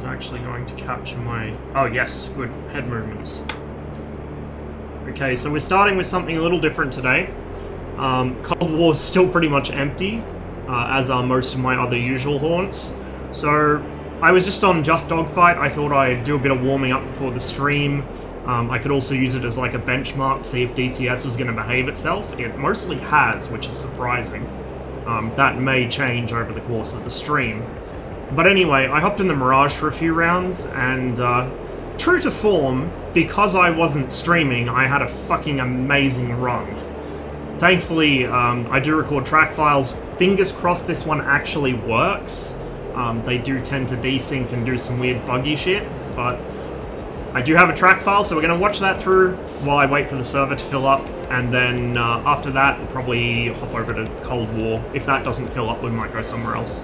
Actually going to capture my... Oh yes, good. Head movements. Okay, so we're starting with something a little different today. Cold War's still pretty much empty, as are most of my other usual haunts. So I was just on Just Dogfight. I thought I'd do a bit of warming up before the stream. I could also use it as like a benchmark, see if DCS was going to behave itself. It mostly has, which is surprising. That may change over the course of the stream. But anyway, I hopped in the Mirage for a few rounds, and true to form, because I wasn't streaming, I had a fucking amazing run. Thankfully, I do record track files. Fingers crossed this one actually works. They do tend to desync and do some weird buggy shit, but I do have a track file, so we're going to watch that through while I wait for the server to fill up, and then after that, we'll probably hop over to Cold War. If that doesn't fill up, we might go somewhere else.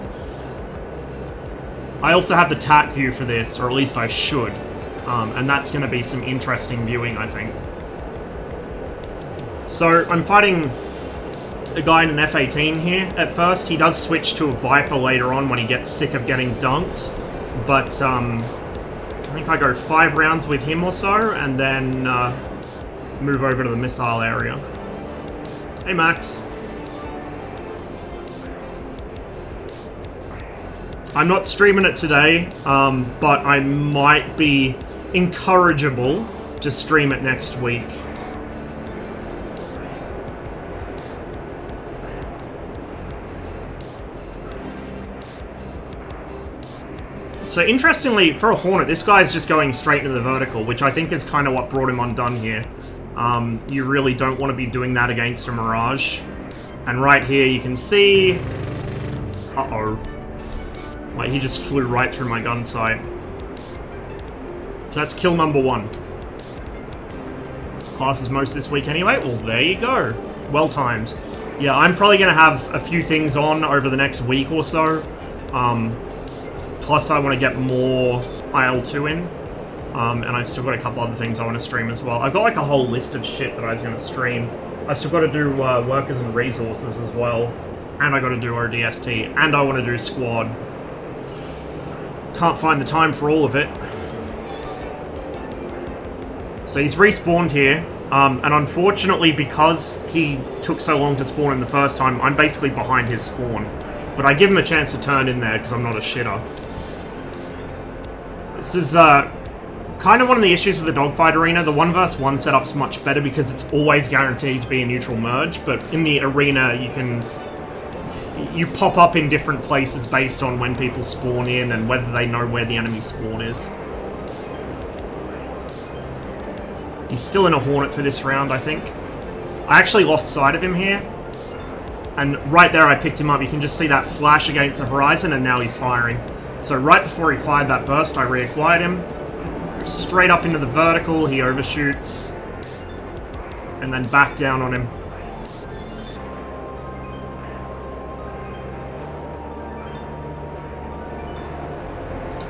I also have the TAT view for this, or at least I should, and that's going to be some interesting viewing, I think. So, I'm fighting a guy in an F-18 here at first. He does switch to a Viper later on when he gets sick of getting dunked, but I think I go 5 rounds with him or so, and then move over to the missile area. Hey Max. I'm not streaming it today, but I might be encourageable to stream it next week. So interestingly, for a Hornet, this guy's just going straight into the vertical, which I think is kind of what brought him undone here. You really don't want to be doing that against a Mirage. And right here you can see... Uh-oh. Like, he just flew right through my gun sight. So that's kill number 1. Class is most this week anyway. Well, there you go. Well timed. Yeah, I'm probably going to have a few things on over the next week or so. Plus, I want to get more IL-2 in. And I've still got a couple other things I want to stream as well. I've got like a whole list of shit that I was going to stream. I still got to do workers and resources as well. And I got to do ODST. And I want to do squad. Can't find the time for all of it. So he's respawned here. And unfortunately, because he took so long to spawn in the first time, I'm basically behind his spawn. But I give him a chance to turn in there because I'm not a shitter. This is kind of one of the issues with the dogfight arena. The 1 vs 1 setup's much better because it's always guaranteed to be a neutral merge, but in the arena you pop up in different places based on when people spawn in and whether they know where the enemy spawn is. He's still in a Hornet for this round, I think. I actually lost sight of him here. And right there I picked him up. You can just see that flash against the horizon, and now he's firing. So right before he fired that burst, I reacquired him. Straight up into the vertical, he overshoots. And then back down on him.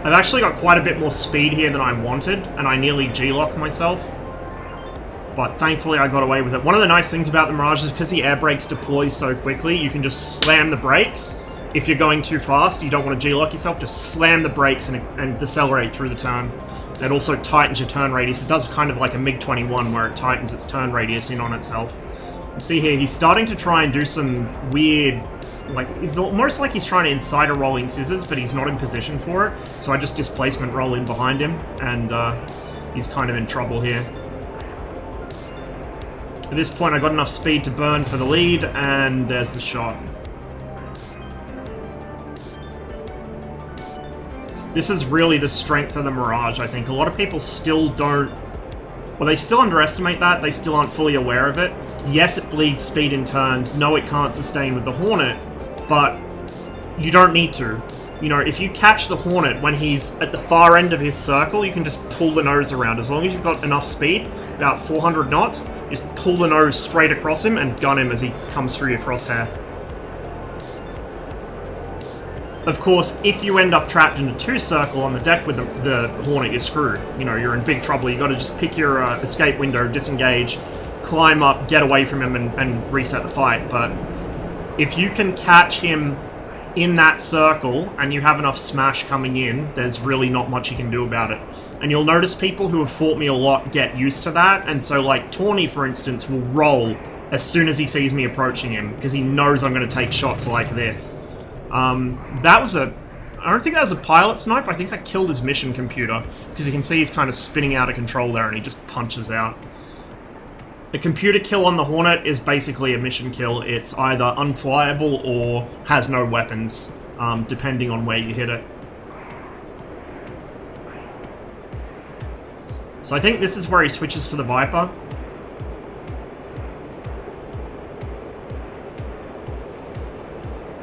I've actually got quite a bit more speed here than I wanted, and I nearly G-locked myself. But thankfully I got away with it. One of the nice things about the Mirage is because the air brakes deploy so quickly, you can just slam the brakes. If you're going too fast, you don't want to G-lock yourself, just slam the brakes and decelerate through the turn. That also tightens your turn radius. It does kind of like a MiG-21 where it tightens its turn radius in on itself. You see here, he's starting to try and do some weird... Like, it's almost like he's trying to insider rolling scissors, but he's not in position for it. So I just displacement roll in behind him, and he's kind of in trouble here. At this point, I got enough speed to burn for the lead, and there's the shot. This is really the strength of the Mirage, I think. A lot of people still don't... Well, they still underestimate that. They still aren't fully aware of it. Yes, it bleeds speed in turns. No, it can't sustain with the Hornet, but you don't need to. You know, if you catch the Hornet when he's at the far end of his circle, you can just pull the nose around. As long as you've got enough speed, about 400 knots, just pull the nose straight across him and gun him as he comes through your crosshair. Of course, if you end up trapped in a 2-circle on the deck with the Hornet, you're screwed. You know, you're in big trouble. You got to just pick your escape window, disengage, climb up, get away from him, and reset the fight. But if you can catch him in that circle and you have enough smash coming in, there's really not much you can do about it. And you'll notice people who have fought me a lot get used to that, and so like Tawny, for instance, will roll as soon as he sees me approaching him, because he knows I'm going to take shots like this. That was a... I don't think that was a pilot snipe, I think I killed his mission computer, because you can see he's kind of spinning out of control there and he just punches out. A computer kill on the Hornet is basically a mission kill. It's either unflyable or has no weapons, depending on where you hit it. So I think this is where he switches to the Viper.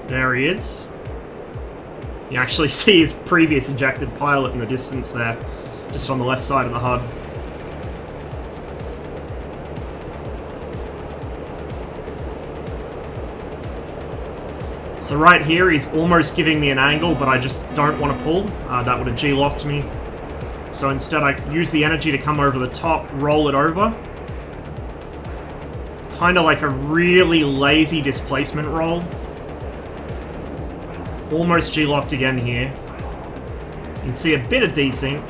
There he is. You actually see his previous ejected pilot in the distance there, just on the left side of the HUD. So right here, he's almost giving me an angle, but I just don't want to pull. That would have G-locked me. So instead, I use the energy to come over the top, roll it over. Kind of like a really lazy displacement roll. Almost G-locked again here. You can see a bit of desync.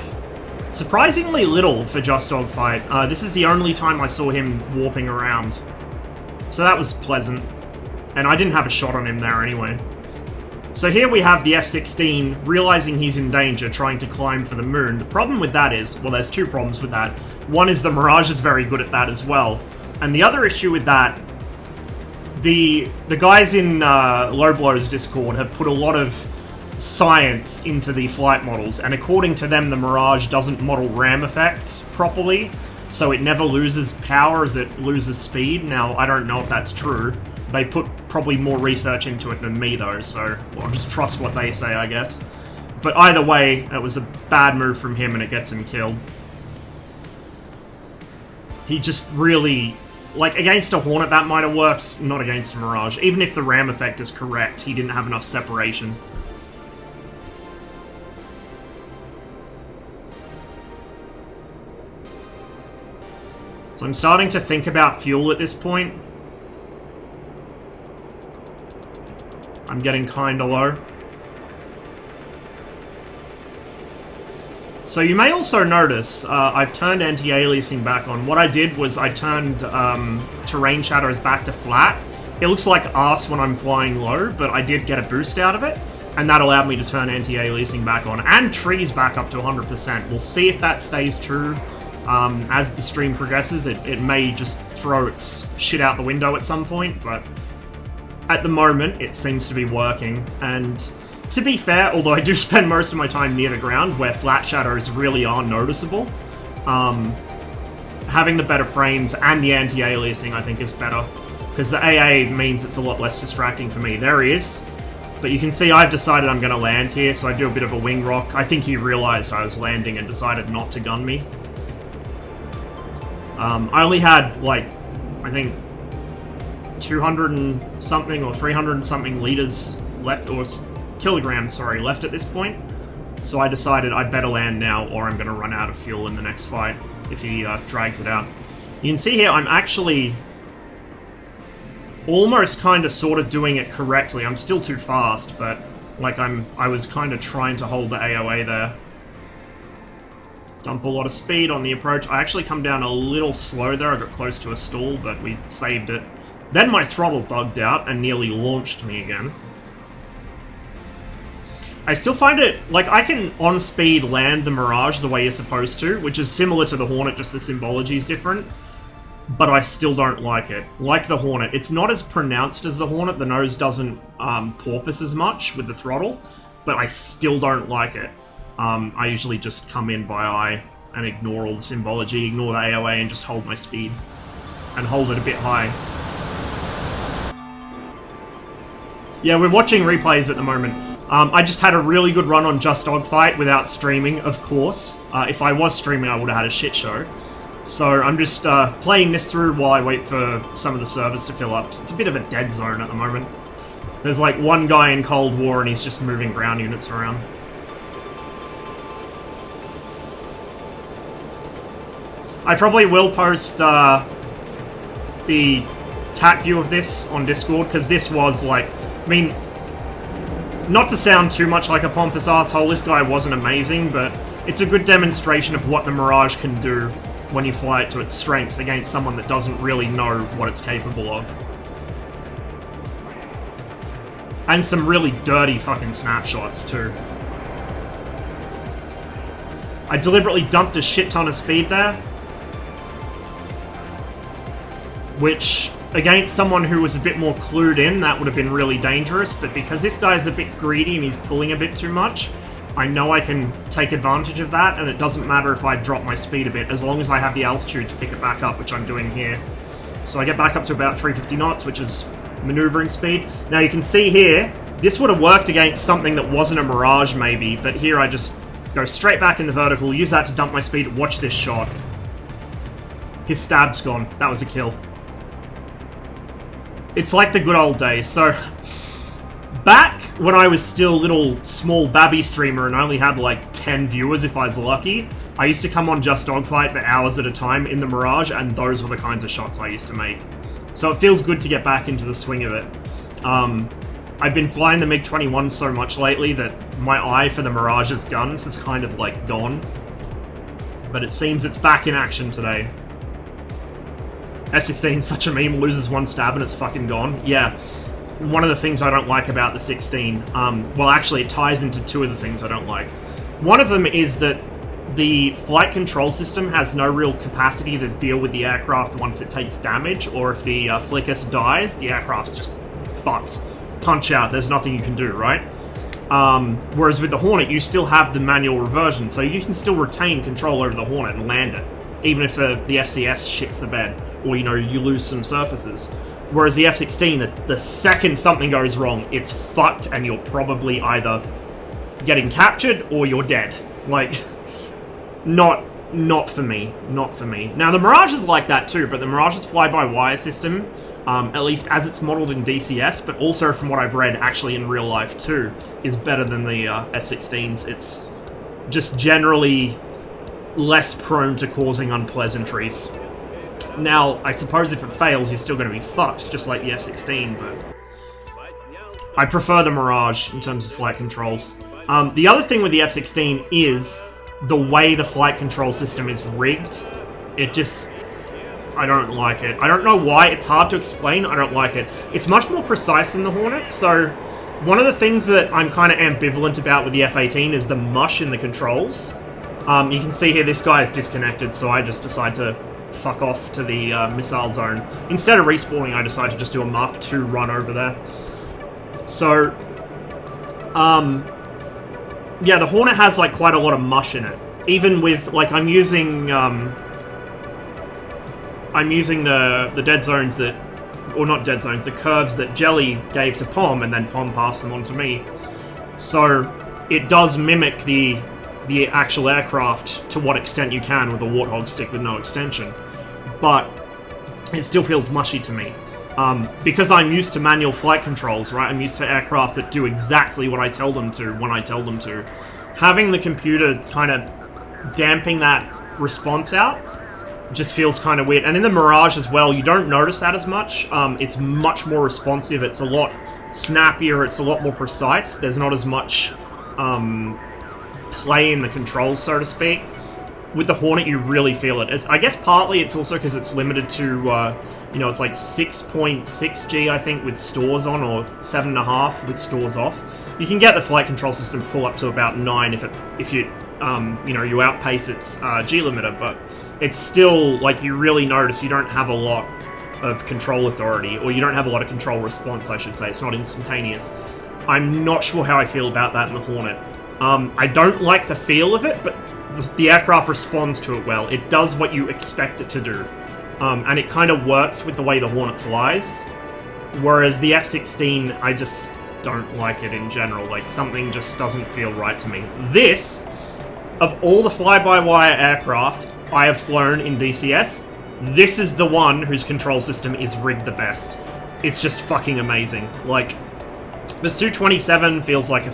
Surprisingly little for Just Dogfight. This is the only time I saw him warping around. So that was pleasant. And I didn't have a shot on him there anyway. So here we have the F-16 realizing he's in danger, trying to climb for the moon. The problem with that is, well, there's two problems with that. One is the Mirage is very good at that as well. And the other issue with that, the guys in Lowblow's Discord have put a lot of science into the flight models, and according to them, the Mirage doesn't model ram effect properly, so it never loses power as it loses speed. Now, I don't know if that's true. They put probably more research into it than me, though, so I'll just trust what they say, I guess. But either way, it was a bad move from him, and it gets him killed. He just really... Like, against a Hornet, that might have worked, not against a Mirage. Even if the ram effect is correct, he didn't have enough separation. So I'm starting to think about fuel at this point. I'm getting kinda low. So you may also notice, I've turned anti-aliasing back on. What I did was I turned terrain shadows back to flat. It looks like arse when I'm flying low, but I did get a boost out of it, and that allowed me to turn anti-aliasing back on, and trees back up to 100%. We'll see if that stays true. As the stream progresses, it may just throw its shit out the window at some point, but at the moment, it seems to be working, and to be fair, although I do spend most of my time near the ground, where flat shadows really are noticeable, having the better frames and the anti-aliasing, I think, is better, because the AA means it's a lot less distracting for me. There he is, but you can see I've decided I'm going to land here, so I do a bit of a wing rock. I think he realized I was landing and decided not to gun me. I only had, like, I think 200 and something or 300 and something liters left, or kilograms, sorry, left at this point. So I decided I'd better land now, or I'm going to run out of fuel in the next fight if he drags it out. You can see here I'm actually almost kind of sort of doing it correctly. I'm still too fast, but like I was kind of trying to hold the AOA there. Dump a lot of speed on the approach. I actually come down a little slow there. I got close to a stall, but we saved it. Then my throttle bugged out and nearly launched me again. I still find it, like, I can on speed land the Mirage the way you're supposed to, which is similar to the Hornet, just the symbology is different, but I still don't like it. Like the Hornet, it's not as pronounced as the Hornet. The nose doesn't porpoise as much with the throttle, but I still don't like it. I usually just come in by eye and ignore all the symbology, ignore the AOA, and just hold my speed. And hold it a bit high. Yeah, we're watching replays at the moment. I just had a really good run on Just Dogfight without streaming, of course. If I was streaming, I would have had a shit show. So I'm just playing this through while I wait for some of the servers to fill up. It's a bit of a dead zone at the moment. There's like one guy in Cold War and he's just moving ground units around. I probably will post the TAC view of this on Discord, because this was like, I mean, Not to sound too much like a pompous asshole, this guy wasn't amazing, but it's a good demonstration of what the Mirage can do when you fly it to its strengths against someone that doesn't really know what it's capable of. And some really dirty fucking snapshots, too. I deliberately dumped a shit ton of speed there, which, against someone who was a bit more clued in, that would have been really dangerous, but because this guy's a bit greedy and he's pulling a bit too much, I know I can take advantage of that, and it doesn't matter if I drop my speed a bit, as long as I have the altitude to pick it back up, which I'm doing here. So I get back up to about 350 knots, which is maneuvering speed. Now you can see here, this would have worked against something that wasn't a Mirage maybe, but here I just go straight back in the vertical, use that to dump my speed. Watch this shot. His stab's gone. That was a kill. It's like the good old days. So, back when I was still a little small babby streamer and I only had like 10 viewers if I was lucky, I used to come on Just Dogfight for hours at a time in the Mirage, and those were the kinds of shots I used to make. So it feels good to get back into the swing of it. I've been flying the MiG-21 so much lately that my eye for the Mirage's guns has kind of like gone. But it seems it's back in action today. F-16 is such a meme, loses one stab and it's fucking gone. Yeah, one of the things I don't like about the 16, well actually it ties into two of the things I don't like. One of them is that the flight control system has no real capacity to deal with the aircraft once it takes damage, or if the Flickus dies, the aircraft's just fucked. Punch out, there's nothing you can do, right? Whereas with the Hornet, you still have the manual reversion, so you can still retain control over the Hornet and land it, even if the FCS shits the bed, or, you know, you lose some surfaces. Whereas the F-16, the second something goes wrong, it's fucked, and you're probably either getting captured or you're dead. Like, not for me. Not for me. Now, the Mirage is like that too, but the Mirage's fly-by-wire system, at least as it's modeled in DCS, but also from what I've read actually in real life too, is better than the F-16's. It's just generally less prone to causing unpleasantries. Now, I suppose if it fails, you're still going to be fucked, just like the F-16, but I prefer the Mirage in terms of flight controls. The other thing with the F-16 is the way the flight control system is rigged. It just... I don't like it. I don't know why. It's hard to explain. I don't like it. It's much more precise than the Hornet, so one of the things that I'm kind of ambivalent about with the F-18 is the mush in the controls. You can see here this guy is disconnected, so I just decide to fuck off to the missile zone. Instead of respawning, I decide to just do a Mark II run over there. So, yeah, the Hornet has like quite a lot of mush in it. Even with, like, I'm using the dead zones that, or not dead zones, the curves that Jelly gave to Pom, and then Pom passed them on to me. So it does mimic the actual aircraft to what extent you can with a Warthog stick with no extension. But it still feels mushy to me. Because I'm used to manual flight controls, right? I'm used to aircraft that do exactly what I tell them to when I tell them to. Having the computer kind of damping that response out just feels kind of weird. And in the Mirage as well, you don't notice that as much. It's much more responsive. It's a lot snappier. It's a lot more precise. There's not as much play in the controls, so to speak. With the Hornet, you really feel it. I guess partly it's also because it's limited to, you know, it's like 6.6G, I think, with stores on, or 7.5 with stores off. You can get the flight control system pull up to about 9 if you know, you outpace its G limiter, but it's still, like, you really notice you don't have a lot of control authority, or you don't have a lot of control response, I should say. It's not instantaneous. I'm not sure how I feel about that in the Hornet. I don't like the feel of it, but the aircraft responds to it well. It does what you expect it to do. And it kind of works with the way the Hornet flies. Whereas the F-16, I just don't like it in general. Like, something just doesn't feel right to me. This, of all the fly-by-wire aircraft I have flown in DCS, this is the one whose control system is rigged the best. It's just fucking amazing. Like, the Su-27 feels like a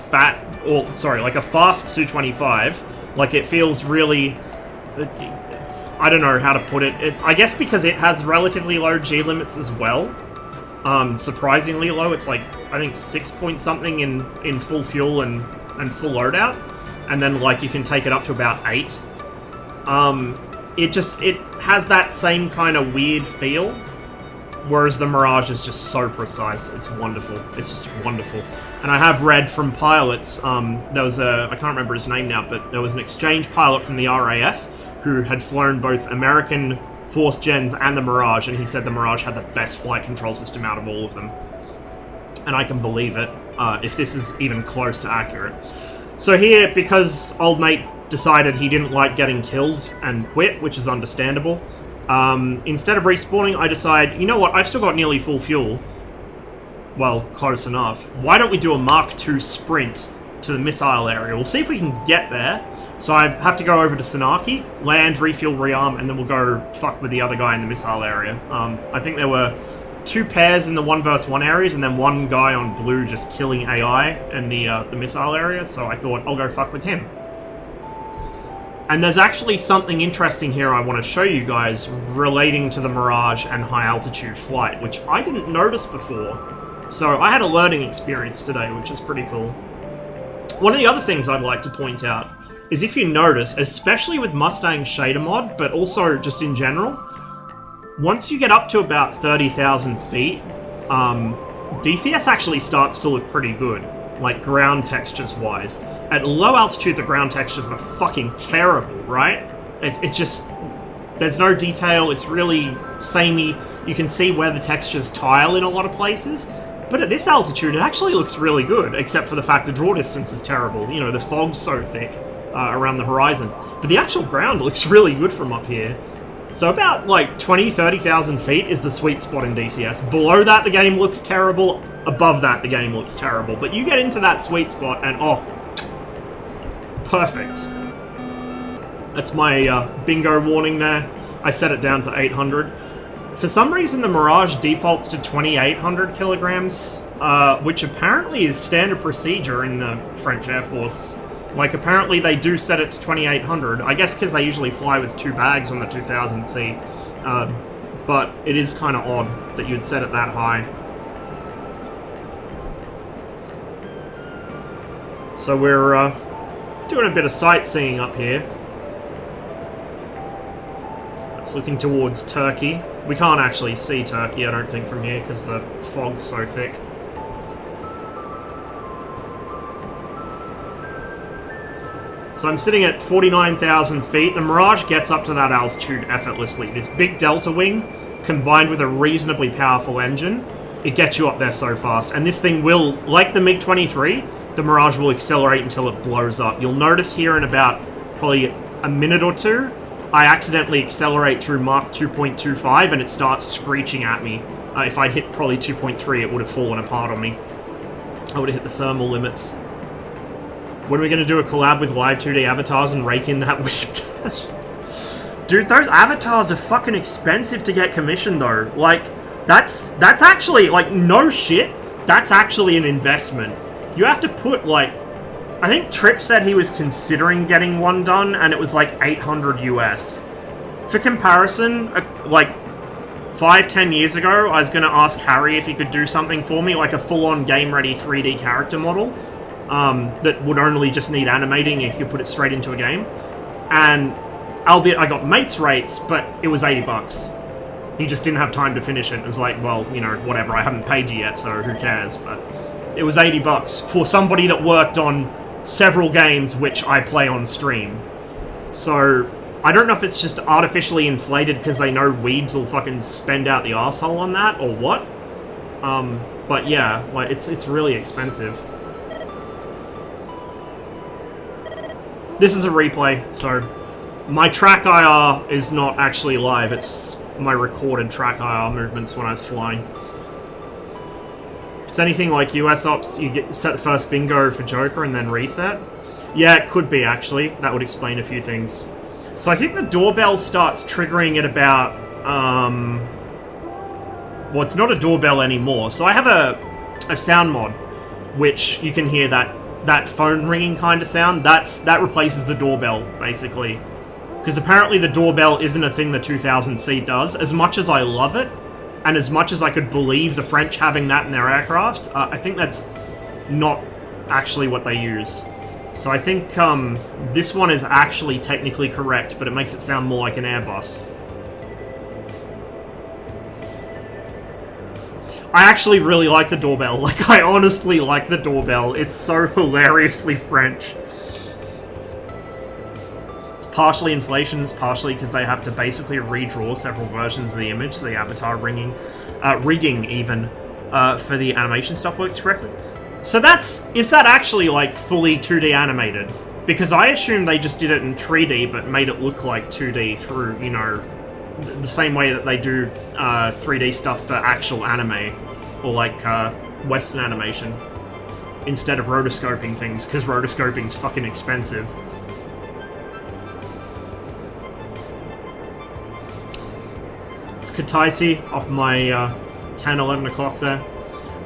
like a fast Su-25. Like, it feels really... I don't know how to put it. I guess because it has relatively low G limits as well. surprisingly low. It's like, I think 6 point something in full fuel and full loadout. And then, like, you can take it up to about 8. It has that same kind of weird feel, whereas the Mirage is just so precise. It's wonderful. It's just wonderful. And I have read from pilots, there was I can't remember his name now, but there was an exchange pilot from the RAF who had flown both American 4th gens and the Mirage, and he said the Mirage had the best flight control system out of all of them. And I can believe it, if this is even close to accurate. So here, because old mate decided he didn't like getting killed and quit, which is understandable, instead of respawning, I decide, you know what, I've still got nearly full fuel. Well, close enough. Why don't we do a Mark II sprint to the missile area? We'll see if we can get there. So I have to go over to Sanaki, land, refuel, rearm, and then we'll go fuck with the other guy in the missile area. I think there were 2 pairs in the 1 vs 1 areas, and then 1 guy on blue just killing AI in the missile area, so I thought I'll go fuck with him. And there's actually something interesting here I want to show you guys relating to the Mirage and high altitude flight, which I didn't notice before. So I had a learning experience today, which is pretty cool. One of the other things I'd like to point out is, if you notice, especially with Mustang shader mod, but also just in general, once you get up to about 30,000 feet, DCS actually starts to look pretty good, like ground textures wise. At low altitude, the ground textures are fucking terrible, right? It's just, there's no detail, it's really samey. You can see where the textures tile in a lot of places. But at this altitude, it actually looks really good, except for the fact the draw distance is terrible. You know, the fog's so thick around the horizon. But the actual ground looks really good from up here. So about, like, 30,000 feet is the sweet spot in DCS. Below that, the game looks terrible. Above that, the game looks terrible. But you get into that sweet spot, and oh, perfect. That's my bingo warning there. I set it down to 800. For some reason, the Mirage defaults to 2,800 kilograms, which apparently is standard procedure in the French Air Force. Like, apparently they do set it to 2,800. I guess because they usually fly with 2 bags on the 2000C. But it is kind of odd that you'd set it that high. So we're doing a bit of sightseeing up here. It's looking towards Turkey. We can't actually see Turkey, I don't think, from here, because the fog's so thick. So I'm sitting at 49,000 feet. The Mirage gets up to that altitude effortlessly. This big delta wing, combined with a reasonably powerful engine, it gets you up there so fast. And this thing will, like the MiG-23, the Mirage will accelerate until it blows up. You'll notice here in about probably a minute or two, I accidentally accelerate through Mach 2.25 and it starts screeching at me. If I'd hit probably 2.3, it would have fallen apart on me. I would have hit the thermal limits. When are we going to do a collab with Live 2D avatars and rake in that whip cash? Dude, those avatars are fucking expensive to get commissioned though. Like, that's actually, like, no shit, that's actually an investment. You have to put, like, I think Tripp said he was considering getting one done, and it was like 800 US. For comparison, like 5-10 years ago, I was going to ask Harry if he could do something for me, like a full-on game-ready 3D character model that would only just need animating if you put it straight into a game. And albeit I got mates rates, but it was 80 bucks. He just didn't have time to finish it. It was like, well, you know, whatever, I haven't paid you yet, so who cares? But it was 80 bucks for somebody that worked on several games which I play on stream. So I don't know if it's just artificially inflated because they know weebs will fucking spend out the asshole on that or what. But yeah, like it's really expensive. This is a replay, so my track IR is not actually live, it's my recorded track IR movements when I was flying. If it's anything like US Ops, you set the first bingo for Joker and then reset. Yeah, it could be actually. That would explain a few things. So I think the doorbell starts triggering at about, well, it's not a doorbell anymore. So I have a sound mod, which you can hear that phone ringing kind of sound. That replaces the doorbell, basically. Because apparently the doorbell isn't a thing the 2000C does. As much as I love it, And as much as I could believe the French having that in their aircraft, I think that's not actually what they use. So I think this one is actually technically correct, but it makes it sound more like an Airbus. I actually really like the doorbell. Like, I honestly like the doorbell. It's so hilariously French. It's partially inflation, it's partially because they have to basically redraw several versions of the image, so the avatar rigging even, for the animation stuff works correctly. So is that actually, like, fully 2D animated? Because I assume they just did it in 3D, but made it look like 2D through, you know, the same way that they do 3D stuff for actual anime, or like Western animation, instead of rotoscoping things, because rotoscoping's fucking expensive. It's Kataisi off my 10, 11 o'clock there.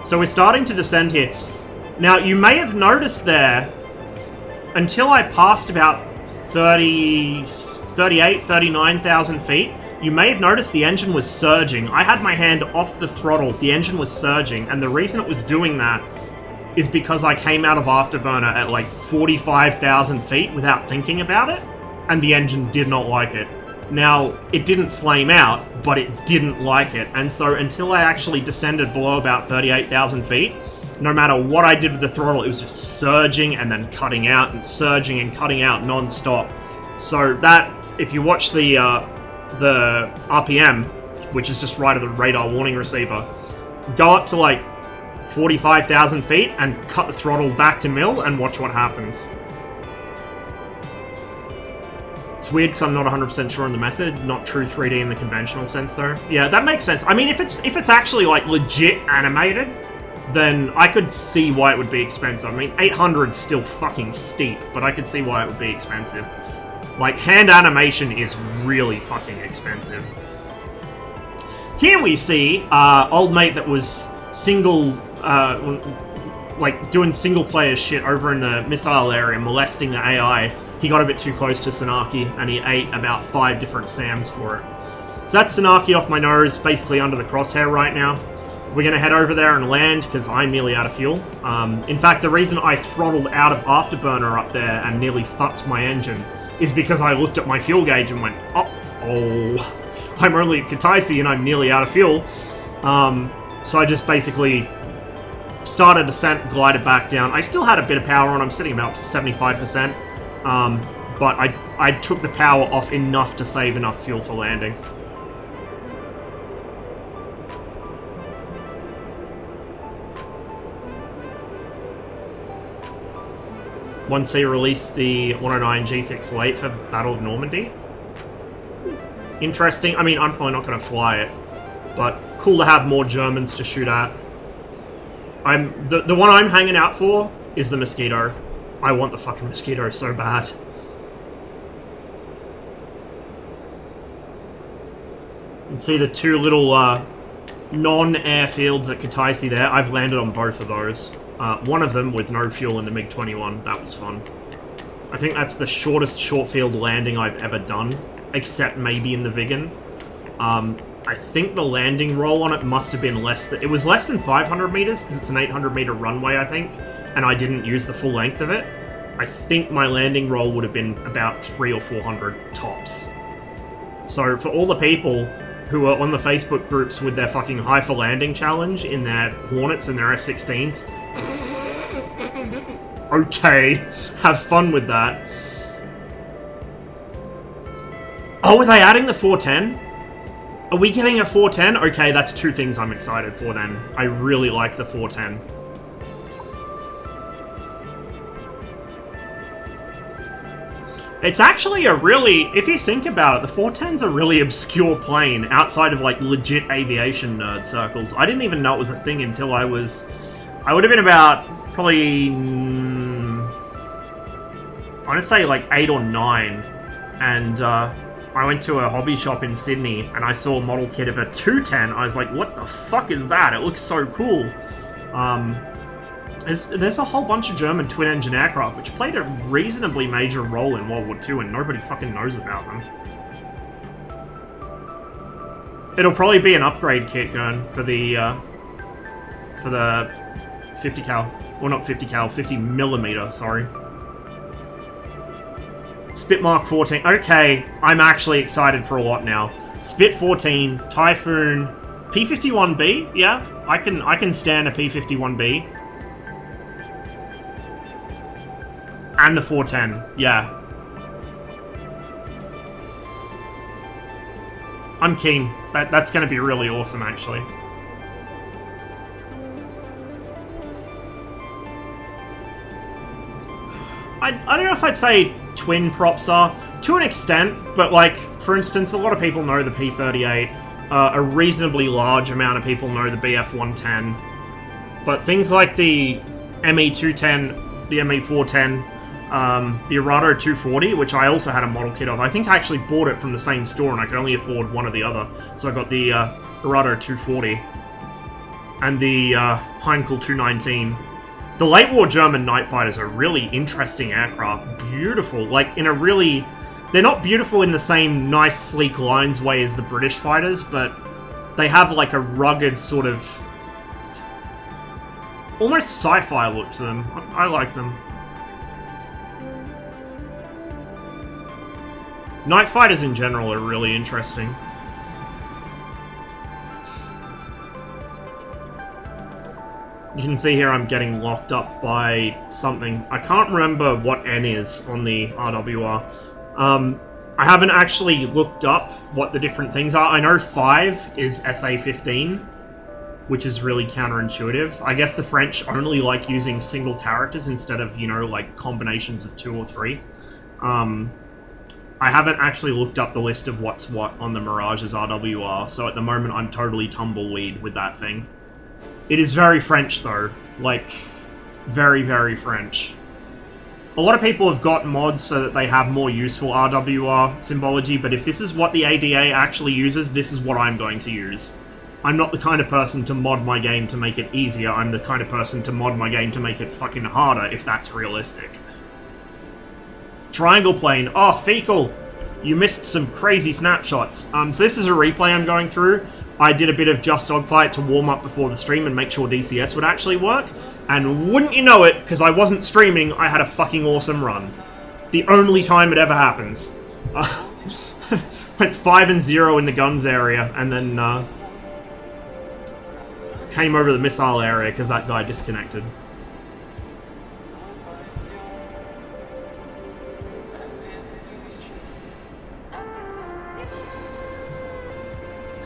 So we're starting to descend here. Now, you may have noticed there, until I passed about 39,000 feet, you may have noticed the engine was surging. I had my hand off the throttle, the engine was surging, and the reason it was doing that is because I came out of Afterburner at like 45,000 feet without thinking about it, and the engine did not like it. Now, it didn't flame out, but it didn't like it, and so until I actually descended below about 38,000 feet, no matter what I did with the throttle, it was just surging and then cutting out and surging and cutting out non-stop. So that, if you watch the RPM, which is just right at the radar warning receiver, go up to like 45,000 feet and cut the throttle back to mil and watch what happens. It's weird because I'm not 100% sure on the method, not true 3D in the conventional sense though. Yeah, that makes sense. I mean, if it's actually like legit animated, then I could see why it would be expensive. I mean, 800's still fucking steep, but I could see why it would be expensive. Like, hand animation is really fucking expensive. Here we see old mate that was like doing single player shit over in the missile area, molesting the AI. He got a bit too close to Sanaki, and he ate about 5 different SAMs for it. So that's Sanaki off my nose, basically under the crosshair right now. We're going to head over there and land, because I'm nearly out of fuel. In fact, the reason I throttled out of Afterburner up there and nearly fucked my engine is because I looked at my fuel gauge and went, oh, I'm only at Kataisi and I'm nearly out of fuel. So I just basically started descent, glided back down. I still had a bit of power on, I'm sitting about 75%, but I took the power off enough to save enough fuel for landing. Once they released the 109 G6 late for Battle of Normandy. Interesting. I mean, I'm probably not going to fly it, but cool to have more Germans to shoot at. The one I'm hanging out for is the Mosquito. I want the fucking Mosquito so bad. You can see the two little non-airfields at Kataisi there. I've landed on both of those. One of them with no fuel in the MiG-21. That was fun. I think that's the shortest short-field landing I've ever done, except maybe in the Viggen. I think the landing roll on it must have been less than... It was less than 500 meters, because it's an 800-meter runway, I think, and I didn't use the full length of it. I think my landing roll would have been about 300 or 400 tops. So for all the people who are on the Facebook groups with their fucking high for landing challenge in their Hornets and their F-16s, okay, have fun with that. Oh, are they adding the 410? Are we getting a 410? Okay, that's two things I'm excited for then. I really like the 410. It's actually a really, if you think about it, the 410's a really obscure plane outside of like legit aviation nerd circles. I didn't even know it was a thing until I would have been about probably, I want to say like 8 or 9, and I went to a hobby shop in Sydney and I saw a model kit of a 210. I was like, what the fuck is that? It looks so cool. There's a whole bunch of German twin-engine aircraft which played a reasonably major role in World War II and nobody fucking knows about them. It'll probably be an upgrade kit going for the 50 cal. Well, not 50 cal, 50 millimeter, sorry. Spit Mark 14. Okay, I'm actually excited for a lot now. Spit 14, Typhoon, P51B. Yeah, I can stand a P51B. And the 410. Yeah. I'm keen. That's going to be really awesome, actually. I don't know if I'd say twin props are, to an extent, but like, for instance, a lot of people know the P38, a reasonably large amount of people know the BF110, but things like the ME210, the ME410, the Errato 240, which I also had a model kit of. I think I actually bought it from the same store and I could only afford one or the other, so I got the Errato 240 and the Heinkel 219. The late war German night fighters are really interesting aircraft. Beautiful, like in a really... They're not beautiful in the same nice, sleek lines way as the British fighters, but they have like a rugged sort of... almost sci-fi look to them. I like them. Night fighters in general are really interesting. You can see here I'm getting locked up by something. I can't remember what N is on the RWR. I haven't actually looked up what the different things are. I know 5 is SA-15, which is really counterintuitive. I guess the French only like using single characters instead of, you know, like combinations of 2 or 3. I haven't actually looked up the list of what's what on the Mirage's RWR, so at the moment I'm totally tumbleweed with that thing. It is very French, though. Like, very, very French. A lot of people have got mods so that they have more useful RWR symbology, but if this is what the ADA actually uses, this is what I'm going to use. I'm not the kind of person to mod my game to make it easier, I'm the kind of person to mod my game to make it fucking harder, if that's realistic. Triangle plane. Oh, Fecal! You missed some crazy snapshots. So this is a replay I'm going through. I did a bit of Just Dogfight to warm up before the stream and make sure DCS would actually work. And wouldn't you know it, because I wasn't streaming, I had a fucking awesome run. The only time it ever happens. Went 5-0 in the guns area, and then came over the missile area because that guy disconnected.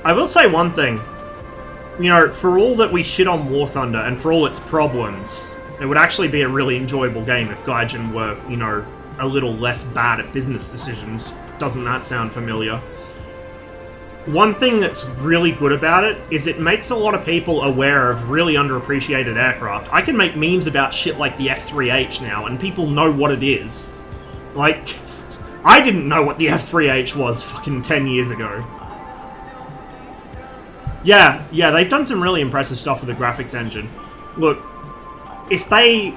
I will say one thing. You know, for all that we shit on War Thunder, and for all its problems, it would actually be a really enjoyable game if Gaijin were, you know, a little less bad at business decisions. Doesn't that sound familiar? One thing that's really good about it is it makes a lot of people aware of really underappreciated aircraft. I can make memes about shit like the F3H now, and people know what it is. Like, I didn't know what the F3H was fucking 10 years ago. Yeah, they've done some really impressive stuff with the graphics engine. Look, if they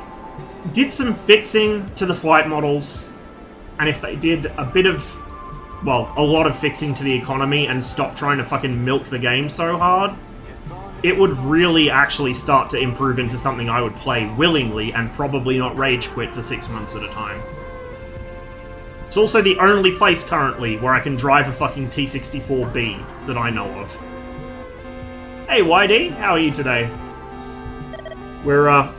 did some fixing to the flight models, and if they did a bit of, well, a lot of fixing to the economy and stop trying to fucking milk the game so hard, it would really actually start to improve into something I would play willingly and probably not rage quit for 6 months at a time. It's also the only place currently where I can drive a fucking T-64B that I know of. Hey YD, how are you today? We're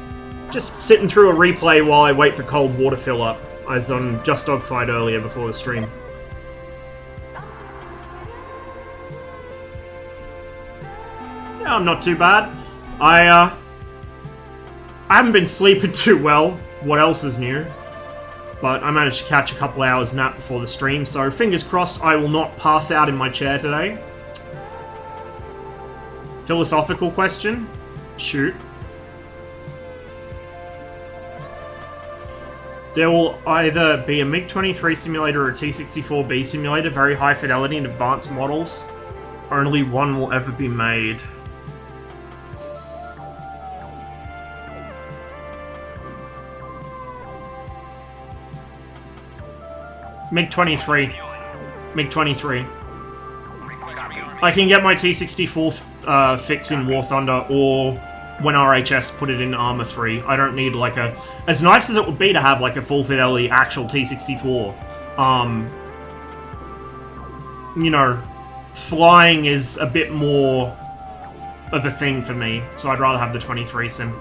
just sitting through a replay while I wait for cold water fill up. I was on Just Dogfight earlier before the stream. Yeah, I'm not too bad. I haven't been sleeping too well. What else is new? But I managed to catch a couple hours nap before the stream, so fingers crossed I will not pass out in my chair today. Philosophical question? Shoot. There will either be a MiG-23 simulator or a T-64B simulator, very high fidelity and advanced models. Only one will ever be made. MiG-23. MiG-23. I can get my T64 fix in War Thunder, or when RHS put it in Armor 3. I don't need like a... As nice as it would be to have like a full fidelity actual T64, you know, flying is a bit more of a thing for me, so I'd rather have the 23 sim.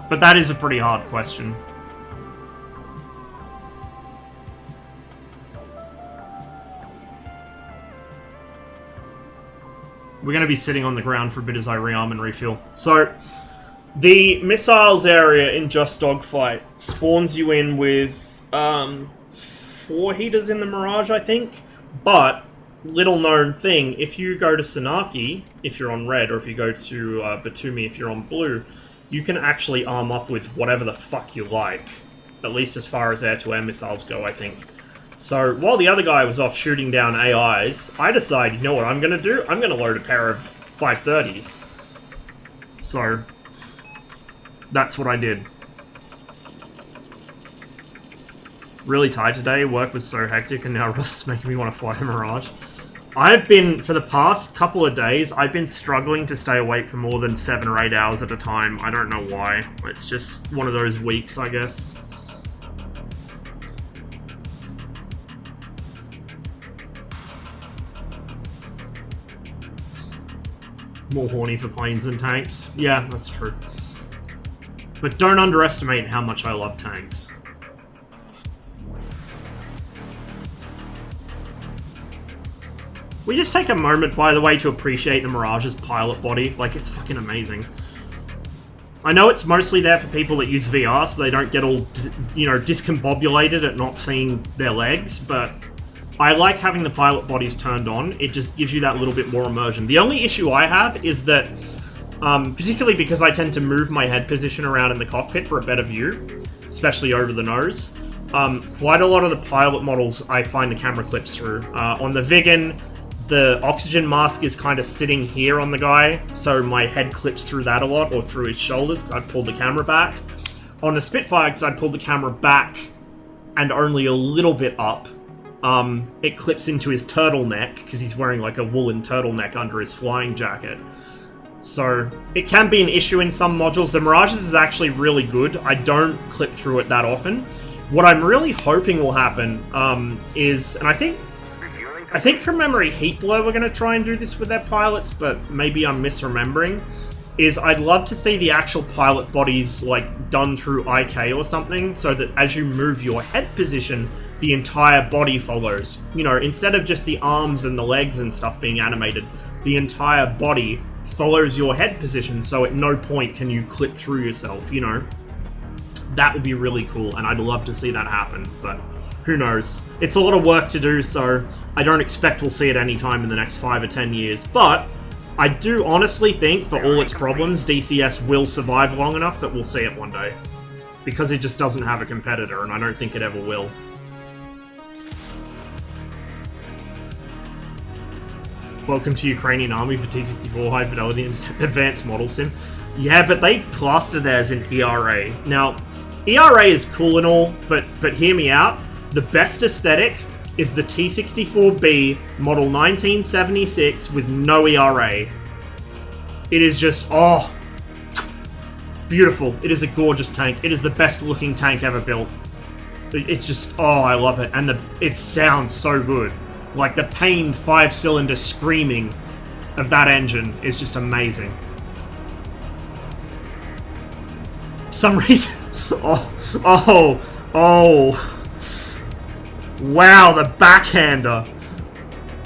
But that is a pretty hard question. We're going to be sitting on the ground for a bit as I rearm and refuel. So, the missiles area in Just Dogfight spawns you in with 4 heaters in the Mirage, I think. But, little known thing, if you go to Sanaki, if you're on red, or if you go to Batumi, if you're on blue, you can actually arm up with whatever the fuck you like. At least as far as air-to-air missiles go, I think. So, while the other guy was off shooting down AIs, I decided, you know what I'm going to do? I'm going to load a pair of 530s. So, that's what I did. Really tired today, work was so hectic, and now Ross is making me want to fly a Mirage. I've been, for the past couple of days, I've been struggling to stay awake for more than 7 or 8 hours at a time. I don't know why. It's just one of those weeks, I guess. More horny for planes than tanks. Yeah, that's true. But don't underestimate how much I love tanks. We just take a moment, by the way, to appreciate the Mirage's pilot body. Like, it's fucking amazing. I know it's mostly there for people that use VR, so they don't get all, you know, discombobulated at not seeing their legs, but I like having the pilot bodies turned on. It just gives you that little bit more immersion. The only issue I have is that, particularly because I tend to move my head position around in the cockpit for a better view, especially over the nose, quite a lot of the pilot models I find the camera clips through. On the Vigan, the oxygen mask is kind of sitting here on the guy, so my head clips through that a lot, or through his shoulders. I'd pull the camera back. On the Spitfire, because I'd pull the camera back and only a little bit up, it clips into his turtleneck, because he's wearing like a woolen turtleneck under his flying jacket. So, it can be an issue in some modules. The Mirage's is actually really good. I don't clip through it that often. What I'm really hoping will happen is, and I think from memory Heat Blur were going to try and do this with their pilots, but maybe I'm misremembering, is I'd love to see the actual pilot bodies like done through IK or something, so that as you move your head position, the entire body follows. You know, instead of just the arms and the legs and stuff being animated, the entire body follows your head position, so at no point can you clip through yourself, you know? That would be really cool, and I'd love to see that happen, but who knows? It's a lot of work to do, so I don't expect we'll see it anytime in the next 5 or 10 years. But I do honestly think, for all its problems, DCS will survive long enough that we'll see it one day. Because it just doesn't have a competitor, and I don't think it ever will. Welcome to Ukrainian Army for T64 High Fidelity and Advanced Model Sim. Yeah, but they plastered theirs in ERA. Now, ERA is cool and all, but hear me out. The best aesthetic is the T64B model 1976 with no ERA. It is just, oh, beautiful. It is a gorgeous tank. It is the best looking tank ever built. It's just, oh, I love it. And it sounds so good. Like the pained 5-cylinder screaming of that engine is just amazing. For some reason, oh. Wow, the backhander.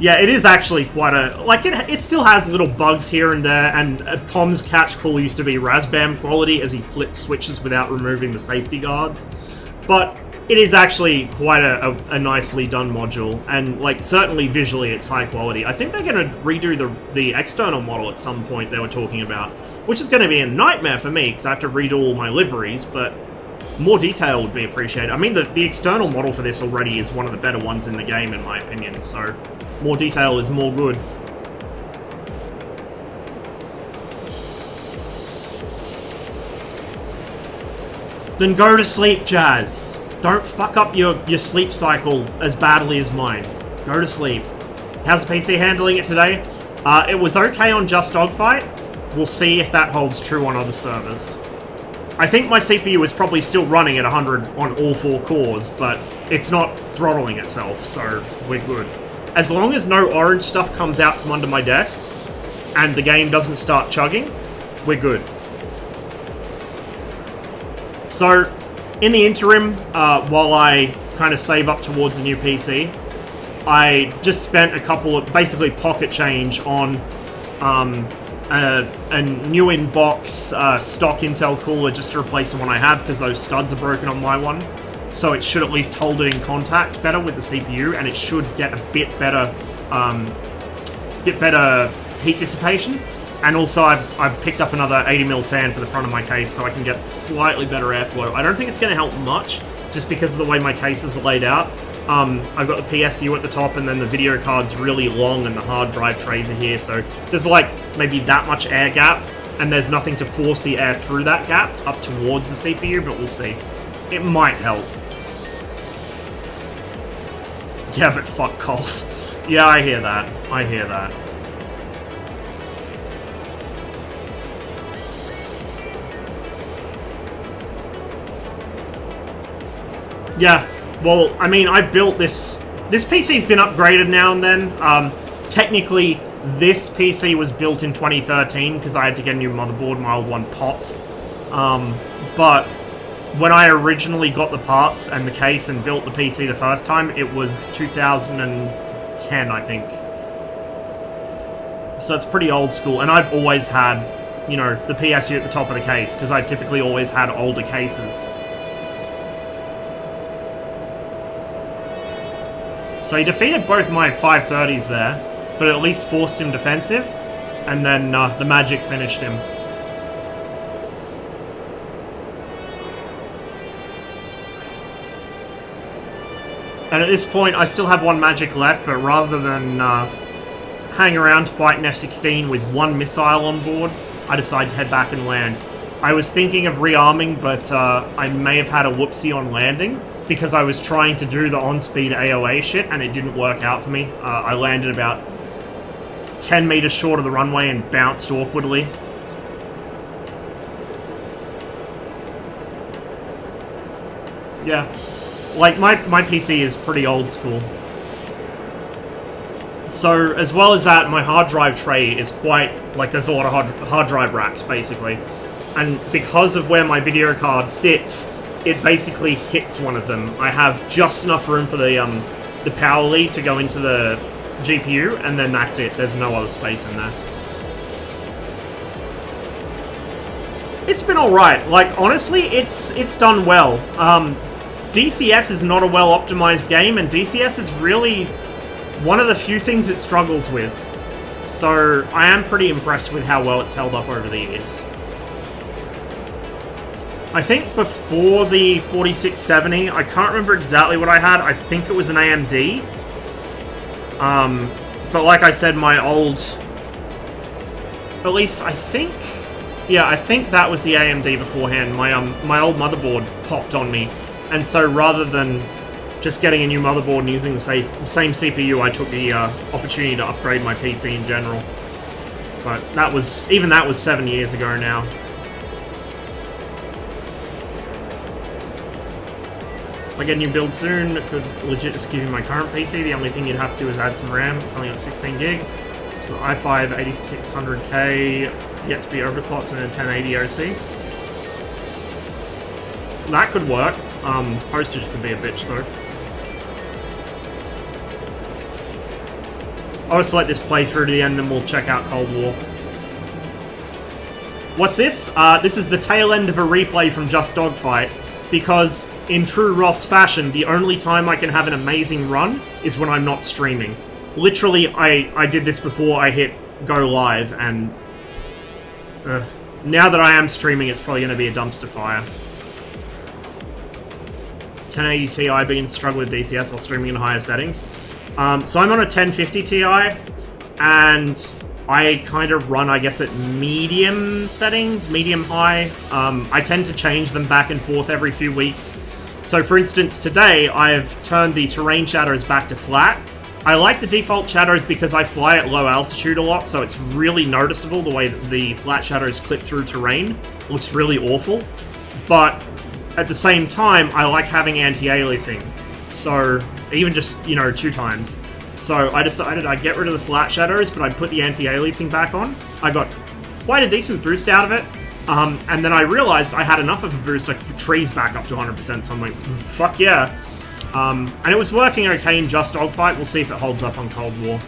Yeah, it is actually quite a... Like, it still has little bugs here and there, and Pom's catch call used to be Razbam quality as he flips switches without removing the safety guards. But it is actually quite a nicely done module, and, like, certainly visually it's high quality. I think they're going to redo the external model at some point they were talking about, which is going to be a nightmare for me, because I have to redo all my liveries, but more detail would be appreciated. I mean, the external model for this already is one of the better ones in the game, in my opinion, so more detail is more good. Then go to sleep, Jazz. Don't fuck up your sleep cycle as badly as mine. Go to sleep. How's the PC handling it today? It was okay on Just Dogfight. We'll see if that holds true on other servers. I think my CPU is probably still running at 100 on all 4 cores, but it's not throttling itself, so we're good. As long as no orange stuff comes out from under my desk, and the game doesn't start chugging, we're good. So, in the interim, while I kind of save up towards a new PC, I just spent a couple of, basically pocket change on a new in-box stock Intel cooler just to replace the one I have because those studs are broken on my one. So it should at least hold it in contact better with the CPU, and it should get a bit better heat dissipation. And also I've picked up another 80mm fan for the front of my case so I can get slightly better airflow. I don't think it's going to help much just because of the way my cases are laid out. I've got the PSU at the top, and then the video card's really long, and the hard drive trays are here, so there's like maybe that much air gap, and there's nothing to force the air through that gap up towards the CPU, but we'll see. It might help. Yeah, but fuck Coles. Yeah, I hear that. I hear that. Yeah. Well, I mean, I built this... This PC's been upgraded now and then. Technically, this PC was built in 2013 because I had to get a new motherboard. My old one popped. But when I originally got the parts and the case and built the PC the first time, it was 2010, I think. So it's pretty old school. And I've always had, you know, the PSU at the top of the case because I've typically always had older cases. So he defeated both my 530s there, but at least forced him defensive, and then the magic finished him. And at this point, I still have one magic left, but rather than hang around to fight an F-16 with one missile on board, I decided to head back and land. I was thinking of rearming, but I may have had a whoopsie on landing, because I was trying to do the on-speed AOA shit, and it didn't work out for me. I landed about 10 meters short of the runway and bounced awkwardly. Yeah. Like, my PC is pretty old school. So, as well as that, my hard drive tray is quite... Like, there's a lot of hard drive racks, basically. And because of where my video card sits, it basically hits one of them. I have just enough room for the power lead to go into the GPU, and then that's it. There's no other space in there. It's been alright. Like, honestly, it's done well. DCS is not a well-optimized game, and DCS is really one of the few things it struggles with. So, I am pretty impressed with how well it's held up over the years. I think before the 4670, I can't remember exactly what I had. I think it was an AMD. But like I said, my old... At least, I think... Yeah, I think that was the AMD beforehand. My old motherboard popped on me. And so rather than just getting a new motherboard and using the same CPU, I took the opportunity to upgrade my PC in general. But that was... Even that was 7 years ago now. If I get a new build soon, it could legit just give you my current PC. The only thing you'd have to do is add some RAM. It's only got 16 gig. It's got i5 8600K, yet to be overclocked in a 1080 OC. That could work. Postage could be a bitch though. I'll just let this play through to the end, then we'll check out Cold War. What's this? This is the tail end of a replay from Just Dogfight, because in true Ross fashion, the only time I can have an amazing run is when I'm not streaming. Literally, I did this before I hit go live, and now that I am streaming, it's probably going to be a dumpster fire. 1080 Ti being struggle with DCS while streaming in higher settings. So I'm on a 1050 Ti, and I kind of run, I guess, at medium settings, medium-high. I tend to change them back and forth every few weeks. So, for instance, today I've turned the terrain shadows back to flat, I like the default shadows because I fly at low altitude a lot, so it's really noticeable the way that the flat shadows clip through terrain. It looks really awful. But at the same time, I like having anti-aliasing. So, even just, you know, 2 times. So I decided I'd get rid of the flat shadows, but I'd put the anti-aliasing back on. I got quite a decent boost out of it. And then I realized I had enough of a boost, I could put trees back up to 100%, so I'm like, fuck yeah. And it was working okay in Just Dogfight. We'll see if it holds up on Cold War.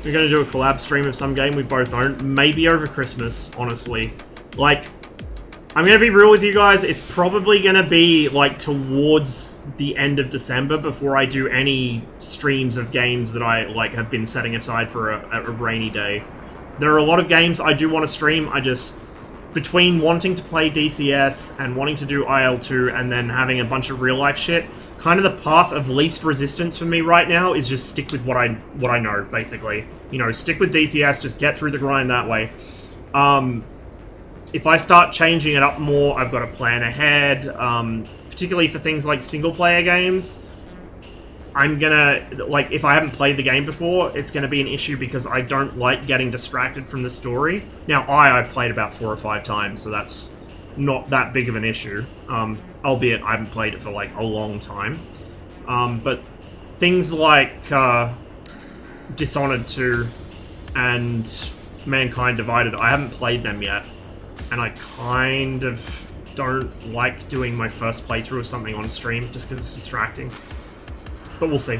We're going to do a collab stream of some game we both own. Maybe over Christmas, honestly. Like, I'm going to be real with you guys. It's probably going to be, like, towards the end of December before I do any streams of games that I, like, have been setting aside for a rainy day. There are a lot of games I do want to stream. I just... Between wanting to play DCS and wanting to do IL-2 and then having a bunch of real-life shit, kind of the path of least resistance for me right now is just stick with what I know, basically. You know, stick with DCS, just get through the grind that way. If I start changing it up more, I've got to plan ahead, particularly for things like single-player games. I'm gonna, like, if I haven't played the game before, it's gonna be an issue because I don't like getting distracted from the story. Now, I've played about 4 or 5 times, so that's not that big of an issue. Albeit I haven't played it for, like, a long time. But things like Dishonored 2 and Mankind Divided, I haven't played them yet. And I kind of don't like doing my first playthrough of something on stream, just because it's distracting. But we'll see.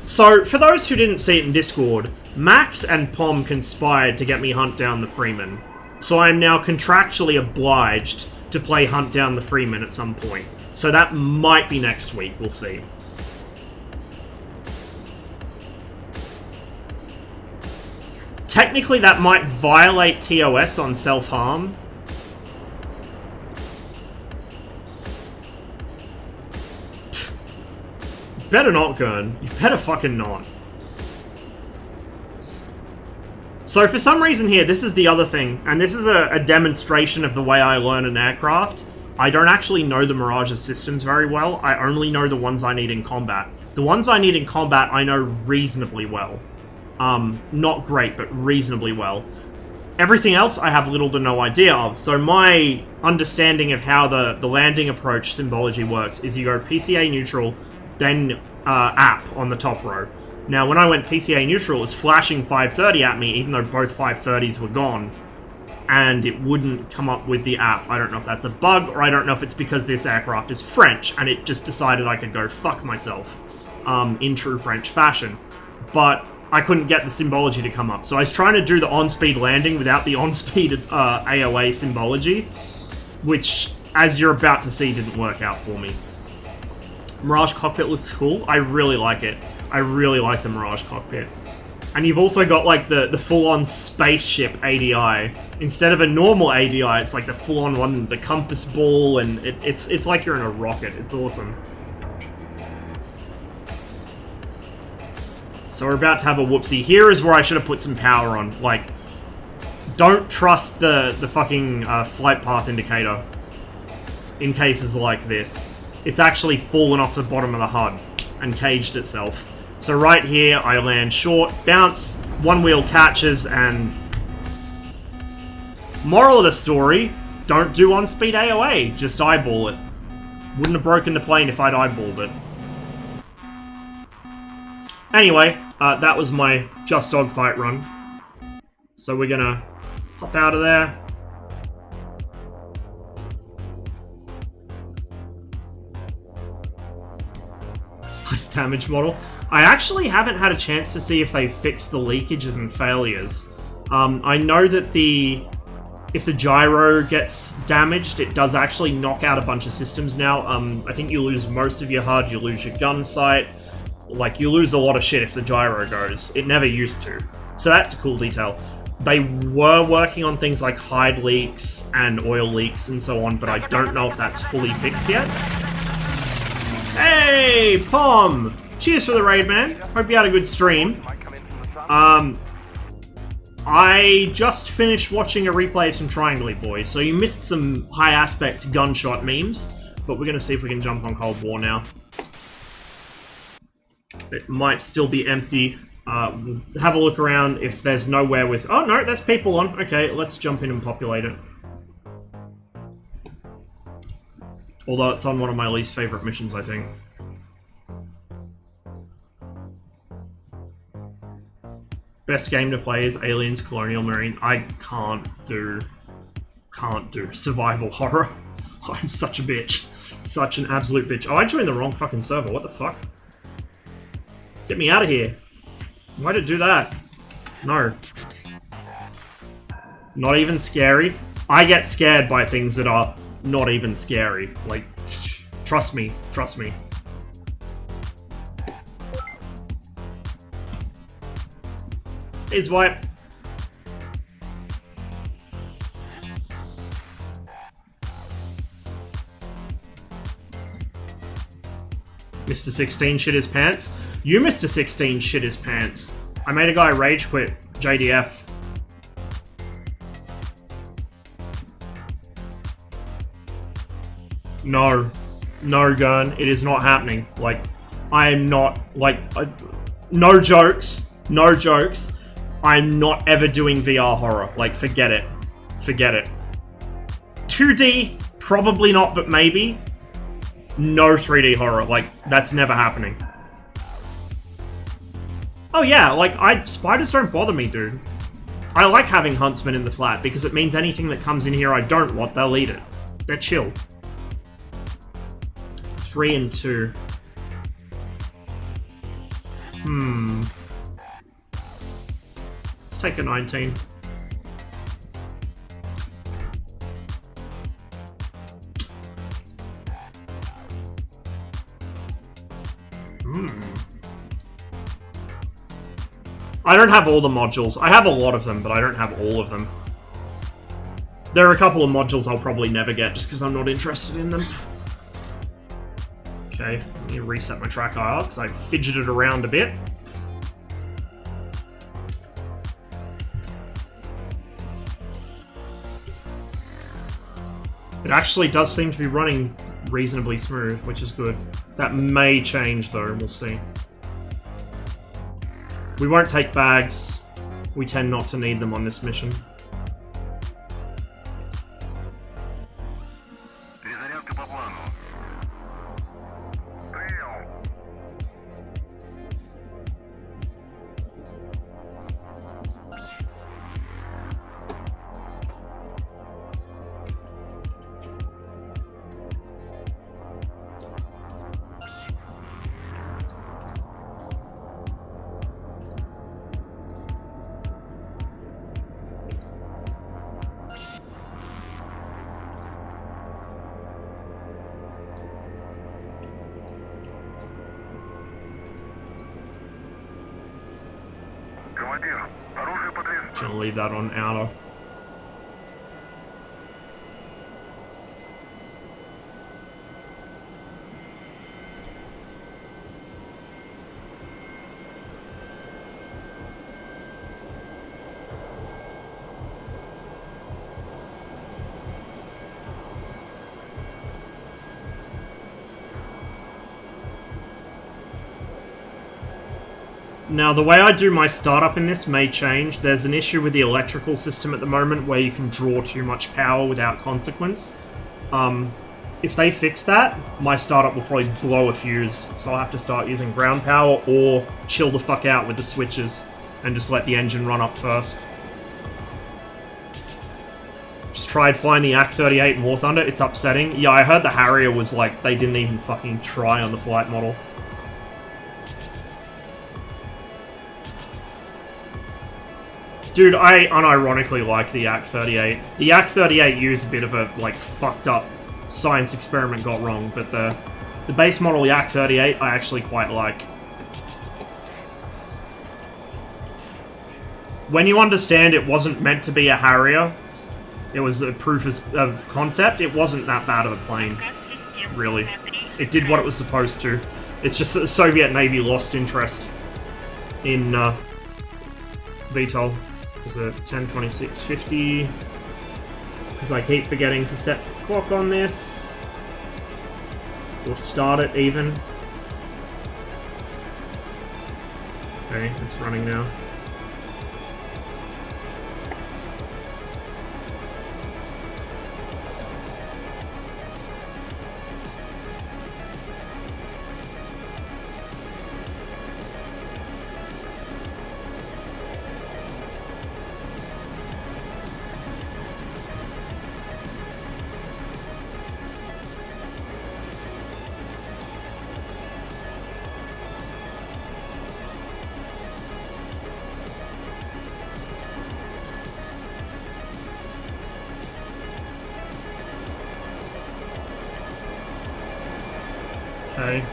So, for those who didn't see it in Discord, Max and Pom conspired to get me Hunt Down the Freeman. So I am now contractually obliged to play Hunt Down the Freeman at some point. So that might be next week, we'll see. Technically that might violate TOS on self-harm. Better not, Gurn. You better fucking not. So for some reason here, this is the other thing, and this is a demonstration of the way I learn an aircraft. I don't actually know the Mirage's systems very well. I only know the ones I need in combat. The ones I need in combat I know reasonably well. Not great, but reasonably well. Everything else I have little to no idea of, so my understanding of how the landing approach symbology works is you go PCA neutral, then app on the top row. Now, when I went PCA neutral, it was flashing 530 at me, even though both 530s were gone, and it wouldn't come up with the app. I don't know if that's a bug, or I don't know if it's because this aircraft is French, and it just decided I could go fuck myself, in true French fashion. But I couldn't get the symbology to come up, so I was trying to do the on-speed landing without the on-speed AOA symbology, which, as you're about to see, didn't work out for me. Mirage cockpit looks cool. I really like it. I really like the Mirage cockpit. And you've also got, like, the full-on spaceship ADI. Instead of a normal ADI, it's like the full-on one, the compass ball, and it's like you're in a rocket. It's awesome. So we're about to have a whoopsie. Here is where I should have put some power on. Like, don't trust the fucking flight path indicator in cases like this. It's actually fallen off the bottom of the HUD and caged itself. So right here, I land short, bounce, one wheel catches, and... Moral of the story, don't do on-speed AOA, just eyeball it. Wouldn't have broken the plane if I'd eyeballed it. Anyway, that was my Just Dogfight run. So we're gonna hop out of there. Nice damage model. I actually haven't had a chance to see if they fixed the leakages and failures. I know that if the gyro gets damaged, it does actually knock out a bunch of systems now. I think you lose most of your HUD, you lose your gun sight. Like, you lose a lot of shit if the gyro goes. It never used to. So that's a cool detail. They were working on things like hide leaks and oil leaks and so on, but I don't know if that's fully fixed yet. Hey, Pom! Cheers for the raid, man. Hope you had a good stream. I just finished watching a replay of some Triangle Boys, so you missed some high aspect gunshot memes. but we're going to see if we can jump on Cold War now. It might still be empty. We'll have a look around if there's nowhere with... Oh, no, there's people on. Okay, let's jump in and populate it. Although it's on one of my least favorite missions, I think. Best game to play is Aliens Colonial Marine. I can't do survival horror. I'm such a bitch. Such an absolute bitch. Oh, I joined the wrong fucking server. What the fuck? Get me out of here. Why did it do that? No. Not even scary. I get scared by things that are not even scary. Like, trust me. Trust me. Is wipe. Mr. 16 shit his pants. You, Mr. 16, shit his pants. I made a guy rage quit JDF. No. No, Gun. It is not happening. Like, I am not, like, no jokes. No jokes. I'm not ever doing VR horror. Like, forget it. Forget it. 2D, probably not, but maybe. No 3D horror. Like, that's never happening. Oh yeah, like, spiders don't bother me, dude. I like having huntsmen in the flat, because it means anything that comes in here I don't want, they'll eat it. They're chill. 3 and 2. Let's take a 19. I don't have all the modules. I have a lot of them, but I don't have all of them. There are a couple of modules I'll probably never get, just because I'm not interested in them. Okay, let me reset my track IR, because I fidgeted around a bit. It actually does seem to be running reasonably smooth, which is good. That may change, though, we'll see. We won't take bags. We tend not to need them on this mission. Just gonna leave that on outer. Now, the way I do my startup in this may change. There's an issue with the electrical system at the moment where you can draw too much power without consequence. If they fix that, my startup will probably blow a fuse, so I'll have to start using ground power or chill the fuck out with the switches and just let the engine run up first. Just tried flying the AK-38 in War Thunder. It's upsetting. Yeah, I heard the Harrier was like, they didn't even fucking try on the flight model. Dude, I unironically like the AK-38. The AK-38 used a bit of a, like, fucked up science experiment got wrong, but the base model, the AK-38, I actually quite like. When you understand it wasn't meant to be a Harrier, it was a proof of concept, it wasn't that bad of a plane, really. It did what it was supposed to. It's just that the Soviet Navy lost interest in VTOL. There's a 10:26:50, because I keep forgetting to set the clock on this. We'll start it even. Okay, it's running now. Okay.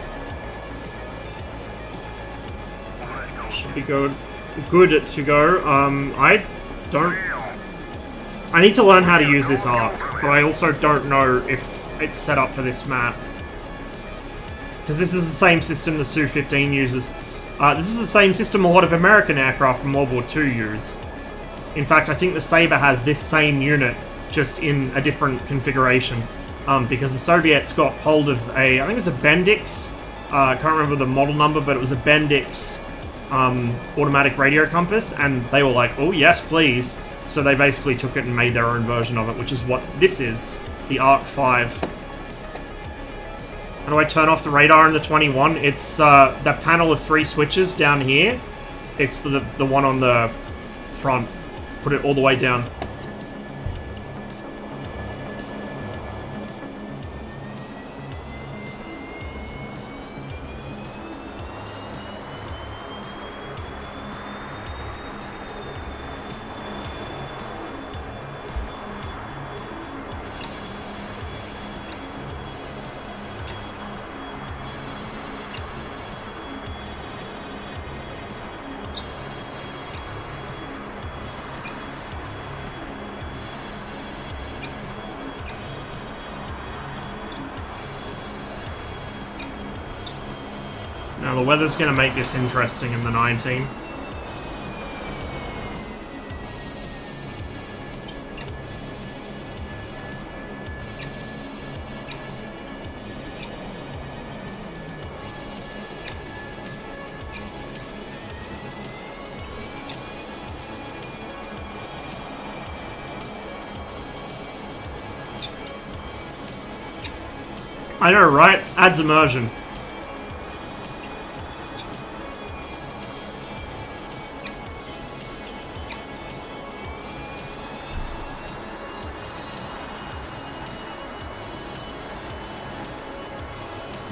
Should be good to go. I need to learn how to use this arc, but I also don't know if it's set up for this map. Because this is the same system the Su-15 uses. This is the same system a lot of American aircraft from World War II use. In fact, I think the Sabre has this same unit, just in a different configuration. Because the Soviets got hold of I think it was a Bendix, I can't remember the model number, but it was a Bendix automatic radio compass, and they were like, oh yes, please. So they basically took it and made their own version of it, which is what this is, the Arc 5. How do I turn off the radar in the 21? It's that panel of 3 switches down here. It's the one on the front. Put it all the way down. Now the weather's going to make this interesting in the 19. I know, right? Adds immersion.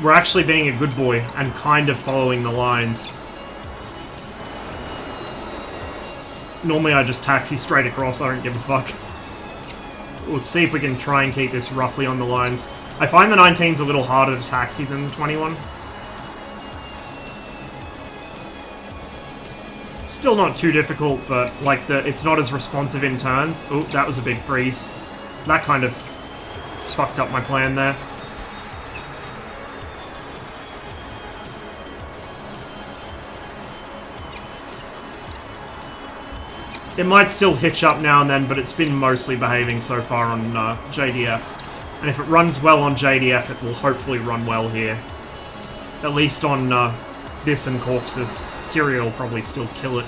We're actually being a good boy and kind of following the lines. Normally I just taxi straight across, I don't give a fuck. We'll see if we can try and keep this roughly on the lines. I find the 19's a little harder to taxi than the 21. Still not too difficult, but like it's not as responsive in turns. Oh, that was a big freeze. That kind of fucked up my plan there. It might still hitch up now and then, but it's been mostly behaving so far on JDF. And if it runs well on JDF, it will hopefully run well here. At least on this and Corpses. Syria will probably still kill it.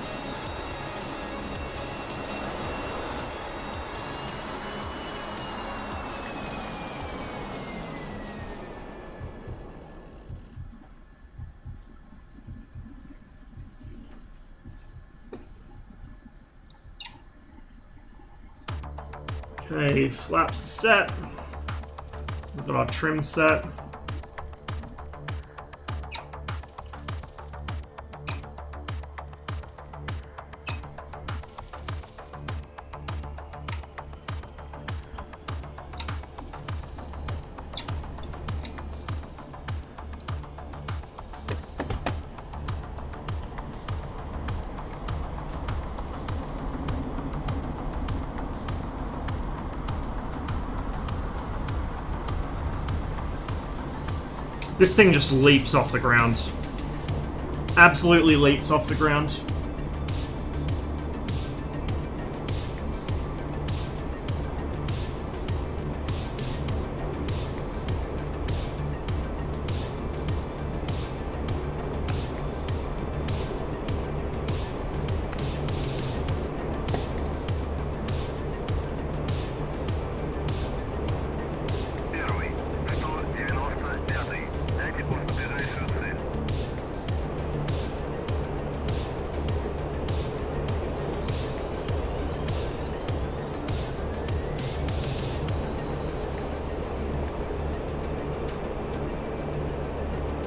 Okay, flaps set. We've got our trim set. This thing just leaps off the ground. Absolutely leaps off the ground.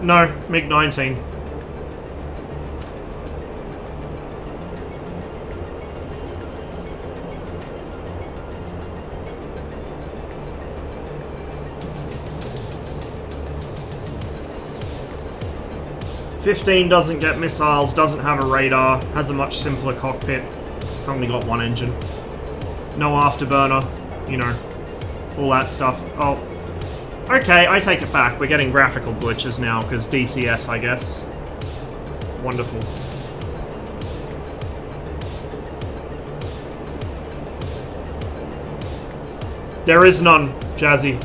No, MiG-19. '15 doesn't get missiles, doesn't have a radar, has a much simpler cockpit. It's only got one engine. No afterburner, you know, all that stuff. Oh, okay, I take it back. We're getting graphical glitches now, because DCS, I guess. Wonderful. There is none, Jazzy.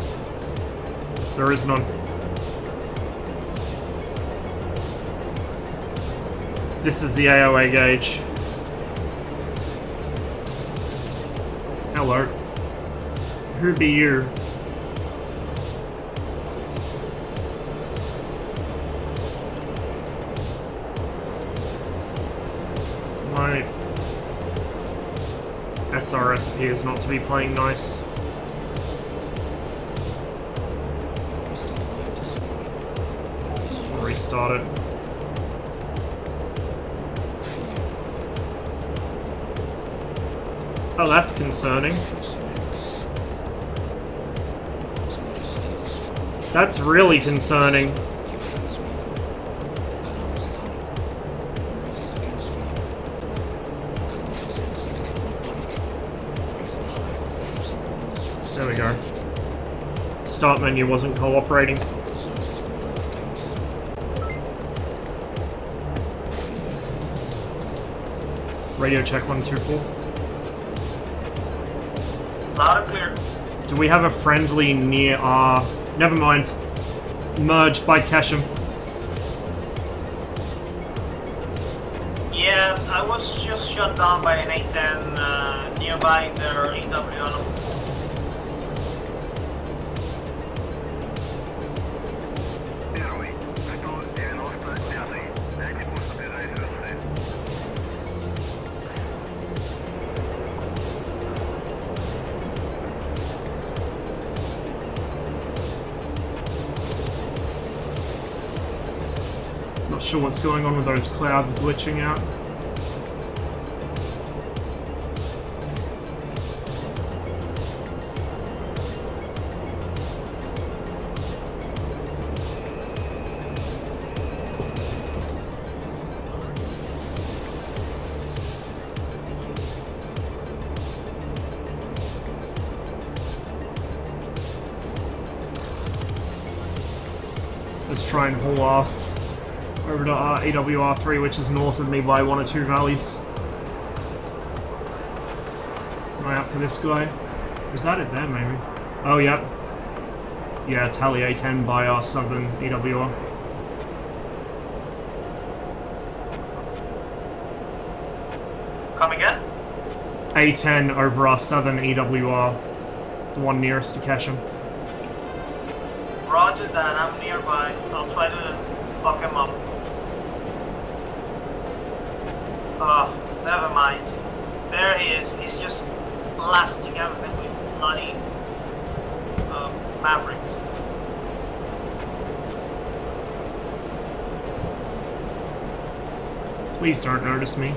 There is none. This is the AOA gauge. Hello. Who be you? My SRS appears not to be playing nice. Restart it. Oh, that's concerning. That's really concerning. There we go. Start menu wasn't cooperating. Radio check 124. Loud and clear. Do we have a friendly near our... Never mind. Merged by Kesham. Yeah, I was just shot down by an A-10 nearby their EW. Not sure what's going on with those clouds glitching out. Let's try and haul ass over to EWR3, which is north of me by 1 or 2 valleys. Am I up for this guy? Is that it there, maybe? Oh, yep. Yeah, it's Halley A10 by our southern EWR. Come again? A10 over our southern EWR, the one nearest to Kesham. Roger that, I'm nearby. I'll try to fuck him up. Never mind. There he is. He's just blasting everything with bloody Mavericks. Please don't notice me.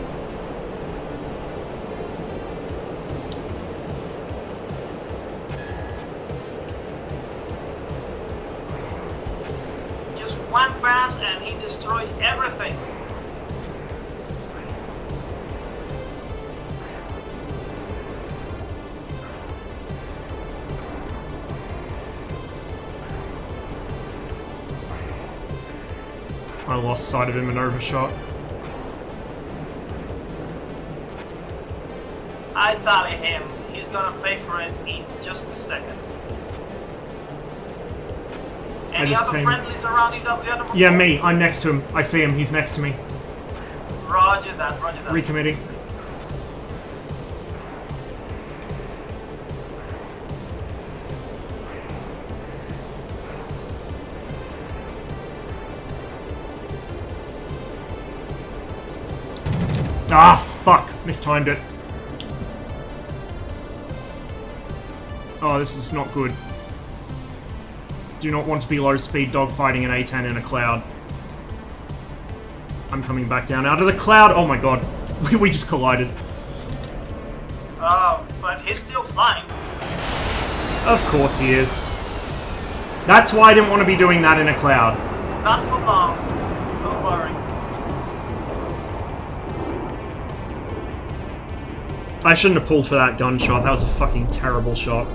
Just one pass and he destroys everything. I lost sight of him and overshot. I tally him. He's gonna pay for it in just a second. Any other friendlies around EW? Yeah, me. I'm next to him. I see him. He's next to me. Roger that, roger that. Recommitting. Ah, fuck. Mistimed it. Oh, this is not good. Do not want to be low speed dogfighting an A10 in a cloud. I'm coming back down out of the cloud. Oh my god. We just collided. But he's still flying. Of course he is. That's why I didn't want to be doing that in a cloud. Not for long. Don't worry. I shouldn't have pulled for that gunshot. That was a fucking terrible shot.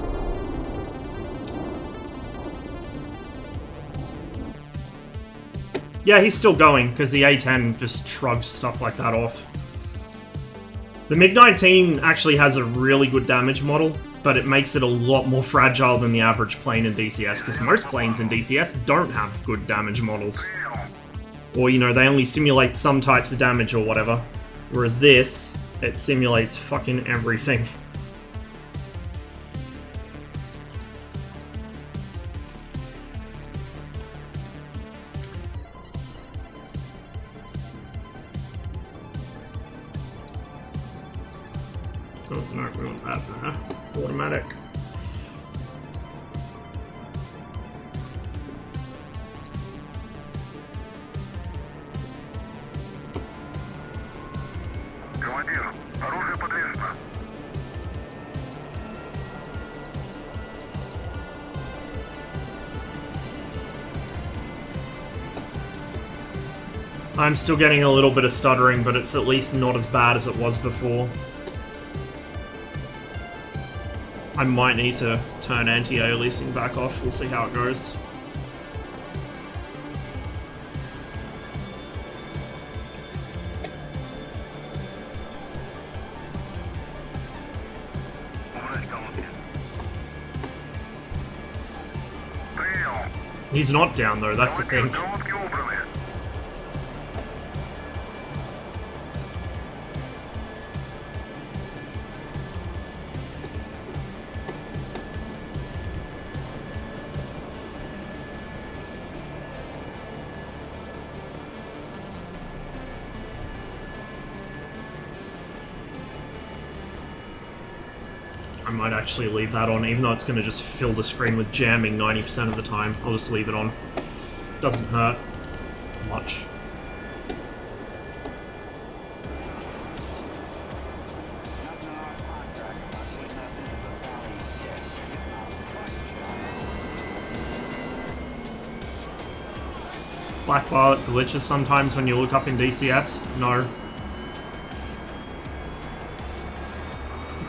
Yeah, he's still going, because the A10 just shrugs stuff like that off. The MiG-19 actually has a really good damage model, but it makes it a lot more fragile than the average plane in DCS, because most planes in DCS don't have good damage models. Or, you know, they only simulate some types of damage or whatever. Whereas this, it simulates fucking everything. Oh, no, we want that. Automatic. Командир, оружие подвешено. I'm still getting a little bit of stuttering, but it's at least not as bad as it was before. I might need to turn anti-aliasing back off. We'll see how it goes. He's not down though, that's the thing. I might actually leave that on, even though it's going to just fill the screen with jamming 90% of the time. I'll just leave it on. Doesn't hurt much. Black bar glitches sometimes when you look up in DCS? No.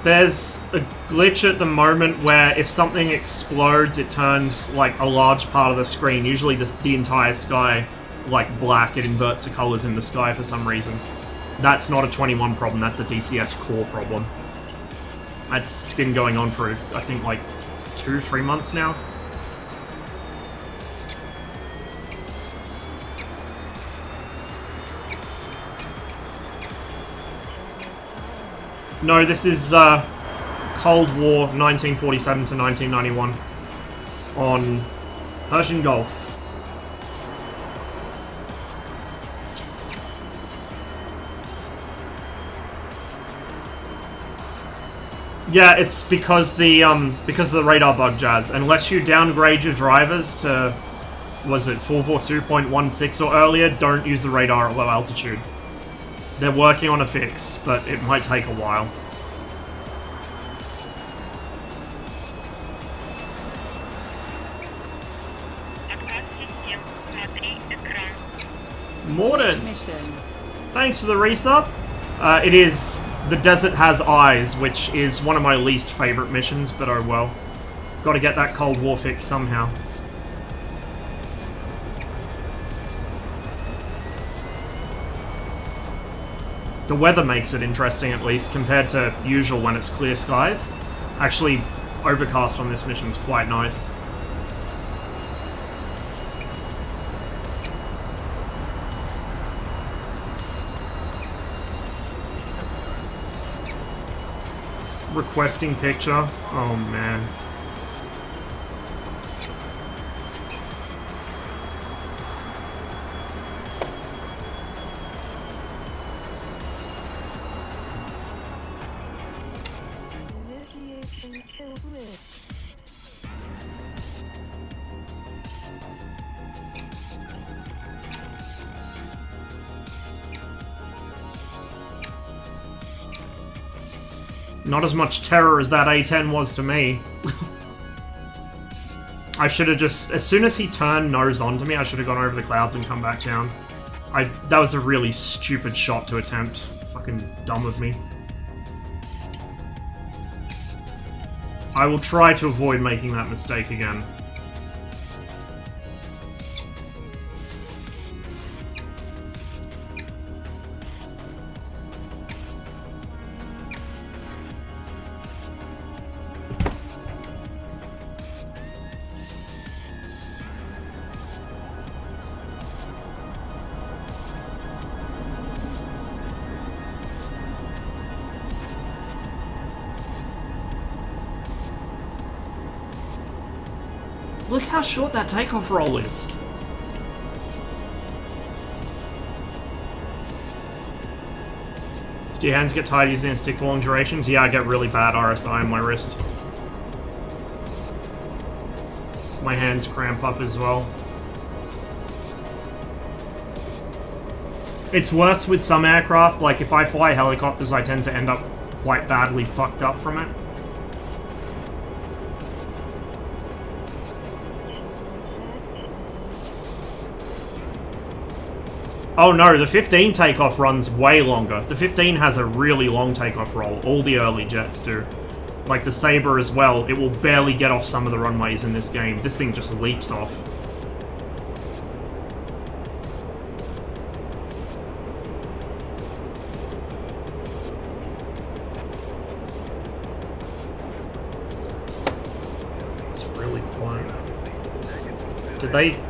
There's a glitch at the moment where if something explodes, it turns like a large part of the screen, usually the entire sky, like black. It inverts the colors in the sky for some reason. That's not a 21 problem, that's a DCS core problem. That's been going on for, I think, like 2-3 months now. No, this is Cold War 1947 to 1991 on Persian Gulf. Yeah, it's because of the radar bug, Jazz. Unless you downgrade your drivers to, was it 442.16 or earlier, don't use the radar at low altitude. They're working on a fix, but it might take a while. Mordens! Thanks for the resub. It is The Desert Has Eyes, which is one of my least favourite missions, but oh well. Gotta get that Cold War fix somehow. The weather makes it interesting, at least, compared to usual when it's clear skies. Actually, overcast on this mission is quite nice. Requesting picture? Oh man. Not as much terror as that A10 was to me. I should have just... As soon as he turned nose onto me, I should have gone over the clouds and come back down. That was a really stupid shot to attempt. Fucking dumb of me. I will try to avoid making that mistake again. Look how short that takeoff roll is. Do your hands get tired using a stick for long durations? Yeah, I get really bad RSI on my wrist. My hands cramp up as well. It's worse with some aircraft, like if I fly helicopters, I tend to end up quite badly fucked up from it. Oh no, the 15 takeoff runs way longer. The 15 has a really long takeoff roll. All the early jets do. Like the Sabre as well, it will barely get off some of the runways in this game. This thing just leaps off. It's really quiet. Did they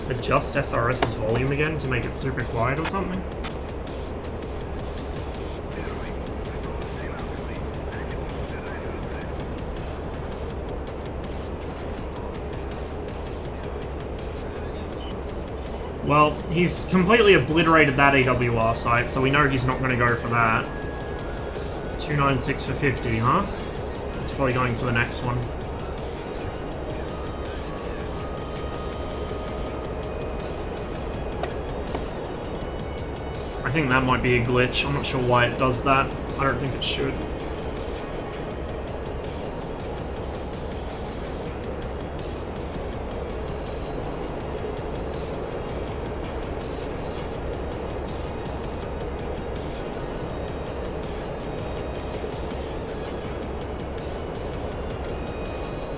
adjust SRS's volume again to make it super quiet or something? Well, he's completely obliterated that AWR site, so we know he's not going to go for that. 296 for 50, huh? It's probably going for the next one. I think that might be a glitch. I'm not sure why it does that. I don't think it should.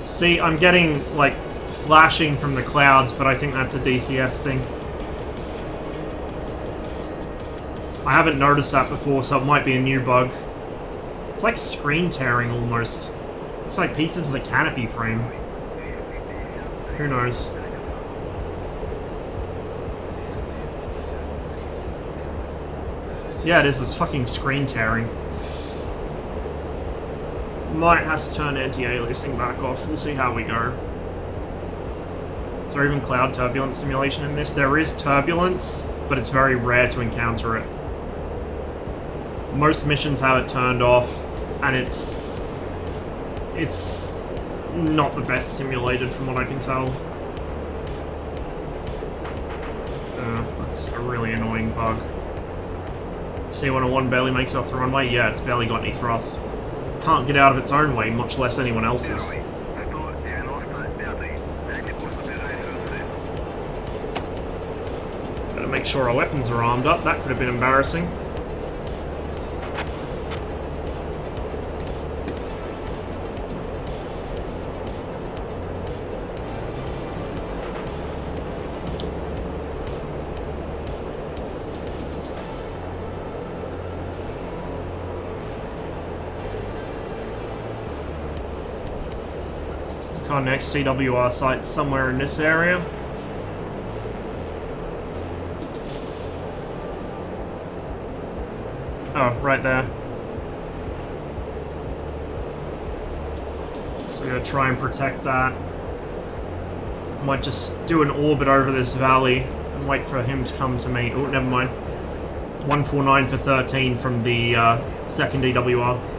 See, I'm getting, like, flashing from the clouds, but I think that's a DCS thing. I haven't noticed that before, so it might be a new bug. It's like screen tearing, almost. Looks like pieces of the canopy frame. Who knows? Yeah, it is. It's fucking screen tearing. Might have to turn anti-aliasing back off. We'll see how we go. Is there even cloud turbulence simulation in this? There is turbulence, but it's very rare to encounter it. Most missions have it turned off, and it's not the best simulated from what I can tell. That's a really annoying bug. C-101 barely makes it off the runway? Yeah, it's barely got any thrust. Can't get out of its own way, much less anyone else's. Better make sure our weapons are armed up. That could have been embarrassing. Our next CWR site's somewhere in this area. Oh, right there. So we're gonna try and protect that. Might just do an orbit over this valley and wait for him to come to me. Oh, never mind. 149 for 13 from the second DWR.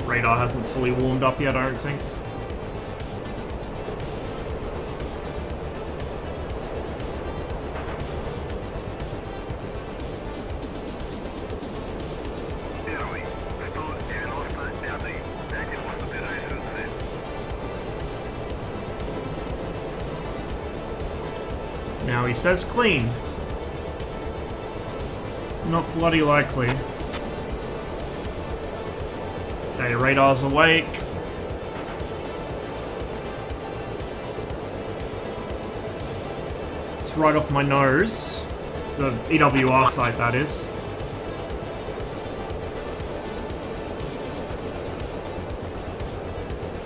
Radar hasn't fully warmed up yet, I don't think. he says clean. Not bloody likely. Okay, radar's awake. It's right off my nose. The EWR site, that is.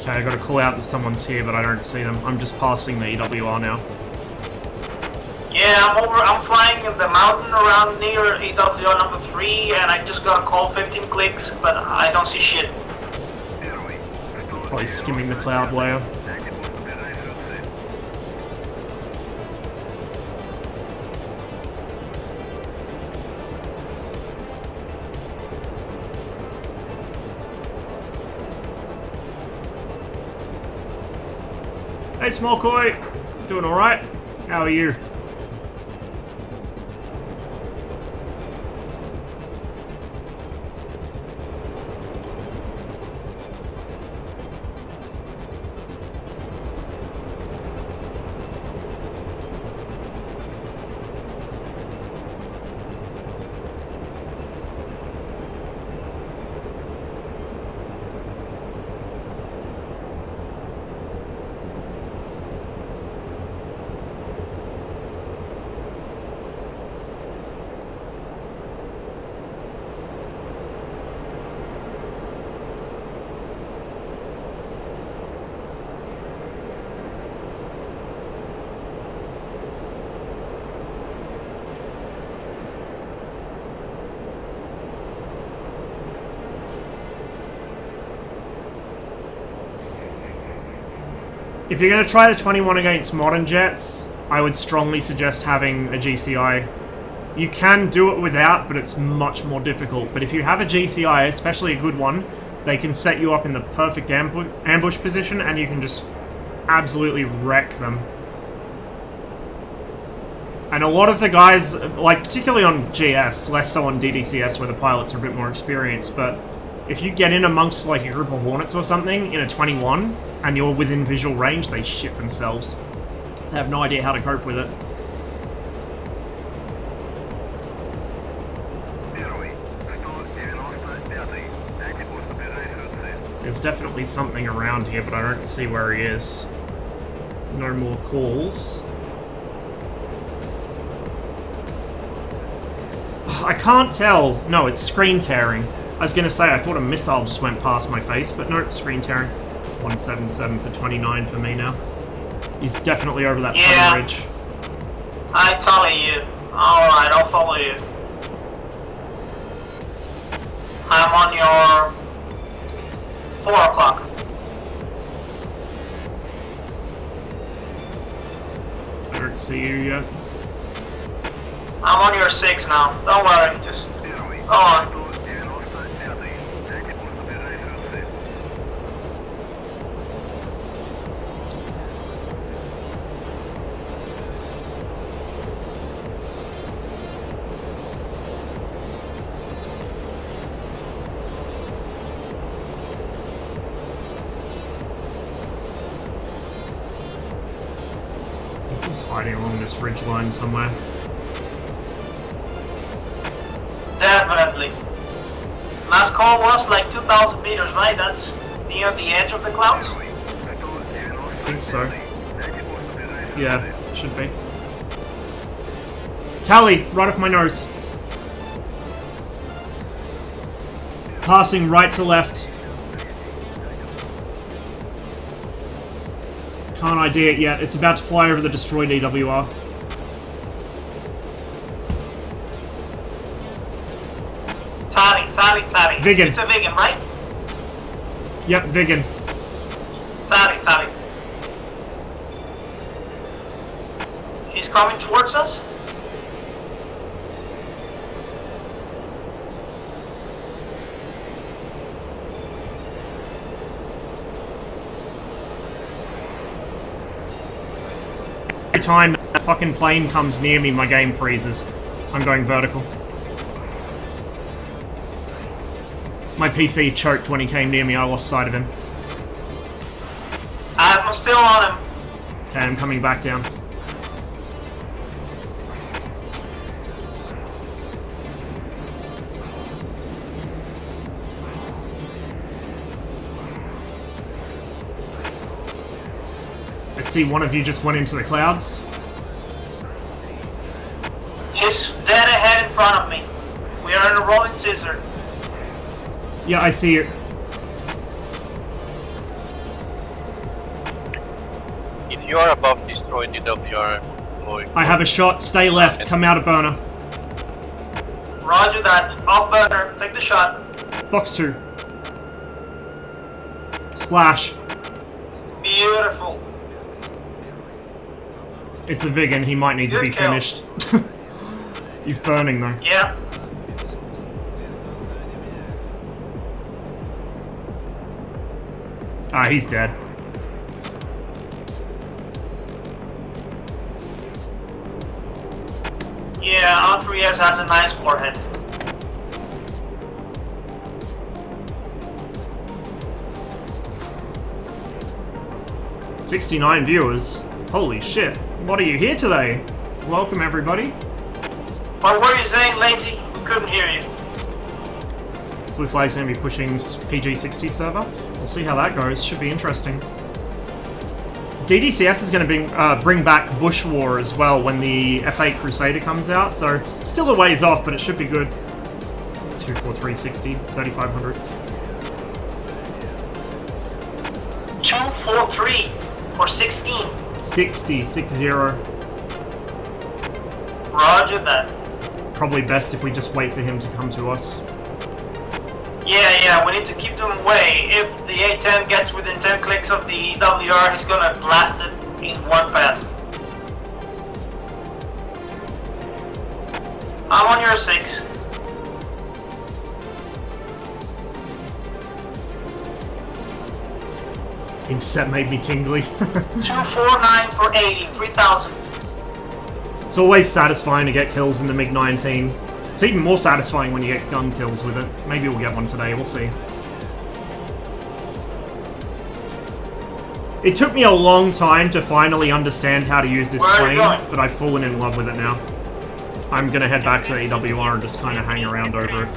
Okay, I gotta call out that someone's here, but I don't see them. I'm just passing the EWR now. Yeah, I'm flying the mountain around near EWR number 3, and I just got a call 15 clicks, but I don't see shit. Probably skimming the cloud layer. Hey, Small Koi! Doing alright? How are you? If you're going to try the 21 against modern jets, I would strongly suggest having a GCI. You can do it without, but it's much more difficult. But if you have a GCI, especially a good one, they can set you up in the perfect ambush position, and you can just absolutely wreck them. And a lot of the guys, like particularly on GS, less so on DCS where the pilots are a bit more experienced, but if you get in amongst like a group of Hornets or something in a 21 and you're within visual range, they shit themselves. They have no idea how to cope with it. There's definitely something around here, but I don't see where he is. No more calls. I can't tell. No, it's screen tearing. I was going to say, I thought a missile just went past my face, but no, screen tearing. 177 for 29 for me now. He's definitely over that sunny ridge. I follow you. Alright, I'll follow you. I'm on your 4 o'clock. I don't see you yet. I'm on your 6 now. Don't worry, just go on. He's hiding along this ridge line somewhere. Definitely. Last call was like 2,000 meters, right? That's near the edge of the clouds? I think so. Yeah, should be. Tally, right off my nose. Passing right to left. Can't ID it yet. It's about to fly over the destroyed EWR. Tally. Vigan. It's a Vigan, right? Yep, Vigan. Tally. He's coming towards us? Every time that fucking plane comes near me, my game freezes. I'm going vertical. My PC choked when he came near me, I lost sight of him. I'm still on him. Okay, I'm coming back down. see one of you just went into the clouds. He's dead ahead in front of me. We are in a rolling scissor. Yeah, I see it. If you are above destroyed DWR, I have a shot. Stay left. Come out of burner. Roger that. Off burner. Take the shot. Fox 2. Splash. Beautiful. It's a Vigan. He might need to Good be kill. finished. He's burning though. Yeah. Ah, he's dead. Yeah, R3S has a nice forehead. $69 viewers. Holy shit. What are you here today? Welcome everybody. What were you saying, Lazy? We couldn't hear you. Blue Flag's gonna be pushing PG60 server. We'll see how that goes. Should be interesting. DCS is going to bring back Bush War as well when the F8 Crusader comes out, so still a ways off, but it should be good. 24360, 3500. 243 for 16. 60. Roger that. Probably best if we just wait for him to come to us. Yeah, we need to keep them away. If the A10 gets within 10 clicks of the WR, he's gonna blast it in one pass. I'm on your 6. Intercept made me tingly. 249 for 80, 3,000. It's always satisfying to get kills in the MiG-19. It's even more satisfying when you get gun kills with it. Maybe we'll get one today, we'll see. It took me a long time to finally understand how to use this plane, but I've fallen in love with it now. I'm gonna head back to the EWR and just kind of hang around over it.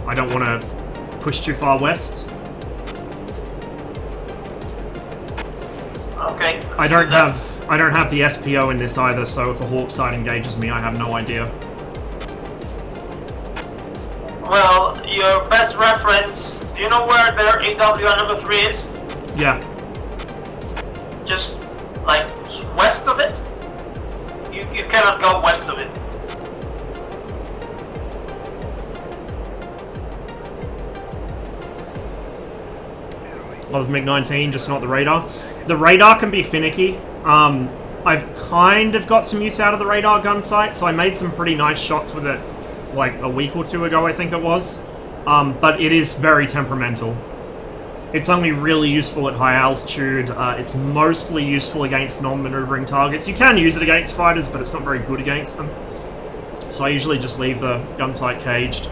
I don't want to push too far west. Okay. I don't have the SPO in this either, so if a Hawk side engages me, I have no idea. Well, your best reference, do you know where their AWR number 3 is? Yeah. Just, like, west of it? You cannot go west of it. Of MiG-19, just not the radar. The radar can be finicky. I've kind of got some use out of the radar gun sight, so I made some pretty nice shots with it like a week or two ago, I think it was. But it is very temperamental. It's only really useful at high altitude. It's mostly useful against non-maneuvering targets. You can use it against fighters, but it's not very good against them. So I usually just leave the gun sight caged.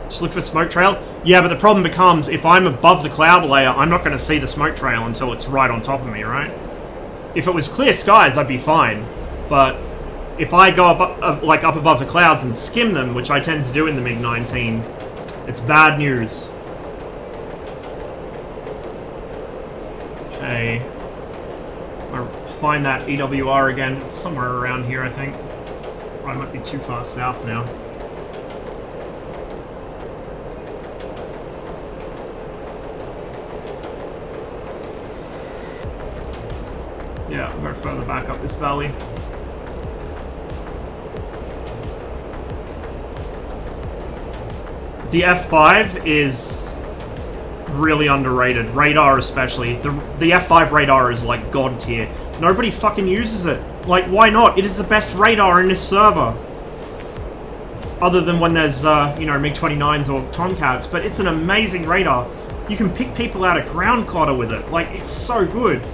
Just look for smoke trail. Yeah, but the problem becomes, if I'm above the cloud layer, I'm not going to see the smoke trail until it's right on top of me, right? If it was clear skies, I'd be fine. But if I go up, like up above the clouds and skim them, which I tend to do in the MiG-19, it's bad news. Okay. I'll find that EWR again. It's somewhere around here, I think. I might be too far south now. Yeah, I'll go further back up this valley. The F5 is really underrated. Radar especially. The F5 radar is like god tier. Nobody fucking uses it. Like, why not? It is the best radar in this server. Other than when there's, you know, MiG-29s or Tomcats, but it's an amazing radar. You can pick people out of ground clutter with it. Like, it's so good.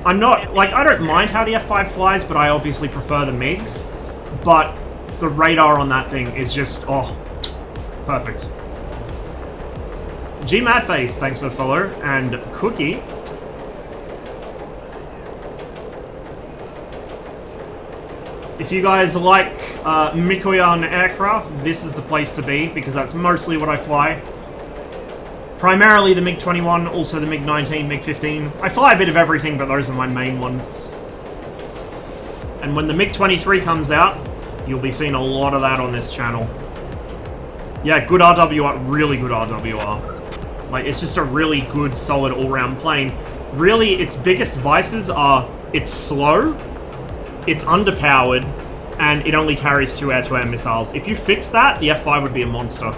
I'm not, like, I don't mind how the F5 flies, but I obviously prefer the MiGs. But the radar on that thing is just, oh, perfect. G-Madface, thanks for the follow, and Cookie. If you guys like Mikoyan aircraft, this is the place to be, because that's mostly what I fly. Primarily the MiG-21, also the MiG-19, MiG-15. I fly a bit of everything, but those are my main ones. And when the MiG-23 comes out, you'll be seeing a lot of that on this channel. Yeah, good RWR, really good RWR. Like, it's just a really good, solid all-round plane. Really, its biggest vices are it's slow, it's underpowered, and it only carries 2 air-to-air missiles. If you fix that, the F5 would be a monster.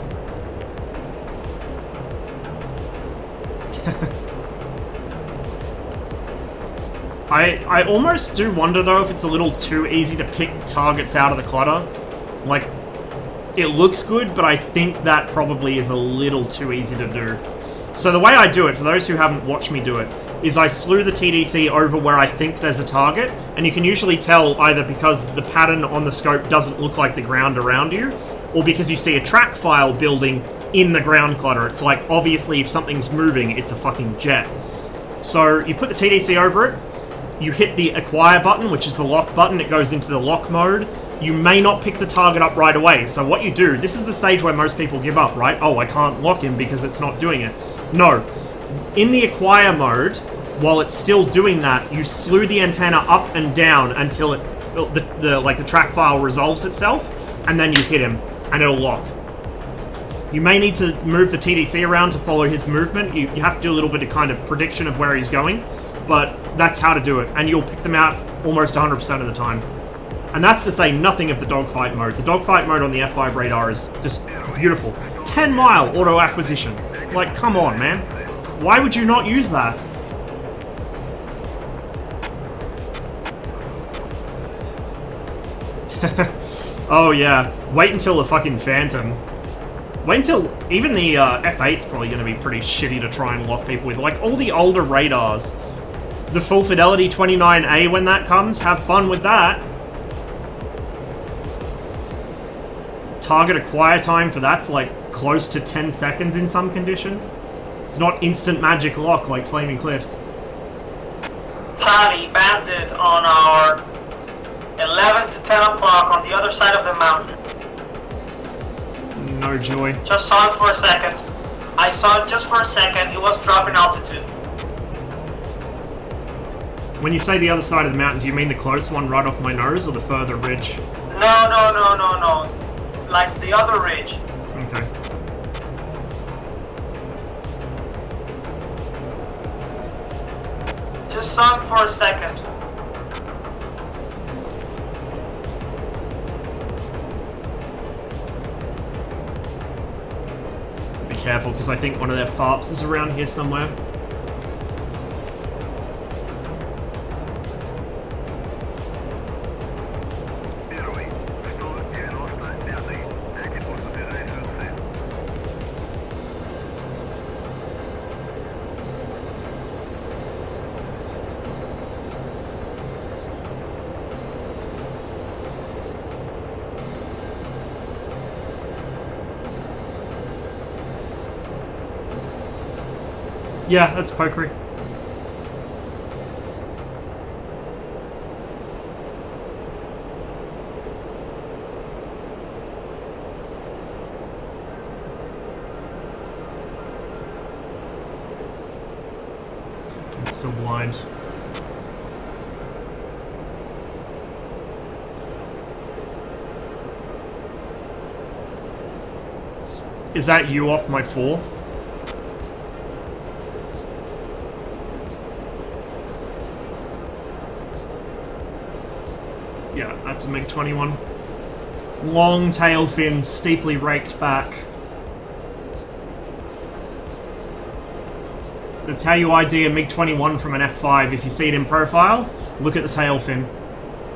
I almost do wonder, though, if it's a little too easy to pick targets out of the clutter. Like, it looks good, but I think that probably is a little too easy to do. So the way I do it, for those who haven't watched me do it, is I slew the TDC over where I think there's a target, and you can usually tell either because the pattern on the scope doesn't look like the ground around you, or because you see a track file building in the ground clutter. It's like, obviously, if something's moving, it's a fucking jet. So you put the TDC over it, you hit the acquire button, which is the lock button, it goes into the lock mode. You may not pick the target up right away, so what you do, this is the stage where most people give up, right? Oh, I can't lock him because it's not doing it. No. In the acquire mode, while it's still doing that, you slew the antenna up and down until the track file resolves itself, and then you hit him, and it'll lock. You may need to move the TDC around to follow his movement. You have to do a little bit of kind of prediction of where he's going, but that's how to do it, and you'll pick them out almost 100% of the time. And that's to say nothing of the dogfight mode. The dogfight mode on the F5 radar is just beautiful. 10-mile auto acquisition. Like, come on, man. Why would you not use that? Oh yeah, wait until the fucking Phantom. Wait until even the F8's probably going to be pretty shitty to try and lock people with. Like, all the older radars. The Full Fidelity 29A, when that comes, have fun with that. Target acquire time for that's like close to 10 seconds in some conditions. It's not instant magic lock like Flaming Cliffs. Tally banded on our 11 to 10 o'clock on the other side of the mountain. No joy. Just saw it for a second. I saw it just for a second. It was dropping altitude. When you say the other side of the mountain, do you mean the close one right off my nose or the further ridge? No. Like the other ridge. Okay. Just saw it for a second. Be careful, because I think one of their FARPs is around here somewhere. Yeah, that's pokery. I'm still blind. Is that you off my 4? Yeah, that's a MiG-21. Long tail fins, steeply raked back. That's how you ID a MiG-21 from an F5. If you see it in profile, look at the tail fin.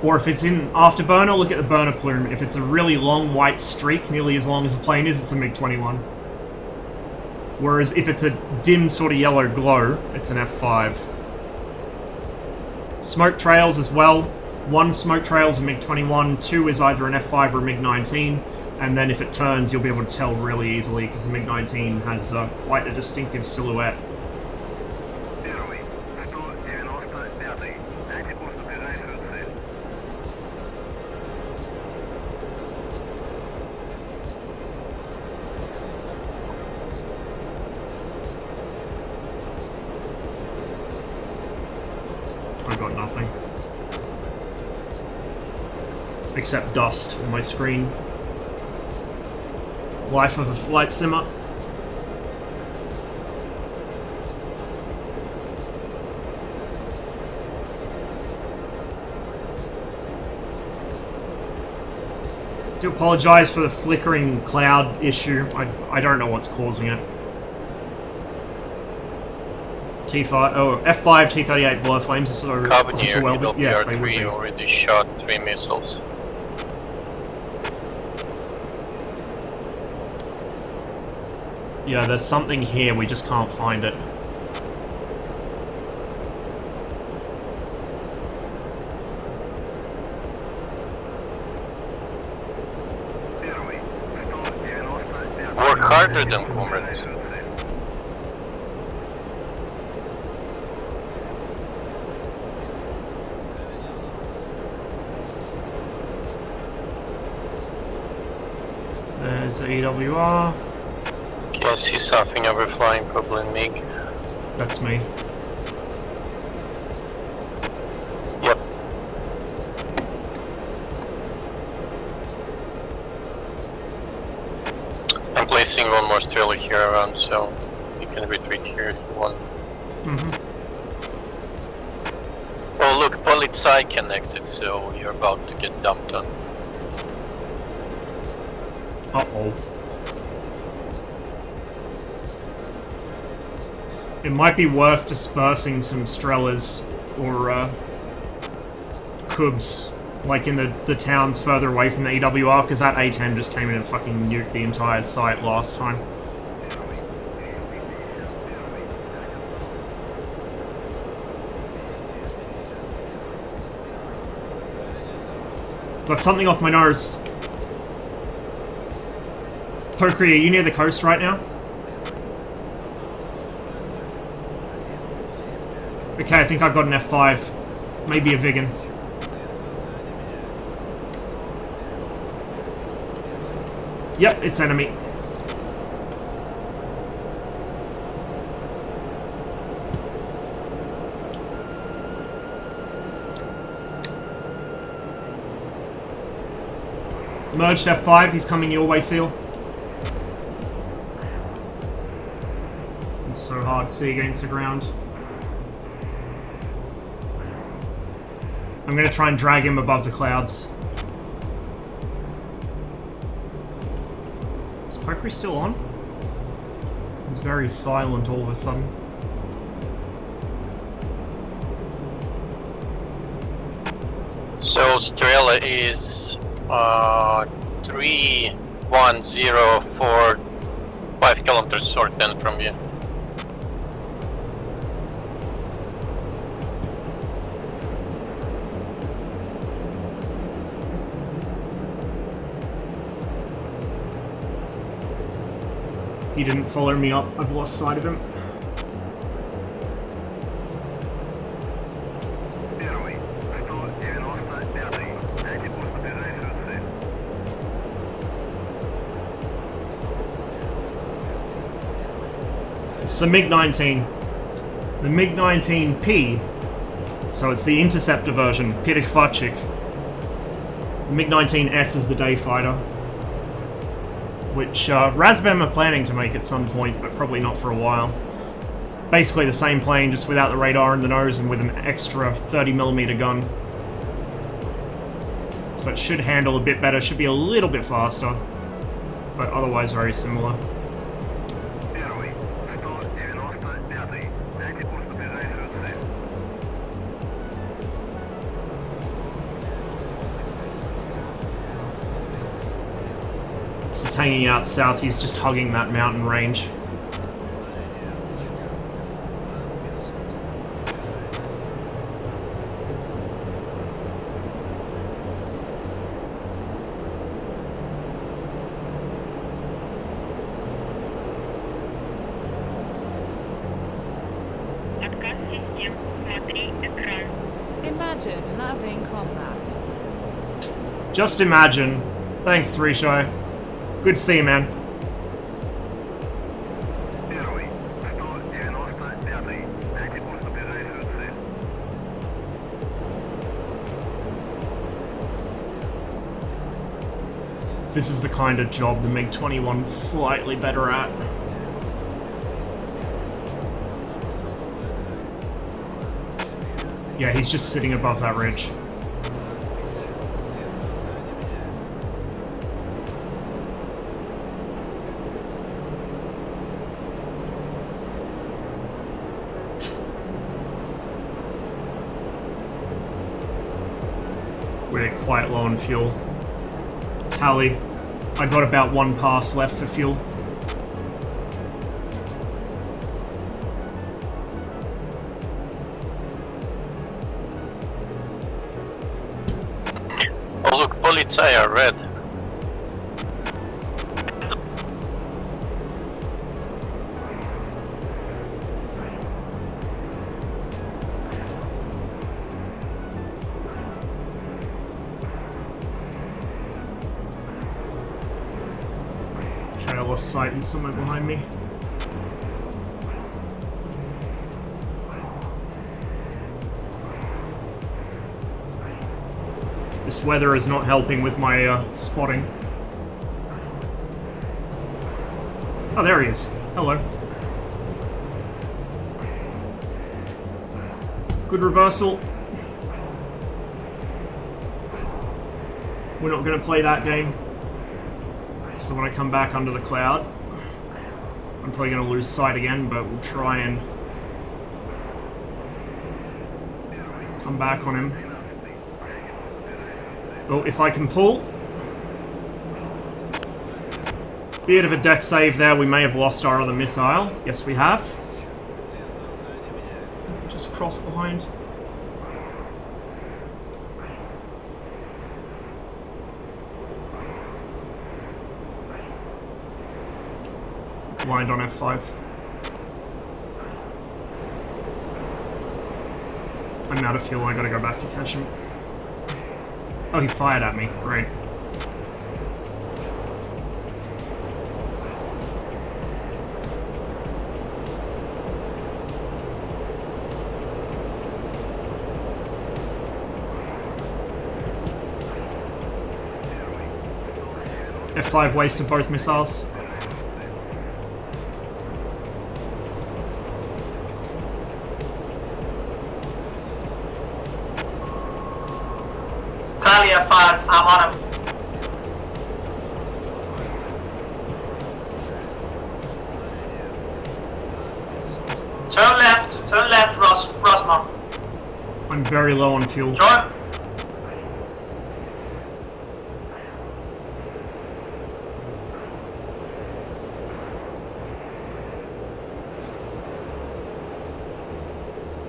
Or if it's in afterburner, look at the burner plume. If it's a really long white streak, nearly as long as the plane is, it's a MiG-21. Whereas if it's a dim sort of yellow glow, it's an F5. Smoke trails as well. 1 smoke trail is a MiG-21, 2 is either an F5 or a MiG-19, and then if it turns, you'll be able to tell really easily, because the MiG-19 has quite a distinctive silhouette. got nothing. Except dust on my screen. Life of a flight simmer. Do apologize for the flickering cloud issue. I don't know what's causing it. T5, oh, F5, T-38 blow flames are sort of Cabineer, well, yeah, they would EWR-3 be. already shot 3 missiles. Yeah, there's something here, we just can't find it. Work harder than comrades. There's the EWR. Can see something overflying, probably MiG. That's me. Yep. I'm placing one more Strela here around, so you can retreat here if you want. Oh look, Polizei connected, so you're about to get dumped on. Uh-oh. It might be worth dispersing some Strelas or Cubs, like in the towns further away from the EWR, because that A-10 just came in and fucking nuked the entire site last time. Got something off my nose. Pokri, are you near the coast right now? Okay, I think I've got an F5. Maybe a Vigan. Yep, it's enemy. Merged F5, he's coming your way, Seal. It's so hard to see against the ground. I'm gonna try and drag him above the clouds. Is Pokri still on? He's very silent all of a sudden. So Strela is 3104, 5 kilometers or 10 from you. He didn't follow me up, I've lost sight of him. It's the MiG-19. The MiG-19P. So it's the interceptor version, Pirikvachik. The MiG-19S is the day fighter. Which Razbem are planning to make at some point, but probably not for a while. Basically the same plane, just without the radar in the nose and with an extra 30mm gun. So it should handle a bit better, should be a little bit faster, but otherwise very similar. He's hanging out south, he's just hugging that mountain range. Imagine loving combat. Just imagine. Thanks, 3-Shy. Good to see you, man. This is the kind of job the MiG-21's slightly better at. Yeah, he's just sitting above that ridge. We're quite low on fuel. Tally. I got about 1 pass left for fuel. Oh look, Polizei are red. Okay, I lost sight. There's someone behind me. This weather is not helping with my spotting. Oh, there he is. Hello. Good reversal. We're not going to play that game. So when I come back under the cloud, I'm probably going to lose sight again, but we'll try and come back on him. Oh, if I can pull. Bit of a deck save there. We may have lost our other missile. Yes, we have. Just cross behind. Blind on F5. I'm out of fuel. I gotta go back to catch him. Oh, he fired at me. Right. F5 wasted both missiles. Charlie F5, I'm on him. Turn left, Rosma. I'm very low on fuel. Join.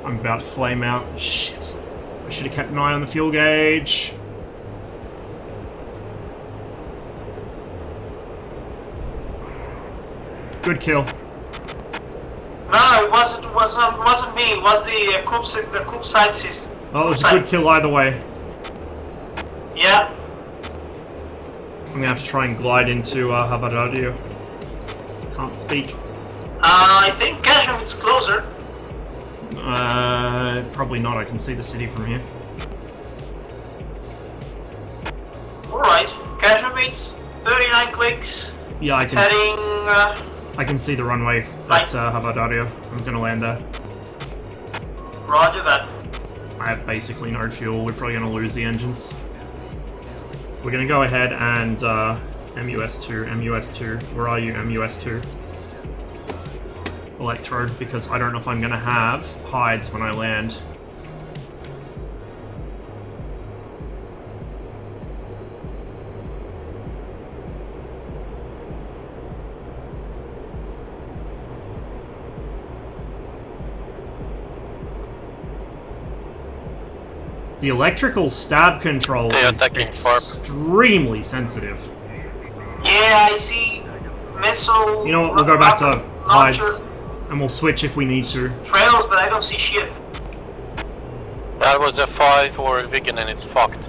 I'm about to flame out. Shit. I should have kept an eye on the fuel gauge. Good kill. No, it wasn't me. It was the Coop side system. Oh, it was a good kill either way. Yeah. I'm gonna have to try and glide into Havaradio. Can't speak. I think Kashmir's closer. Probably not. I can see the city from here. Alright, Kashmir's 39 clicks. Yeah, I can. Heading. I can see the runway at Havaradio. I'm gonna land there. Roger that. I have basically no fuel. We're probably gonna lose the engines. We're gonna go ahead and MUS2. Where are you, MUS2? Electrode, because I don't know if I'm gonna have hides when I land. The electrical stab control is extremely sensitive. Yeah, I see missile. You know what, we'll go back to hides, and we'll switch if we need to. Trails, but I don't see shit. That was a 5 or a Vigan and it's fucked.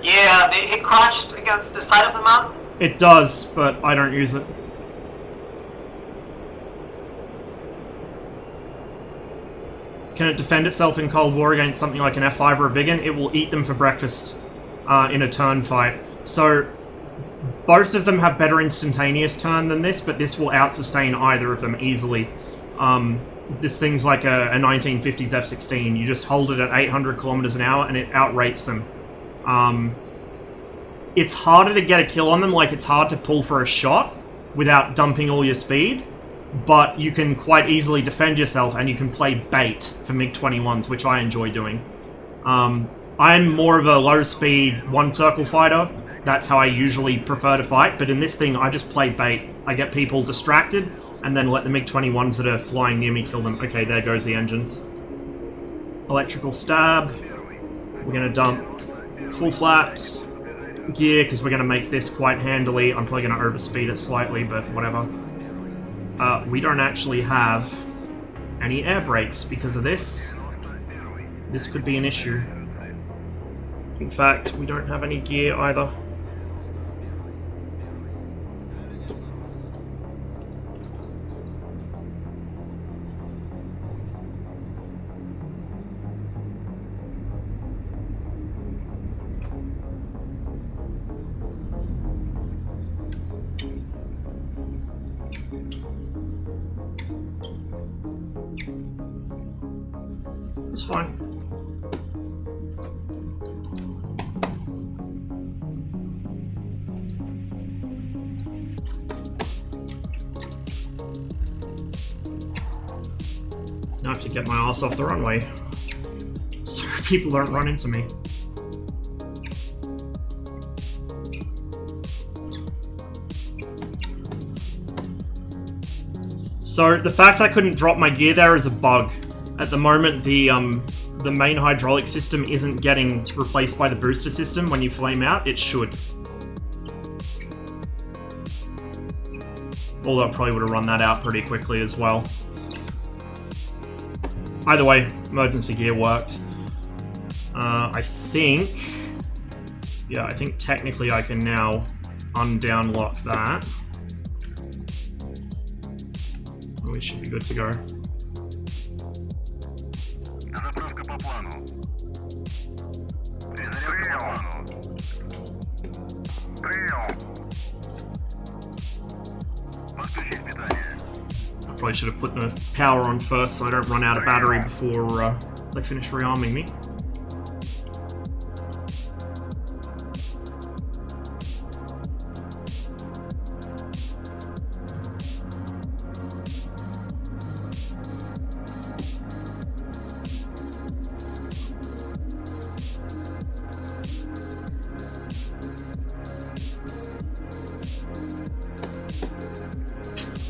Yeah, it crashed against the side of the mountain. It does, but I don't use it. can it defend itself in Cold War against something like an F5 or a Viggen? It will eat them for breakfast in a turn fight. So both of them have better instantaneous turn than this, but this will out-sustain either of them easily. This thing's like a 1950s F-16. You just hold it at 800 kilometers an hour and it outrates them. It's harder to get a kill on them, like it's hard to pull for a shot without dumping all your speed, but you can quite easily defend yourself and you can play bait for MiG-21s, which I enjoy doing. I'm more of a low-speed one-circle fighter. That's how I usually prefer to fight, but in this thing, I just play bait. I get people distracted, and then let the MiG-21s that are flying near me kill them. Okay, there goes the engines. Electrical stab. We're going to dump full flaps. Gear, because we're going to make this quite handily. I'm probably going to overspeed it slightly, but whatever. We don't actually have any air brakes because of this. This could be an issue. In fact, we don't have any gear either. It's fine. Now I have to get my ass off the runway so people don't run into me. So the fact I couldn't drop my gear there is a bug. At the moment, the main hydraulic system isn't getting replaced by the booster system when you flame out. It should. Although I probably would have run that out pretty quickly as well. Either way, emergency gear worked. I think... Yeah, I think technically I can now undownlock that. We should be good to go. Заправка по плану. Перезарядка по плану. Прием. Подключить питание. I probably should have put the power on first so I don't run out of battery before they finish rearming me.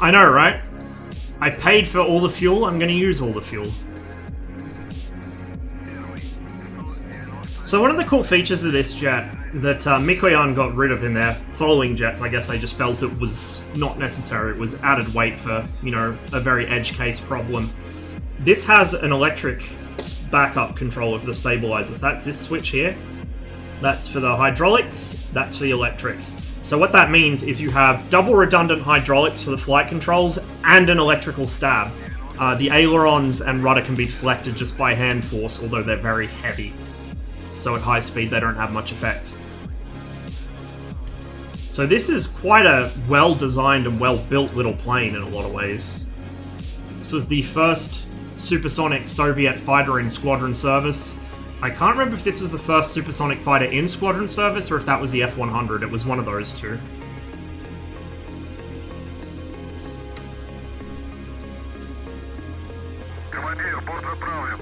I know, right? I paid for all the fuel, I'm going to use all the fuel. So one of the cool features of this jet that Mikoyan got rid of in their following jets, I guess they just felt it was not necessary, it was added weight for, you know, a very edge case problem. This has an electric backup controller for the stabilizers. That's this switch here. That's for the hydraulics, that's for the electrics. So what that means is you have double redundant hydraulics for the flight controls and an electrical stab. The ailerons and rudder can be deflected just by hand force, although they're very heavy. So at high speed they don't have much effect. So this is quite a well-designed and well-built little plane in a lot of ways. This was the first supersonic Soviet fighter in squadron service. I can't remember if this was the first supersonic fighter in squadron service or if that was the F-100. It was one of those two. Командир, борт заправлен.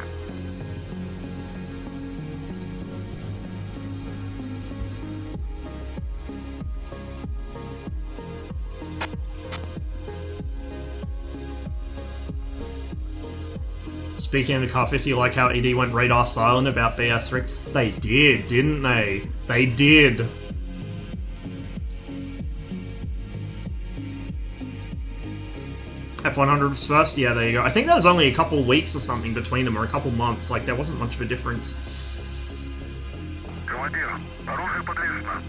Speaking of the Car 50, like how ED went radar silent about BS3. They did, didn't they? They did. F-100 was first? Yeah, there you go. I think there was only a couple weeks or something between them, or a couple months. Like, there wasn't much of a difference. Командир, оружие подвешено.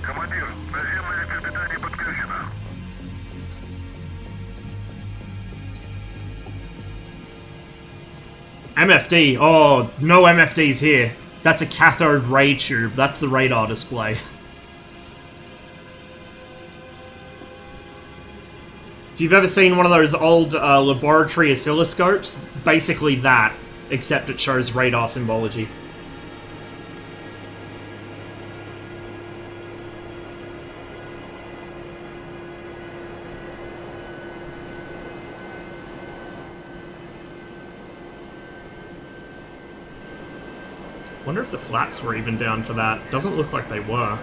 Командир, наземное питание подключено. MFD. Oh, no MFDs here. That's a cathode ray tube. That's the radar display. If you've ever seen one of those old laboratory oscilloscopes, basically that, except it shows radar symbology. Wonder if the flaps were even down for that. Doesn't look like they were.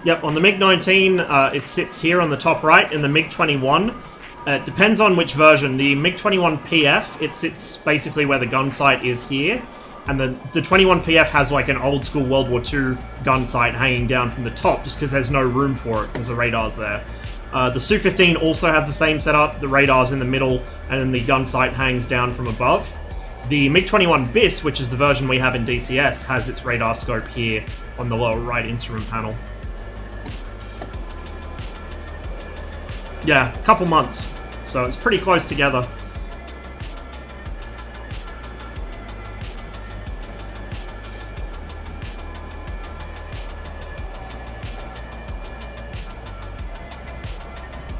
Yep, on the MiG-19, it sits here on the top right. In the MiG-21, it depends on which version. The MiG-21 PF, it sits basically where the gun sight is here. And the 21 PF has like an old school World War II gun sight hanging down from the top just because there's no room for it because the radar's there. The Su-15 also has the same setup. The radar's in the middle and then the gun sight hangs down from above. The MiG-21 BIS, which is the version we have in DCS, has its radar scope here on the lower right instrument panel. Yeah, a couple months, so it's pretty close together.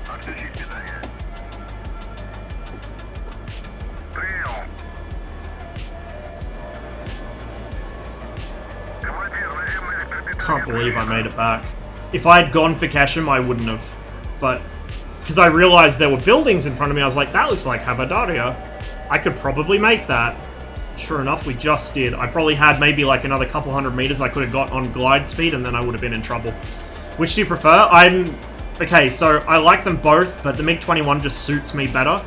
Отключить питание. Принял. Командир, наземный электропитание. Can't believe I made it back. If I had gone for Keshem, I wouldn't have. But because I realized there were buildings in front of me, I was like, that looks like Havadaria. I could probably make that. Sure enough, we just did. I probably had maybe like another couple hundred meters I could have got on glide speed, and then I would have been in trouble. Which do you prefer? Okay, so I like them both, but the MiG-21 just suits me better.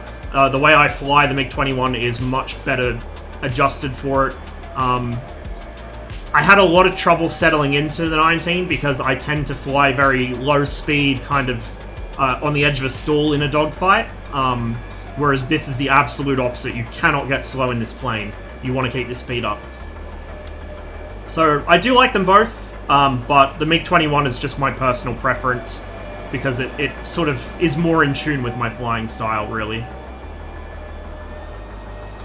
The way I fly the MiG-21 is much better adjusted for it. I had a lot of trouble settling into the 19 because I tend to fly very low speed, kind of on the edge of a stall in a dogfight, whereas this is the absolute opposite. You cannot get slow in this plane. You want to keep your speed up. So I do like them both, but the MiG-21 is just my personal preference because it sort of is more in tune with my flying style, really.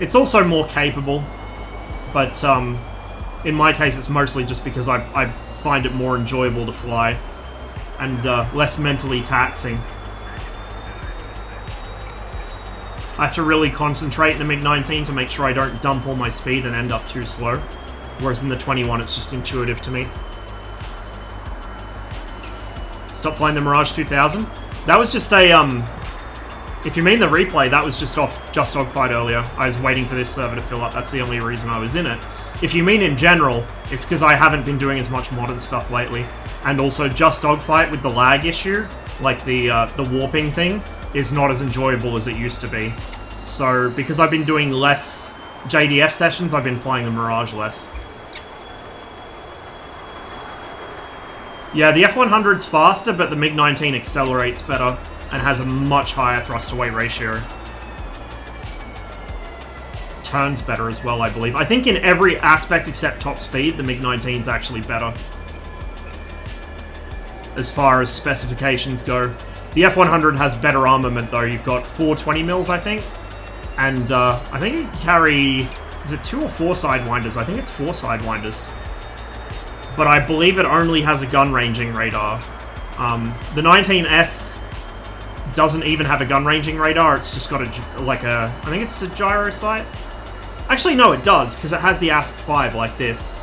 It's also more capable, but in my case it's mostly just because I find it more enjoyable to fly and less mentally taxing. I have to really concentrate in the MiG-19 to make sure I don't dump all my speed and end up too slow, whereas in the 21 it's just intuitive to me. Stop flying the Mirage 2000. That was just a, if you mean the replay, that was just off Just Dogfight earlier. I was waiting for this server to fill up, that's the only reason I was in it. If you mean in general, it's because I haven't been doing as much modern stuff lately. And also Just Dogfight with the lag issue, like the warping thing, is not as enjoyable as it used to be. So, because I've been doing less JDF sessions, I've been flying the Mirage less. Yeah, the F-100's faster, but the MiG-19 accelerates better and has a much higher thrust-to-weight ratio. Turns better as well, I believe. I think in every aspect except top speed, the MiG-19's actually better, as far as specifications go. The F-100 has better armament, though. You've got 420 mils, I think. And I think you carry... Is it 2 or 4 Sidewinders? I think it's 4 Sidewinders. But I believe it only has a gun ranging radar. The 19S doesn't even have a gun ranging radar. It's just got I think it's a gyro sight. Actually, no, it does, because it has the ASPECT like this.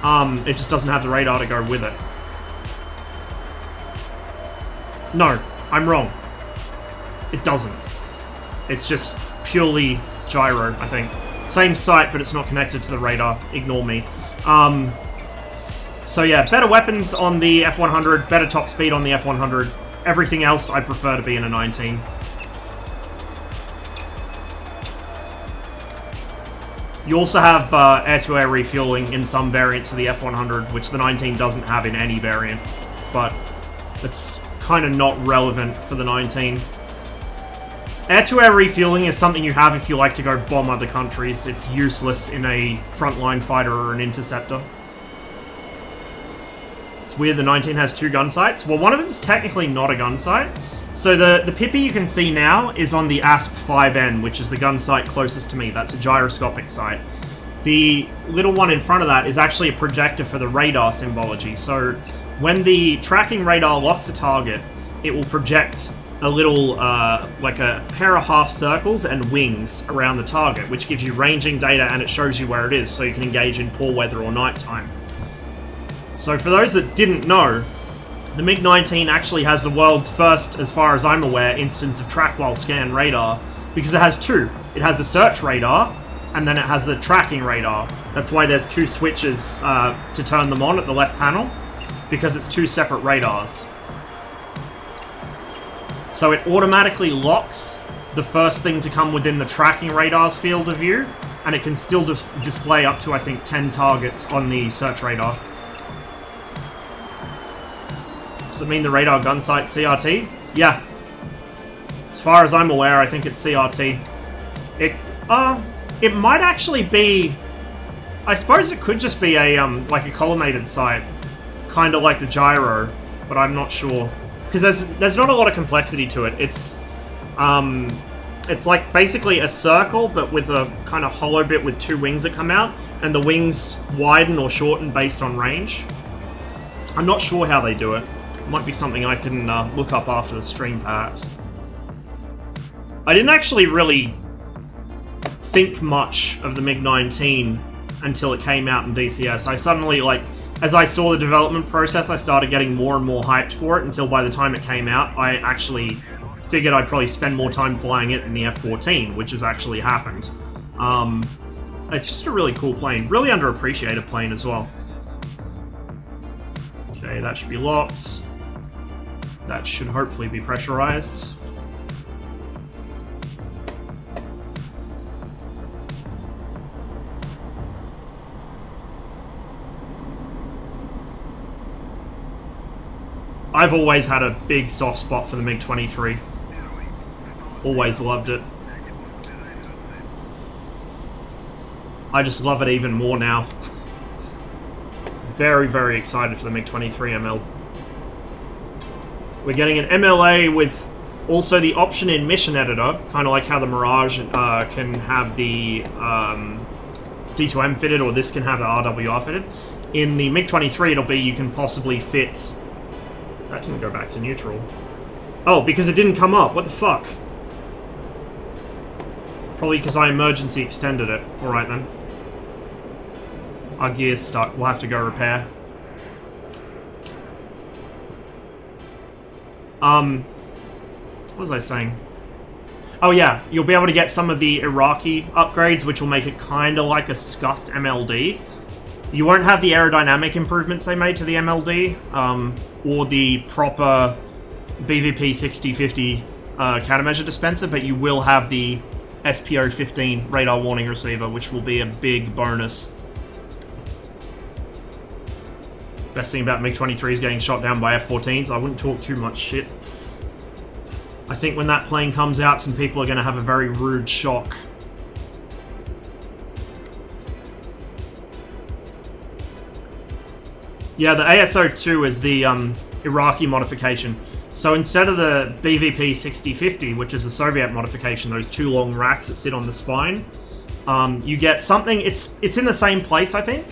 It just doesn't have the radar to go with it. No, I'm wrong. It doesn't. It's just purely gyro, I think. Same sight, but it's not connected to the radar. Ignore me. So yeah, better weapons on the F-100, better top speed on the F-100. Everything else I prefer to be in a 19. You also have air-to-air refueling in some variants of the F-100, which the 19 doesn't have in any variant. But it's kind of not relevant for the 19. Air-to-air refueling is something you have if you like to go bomb other countries. It's useless in a frontline fighter or an interceptor. It's weird the 19 has 2 gun sights. Well, one of them is technically not a gun sight. So the Pippi you can see now is on the ASP5N, which is the gun sight closest to me. That's a gyroscopic sight. The little one in front of that is actually a projector for the radar symbology. So when the tracking radar locks a target, it will project a little, like a pair of half circles and wings around the target, which gives you ranging data and it shows you where it is, so you can engage in poor weather or nighttime. So for those that didn't know, the MiG-19 actually has the world's first, as far as I'm aware, instance of track while scan radar, because it has 2. It has a search radar, and then it has a tracking radar. That's why there's 2 switches to turn them on at the left panel, because it's 2 separate radars. So it automatically locks the first thing to come within the tracking radar's field of view, and it can still display up to, I think, 10 targets on the search radar. Does it mean the radar gun sight CRT? Yeah. As far as I'm aware, I think it's CRT. It might actually be... I suppose it could just be a, like a collimated sight. Kind of like the gyro, but I'm not sure. Because there's not a lot of complexity to it. It's like basically a circle, but with a kind of hollow bit with 2 wings that come out, and the wings widen or shorten based on range. I'm not sure how they do it. It might be something I can look up after the stream, perhaps. I didn't actually really think much of the MiG-19 until it came out in DCS. I suddenly, like, as I saw the development process, I started getting more and more hyped for it, until by the time it came out, I actually figured I'd probably spend more time flying it than the F-14, which has actually happened. It's just a really cool plane. Really underappreciated plane as well. Okay, that should be locked. That should hopefully be pressurized. I've always had a big soft spot for the MiG-23. Always loved it. I just love it even more now. Very, very excited for the MiG-23 ML. We're getting an MLA with also the option in Mission Editor, kind of like how the Mirage can have the D2M fitted, or this can have the RWR fitted. In the MiG-23, it'll be you can possibly fit... That didn't go back to neutral. Oh, because it didn't come up. What the fuck? Probably because I emergency extended it. Alright then. Our gear's stuck. We'll have to go repair. What was I saying? Oh yeah, you'll be able to get some of the Iraqi upgrades, which will make it kind of like a scuffed MLD. You won't have the aerodynamic improvements they made to the MLD, or the proper BVP 6050 countermeasure dispenser, but you will have the SPO-15 radar warning receiver, which will be a big bonus. Best thing about MiG-23 is getting shot down by F-14s. I wouldn't talk too much shit. I think when that plane comes out, some people are going to have a very rude shock. Yeah, the ASO-2 is the Iraqi modification. So instead of the BVP 6050, which is a Soviet modification, those 2 long racks that sit on the spine, you get something, it's in the same place, I think,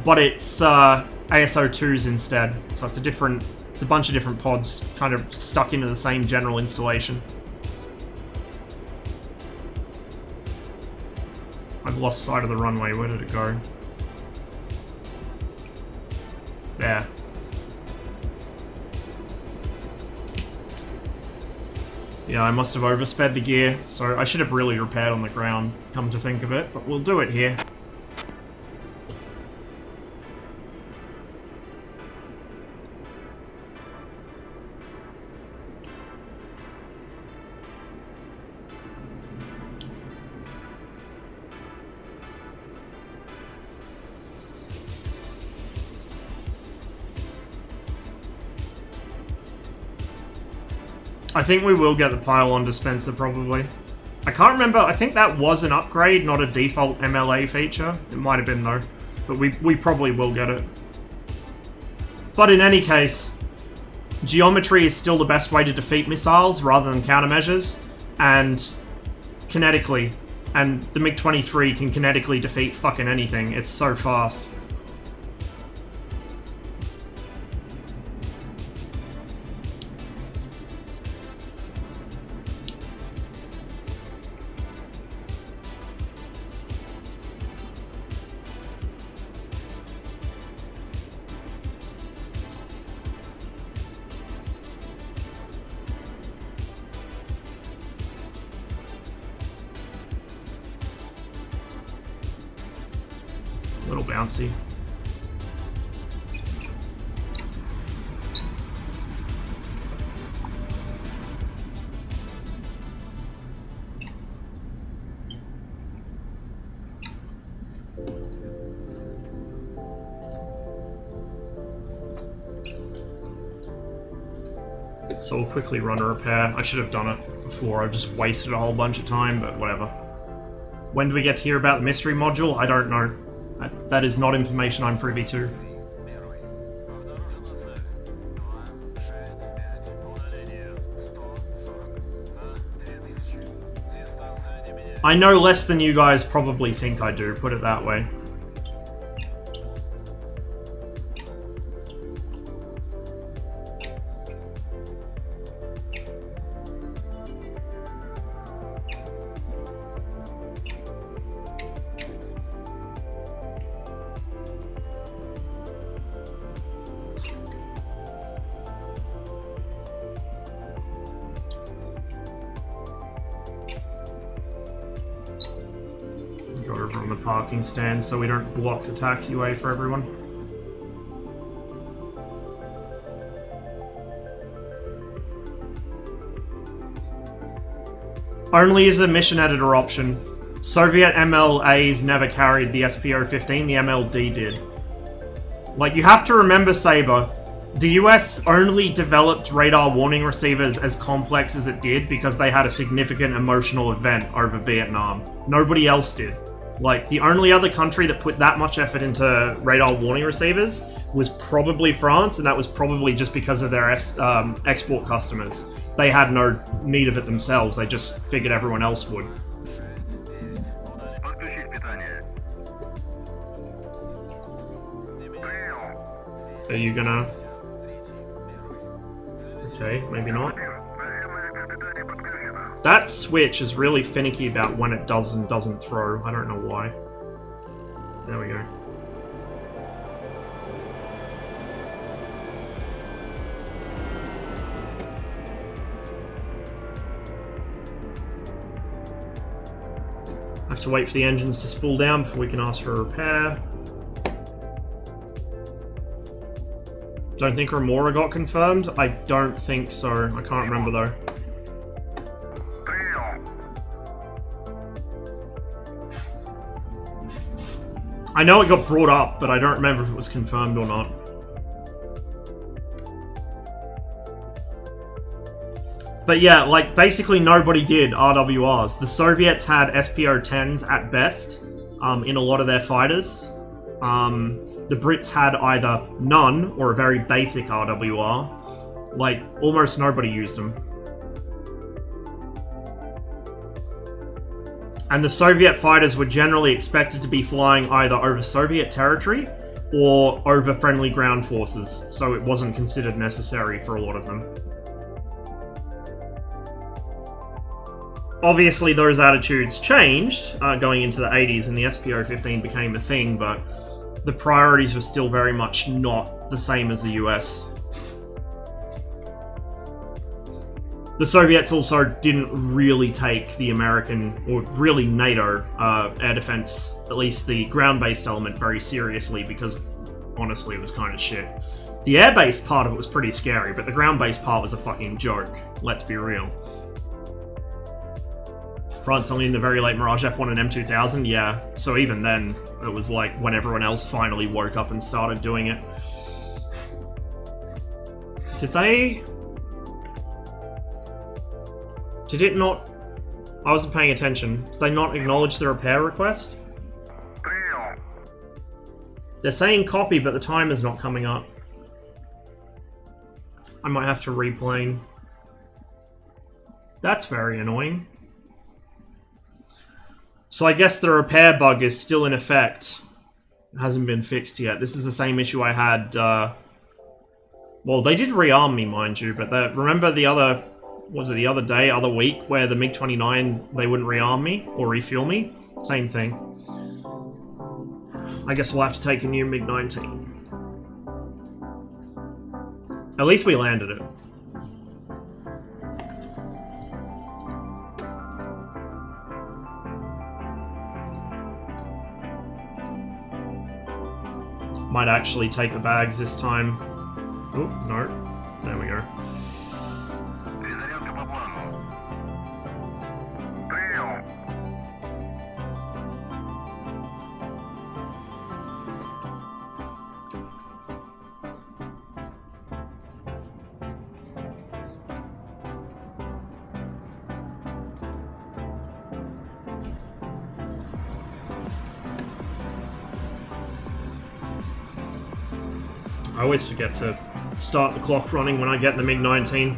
but it's ASO-2s instead. So it's a bunch of different pods kind of stuck into the same general installation. I've lost sight of the runway. Where did it go? There. Yeah, I must have oversped the gear, so I should have really repaired on the ground, come to think of it, but we'll do it here. I think we will get the pylon dispenser, probably. I can't remember, I think that was an upgrade, not a default MLA feature. It might have been, though. But we probably will get it. But in any case, geometry is still the best way to defeat missiles rather than countermeasures, and kinetically. And the MiG-23 can kinetically defeat fucking anything. It's so fast. A little bouncy. So we'll quickly run a repair. I should have done it before. I've just wasted a whole bunch of time, but whatever. When do we get to hear about the mystery module? I don't know. That is not information I'm privy to. I know less than you guys probably think I do, put it that way. Go over on the parking stand so we don't block the taxiway for everyone. Only as a mission editor option. Soviet MLAs never carried the SPO-15, the MLD did. Like, you have to remember, Saber, the US only developed radar warning receivers as complex as it did because they had a significant emotional event over Vietnam. Nobody else did. Like, the only other country that put that much effort into radar warning receivers was probably France, and that was probably just because of their export customers. They had no need of it themselves, they just figured everyone else would. Подключить питание. Принял. Are you gonna... Okay, maybe not. Наземное питание подключено. That switch is really finicky about when it does and doesn't throw. I don't know why. There we go. I have to wait for the engines to spool down before we can ask for a repair. Don't think Remora got confirmed? I don't think so. I can't remember though. Принял. I know it got brought up, but I don't remember if it was confirmed or not. But yeah, like, basically nobody did RWRs. The Soviets had SPO-10s at best in a lot of their fighters. The Brits had either none or a very basic RWR. Like, almost nobody used them. And the Soviet fighters were generally expected to be flying either over Soviet territory or over friendly ground forces, so it wasn't considered necessary for a lot of them. Obviously, those attitudes changed going into the 80s, and the SPO-15 became a thing, but the priorities were still very much not the same as the US. The Soviets also didn't really take the American, or really NATO, air defense, at least the ground-based element, very seriously, because honestly it was kind of shit. The air-based part of it was pretty scary, but the ground-based part was a fucking joke, let's be real. France only in the very late Mirage F1 and M2000, yeah. So even then, it was like when everyone else finally woke up and started doing it. Did it not... I wasn't paying attention. Did they not acknowledge the repair request? Принял. They're saying copy, but the timer's not coming up. I might have to replane. That's very annoying. So I guess the repair bug is still in effect. It hasn't been fixed yet. This is the same issue I had, well, they did rearm me, mind you, but remember the other, was it the other day, other week, where the MiG-29, they wouldn't rearm me or refuel me? Same thing. I guess we'll have to take a new MiG-19. At least we landed it. Might actually take the bags this time. Oh, no. There we go. Перезарядка по плану. Прием. I always forget to start the clock running when I get in the MiG-19.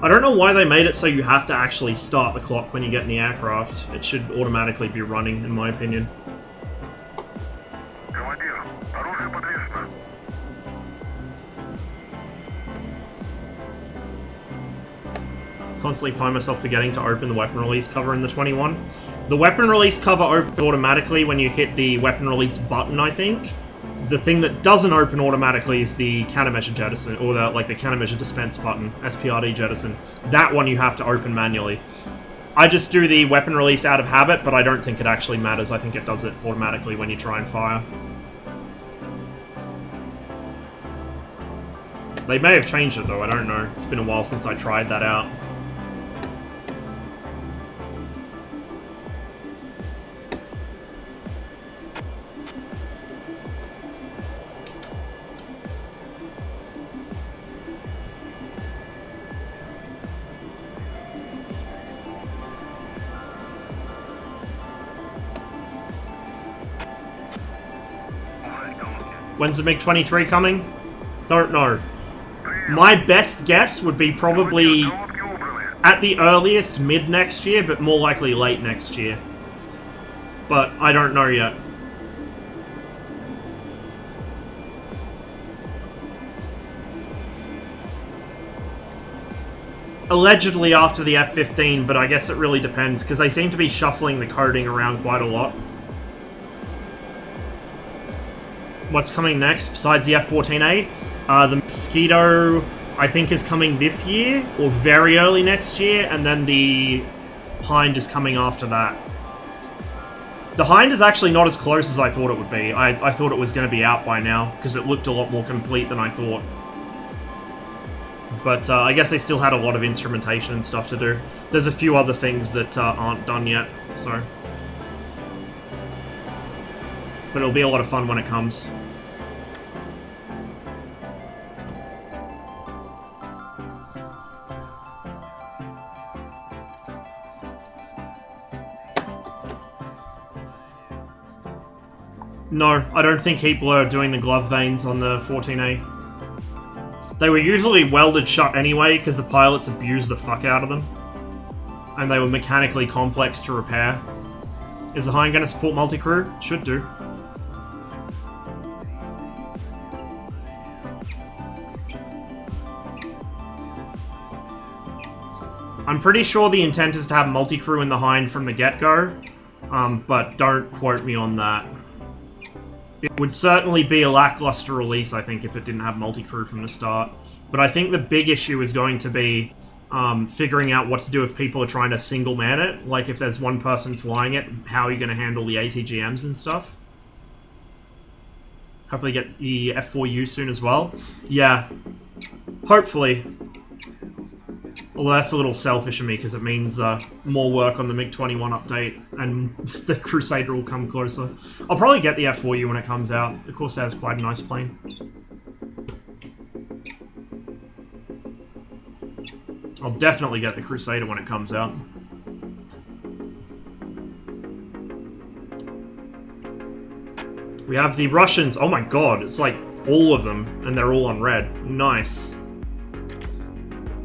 I don't know why they made it so you have to actually start the clock when you get in the aircraft. It should automatically be running, in my opinion. Командир, оружие подвешено. Constantly find myself forgetting to open the weapon release cover in the 21. The weapon release cover opens automatically when you hit the weapon release button, I think. The thing that doesn't open automatically is the countermeasure jettison, or the countermeasure dispense button, SPRD jettison. That one you have to open manually. I just do the weapon release out of habit, but I don't think it actually matters. I think it does it automatically when you try and fire. They may have changed it though, I don't know. It's been a while since I tried that out. When's the MiG-23 coming? Don't know. My best guess would be probably Колодки убраны. at the earliest mid next year, but more likely late next year. But I don't know yet. Allegedly after the F-15, but I guess it really depends, because they seem to be shuffling the coding around quite a lot. What's coming next besides the F-14A? The Mosquito, I think, is coming this year, or very early next year, and then the Hind is coming after that. The Hind is actually not as close as I thought it would be. I thought it was going to be out by now, because it looked a lot more complete than I thought. But I guess they still had a lot of instrumentation and stuff to do. There's a few other things that aren't done yet, so... But it'll be a lot of fun when it comes. No, I don't think Heat Blur are doing the glove veins on the 14A. They were usually welded shut anyway, because the pilots abused the fuck out of them. And they were mechanically complex to repair. Is the Hind going to support multi-crew? Should do. I'm pretty sure the intent is to have multi-crew in the Hind from the get-go, but don't quote me on that. It would certainly be a lackluster release, I think, if it didn't have multi-crew from the start. But I think the big issue is going to be figuring out what to do if people are trying to single-man it. Like, if there's one person flying it, how are you going to handle the ATGMs and stuff? Hopefully get the F4U soon as well. Yeah, hopefully. Although that's a little selfish of me, because it means more work on the MiG-21 update, and the Crusader will come closer. I'll probably get the F4U when it comes out. Of course, it has quite a nice plane. I'll definitely get the Crusader when it comes out. We have the Russians. Oh my god, it's like all of them, and they're all on red. Nice.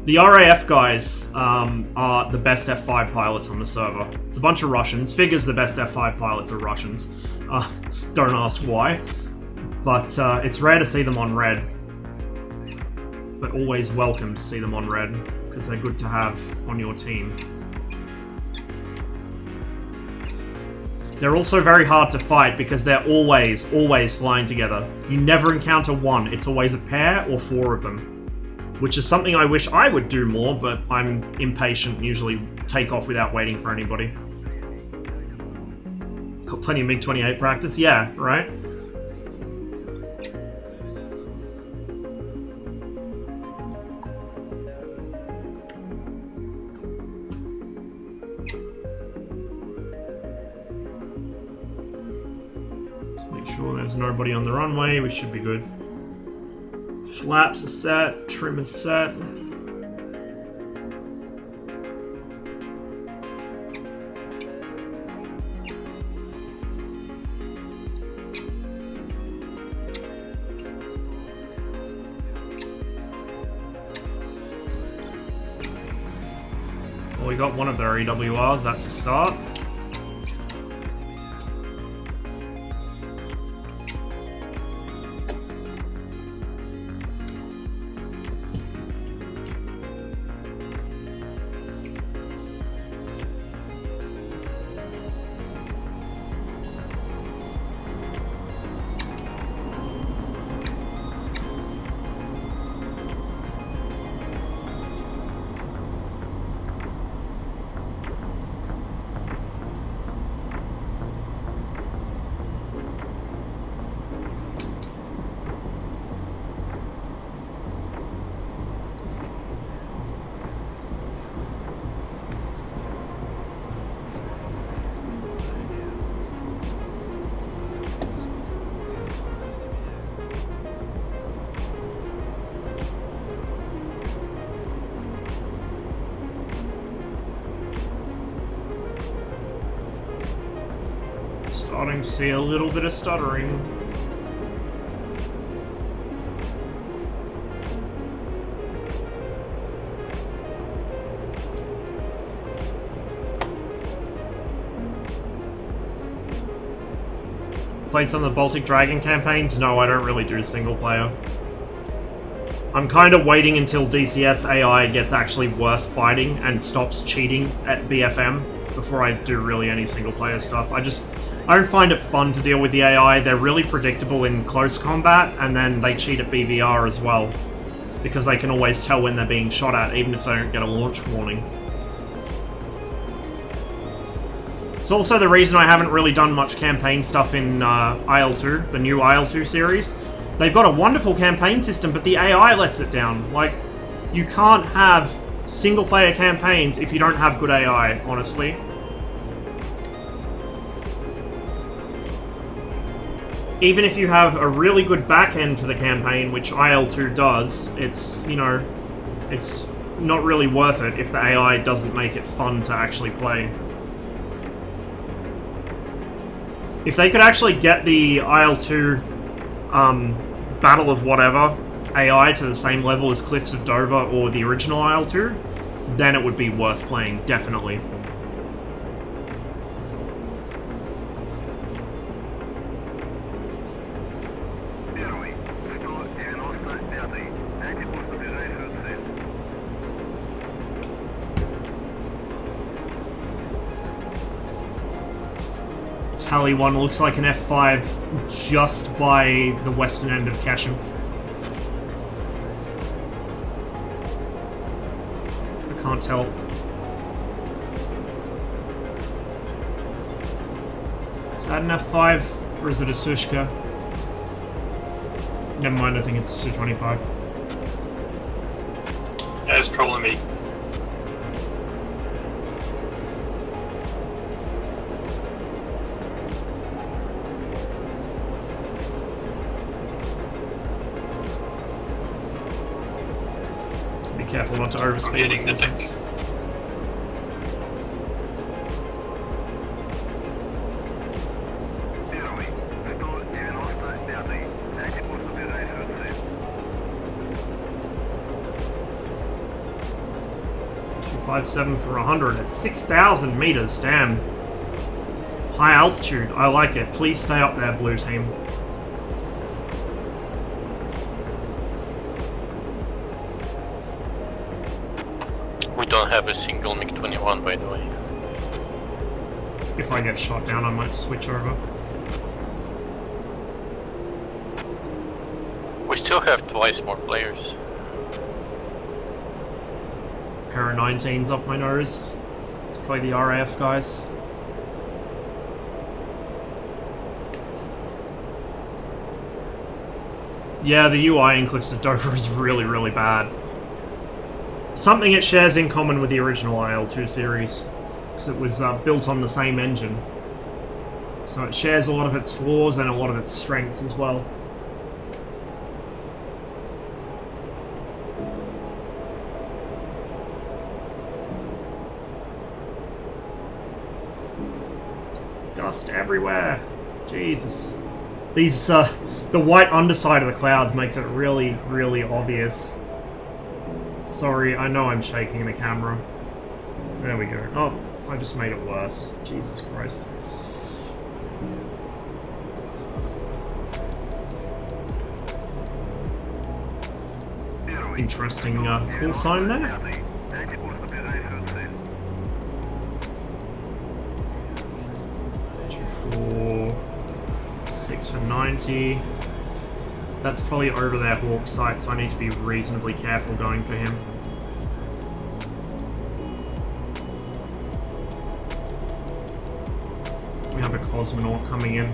The RAF guys are the best F5 pilots on the server. It's a bunch of Russians. Figures the best F5 pilots are Russians. Don't ask why. But it's rare to see them on red. But always welcome to see them on red, because they're good to have on your team. They're also very hard to fight because they're always flying together. You never encounter one. It's always a pair or 4 of them. Which is something I wish I would do more, but I'm impatient and usually take off without waiting for anybody. Got plenty of MiG-28 practice? Yeah, right? Let's make sure there's nobody on the runway. We should be good. Flaps are set, trim is set. Well, we got one of their EWRs, that's a start. Starting to see a little bit of stuttering. Played some of the Baltic Dragon campaigns? No, I don't really do single player. I'm kind of waiting until DCS AI gets actually worth fighting and stops cheating at BFM before I do really any single player stuff. I don't find it fun to deal with the AI. They're really predictable in close combat, and then they cheat at BVR as well, because they can always tell when they're being shot at, even if they don't get a launch warning. It's also the reason I haven't really done much campaign stuff in IL-2, the new IL-2 series. They've got a wonderful campaign system, but the AI lets it down. Like, you can't have single-player campaigns if you don't have good AI, honestly. Even if you have a really good back end for the campaign, which IL-2 does, it's, you know, it's not really worth it if the AI doesn't make it fun to actually play. If they could actually get the IL-2 Battle of Whatever AI to the same level as Cliffs of Dover or the original IL-2, then it would be worth playing, definitely. Tally 1 looks like an F5 just by the western end of Keshem. I can't tell. Is that an F5 or is it a Sushka? Never mind, I think it's Su-25. Yeah, it's probably me. Careful not to overspeed. I'm hitting the deck. 1.57 for 100 at 6,000 meters. Damn. High altitude. I like it. Please stay up there, blue team. We don't have a single MiG-21, by the way. If I get shot down, I might switch over. We still have twice more players. Pair of 19s up my nose. Let's play the RAF, guys. Yeah, the UI in Cliffs of Dover is really, really bad. Something it shares in common with the original IL-2 series, because it was built on the same engine. So it shares a lot of its flaws and a lot of its strengths as well. Dust everywhere. Jesus. These, the white underside of the clouds makes it really, really obvious. Sorry, I know I'm shaking the camera. There we go. Oh, I just made it worse. Jesus Christ. Interesting call sign there. Дайте курс на ближайшую цель. 4, 6 for 90. That's probably over their hawk sight, so I need to be reasonably careful going for him. We have a cosmonaut coming in.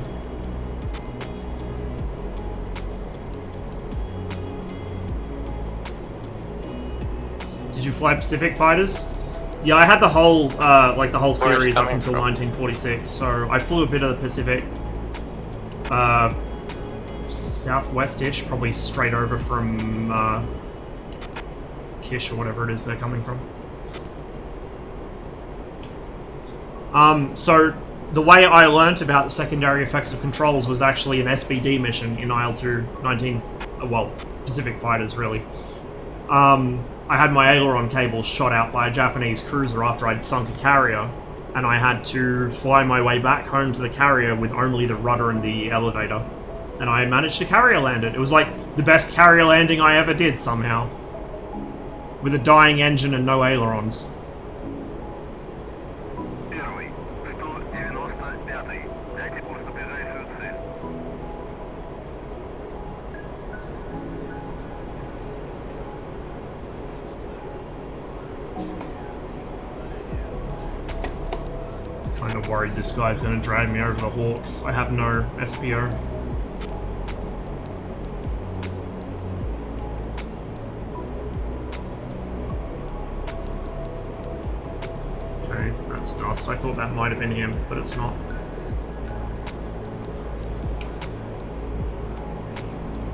Did you fly Pacific fighters? Yeah, I had the whole, like the whole series up until 1946, so I flew a bit of the Pacific. Southwest-ish, probably straight over from Kish or whatever it is they're coming from. So the way I learnt about the secondary effects of controls was actually an SBD mission in IL-2 well, Pacific fighters really. I had my aileron cable shot out by a Japanese cruiser after I'd sunk a carrier, and I had to fly my way back home to the carrier with only the rudder and the elevator. And I managed to carrier land it. It was like the best carrier landing I ever did somehow. With a dying engine and no ailerons. Первый, 195. Дайте курс на ближайшую цель. Kind of worried this guy's going to drag me over the Hawks. I have no SPO. Okay, that's dust. I thought that might have been him, but it's not.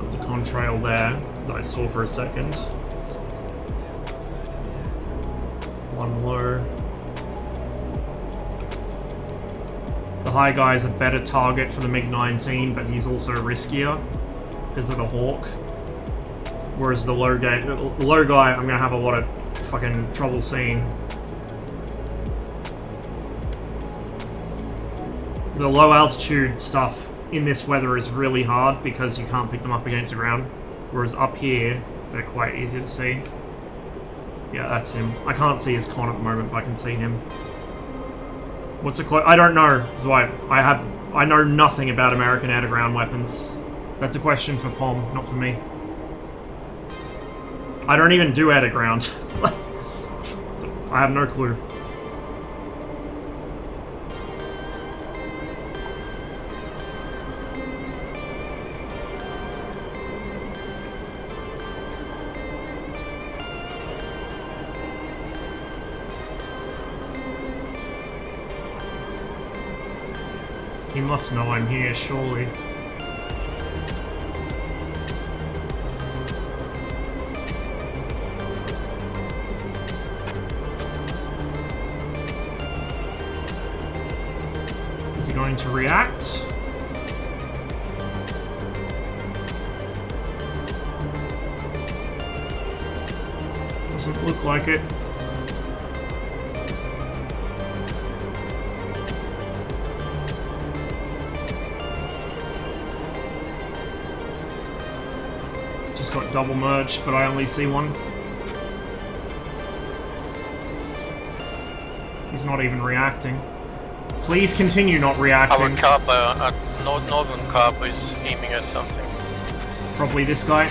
There's a contrail there that I saw for a second. One low. The high guy is a better target for the MiG-19, but he's also riskier because of the Hawk. Whereas the low guy, I'm gonna have a lot of fucking trouble seeing. The low altitude stuff in this weather is really hard because you can't pick them up against the ground. Whereas up here, they're quite easy to see. Yeah, that's him. I can't see his con at the moment, but I can see him. What's the I don't know, Dwight. I know nothing about American air-to-ground weapons. That's a question for POM, not for me. I don't even do air-to-ground. I have no clue. He must know I'm here, surely. Is he going to react? Doesn't look like it. double merged, but I only see one. He's not even reacting. Please continue not reacting. Our cab, northern cab is aiming at something. Probably this guy.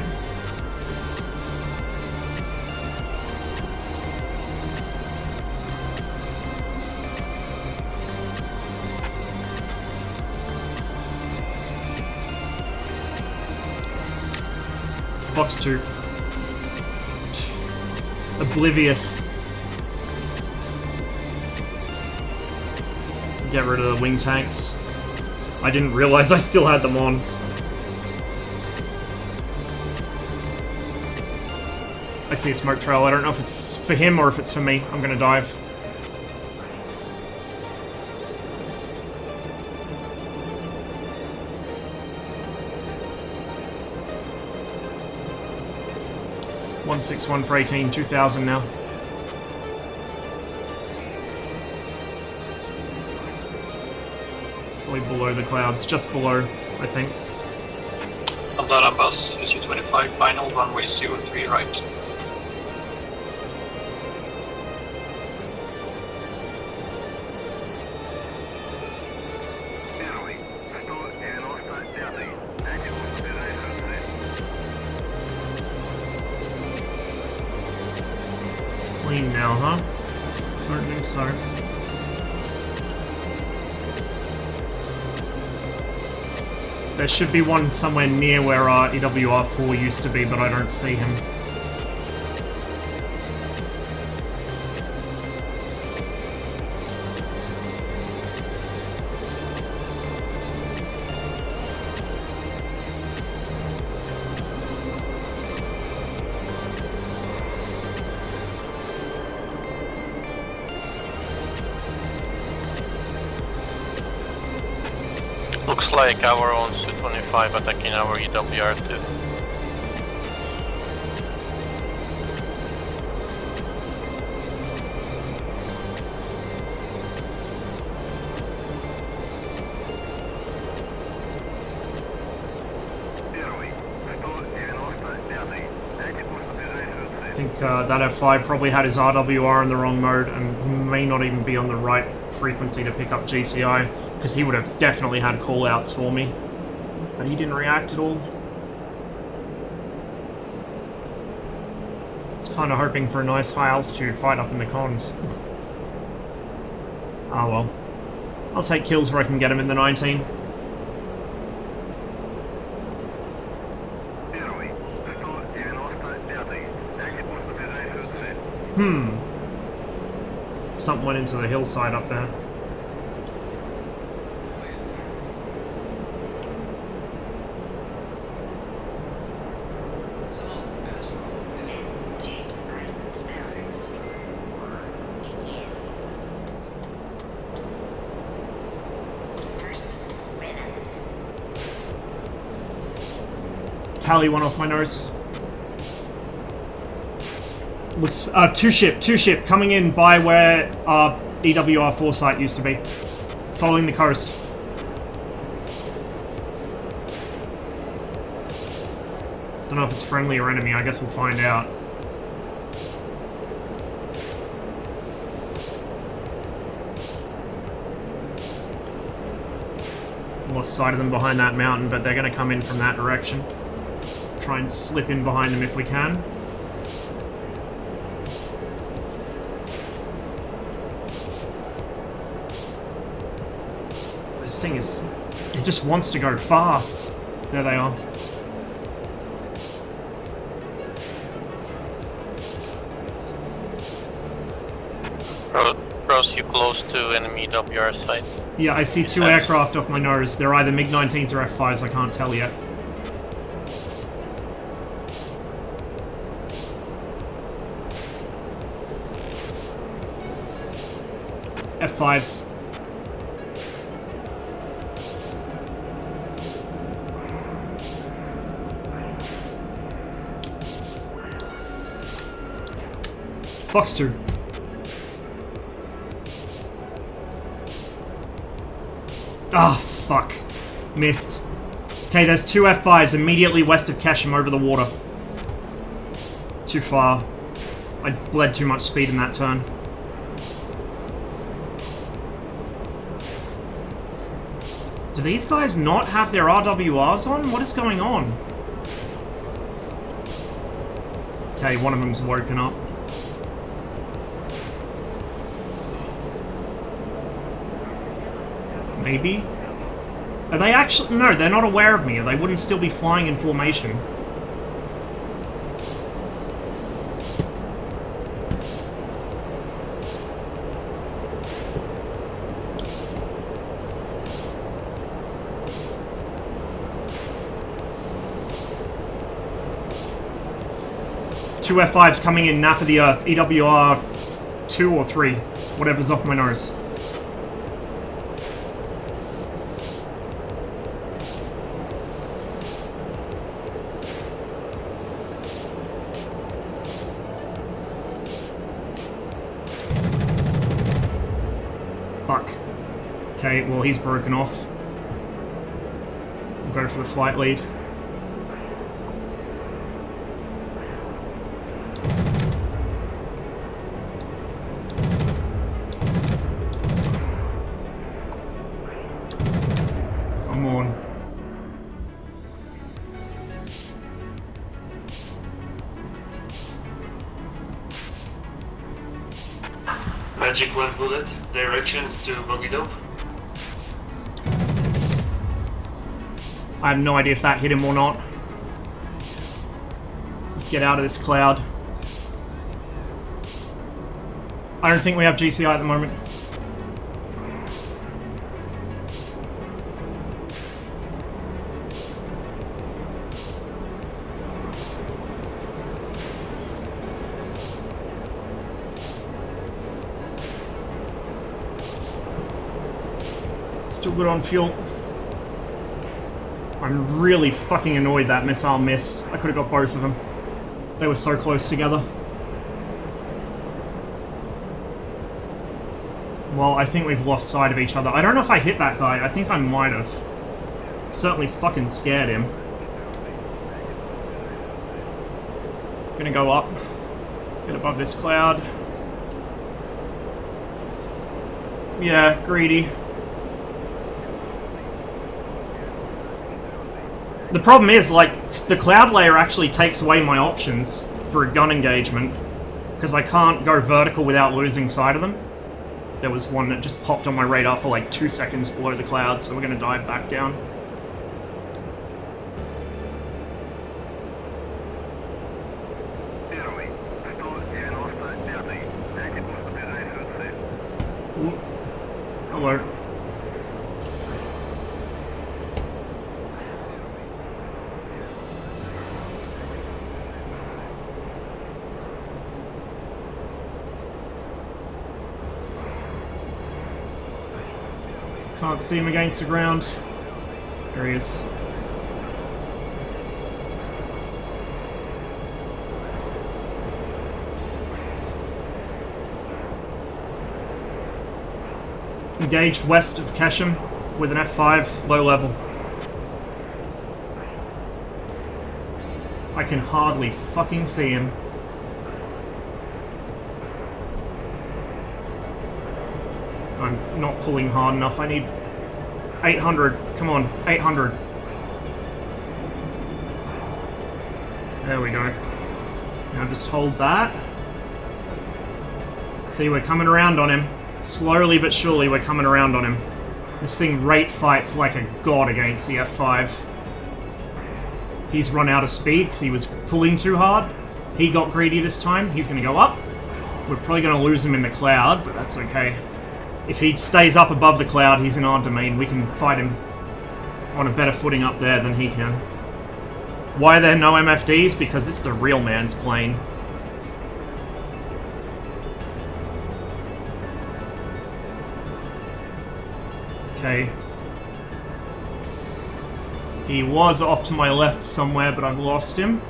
Box 2. Oblivious. Get rid of the wing tanks. I didn't realize I still had them on. I see a smoke trail. I don't know if it's for him or if it's for me. I'm gonna dive. $161 for 18, 2,000 now. Probably below the clouds, just below, I think. Aldara bus, SU-25, final runway 03 right. Первый. 195-й. Дайте курс на ближайшую цель. Clean now, huh? Don't think so. There should be one somewhere near where our EWR-4 used to be, but I don't see him. Looks like our own Su-25 attacking our EWR-2. Первый. 195-й. Дайте курс на ближайшую цель. I think that F5 probably had his RWR in the wrong mode and may not even be on the right frequency to pick up GCI, because he would have definitely had callouts for me. But he didn't react at all. I was kind of hoping for a nice high altitude fight up in the cons. Oh well. I'll take kills where I can get him in the 19. Первый. 195-й. Дайте курс на ближайшую цель. Something went into the hillside up there. Tally one off my nose. Looks two ship coming in by where our EWR-4 site used to be, following the coast. Don't know if it's friendly or enemy. I guess we'll find out. Lost sight of them behind that mountain, but they're going to come in from that direction. Try and slip in behind them if we can. This thing is... it just wants to go fast. There they are. Ross, you close to enemy WR site? Yeah, I see two aircraft off my nose. They're either MiG-19s or F5s, I can't tell yet. F5s. Fox 2. Ah, fuck. Missed. Okay, there's two F5s immediately west of Kesham over the water. Too far. I bled too much speed in that turn. Do these guys not have their RWRs on? What is going on? Okay, one of them's woken up. Maybe? Are they actually... No, they're not aware of me, or they wouldn't still be flying in formation. Two F5s coming in, nap of the earth, EWR 2 or 3, whatever's off my nose. Fuck. Okay, well he's broken off. We'll go for the flight lead. Come on. Magic 1 bullet, direction to bogey dope. I have no idea if that hit him or not. Get out of this cloud. I don't think we have GCI at the moment. Still good on fuel. I'm really fucking annoyed that missile missed. I could have got both of them. They were so close together. Well, I think we've lost sight of each other. I don't know if I hit that guy. I think I might have. Certainly fucking scared him. Gonna go up. Get above this cloud. Yeah, greedy. The problem is, like, the cloud layer actually takes away my options for a gun engagement, because I can't go vertical without losing sight of them. There was one that just popped on my radar for like 2 seconds below the cloud, so we're going to dive back down. Ooh. Hello. Can't see him against the ground. There he is. Engaged west of Kesham with an F5, low level. I can hardly fucking see him. I'm not pulling hard enough. I need 800. Come on, 800. There we go. Now just hold that. See, we're coming around on him. Slowly but surely we're coming around on him. This thing rate fights like a god against the F5. He's run out of speed because he was pulling too hard. He got greedy this time. He's going to go up. We're probably going to lose him in the cloud, but that's okay. If he stays up above the cloud, he's in our domain. We can fight him on a better footing up there than he can. Why are there no MFDs? Because this is a real man's plane. Okay. He was off to my left somewhere, but I've lost him.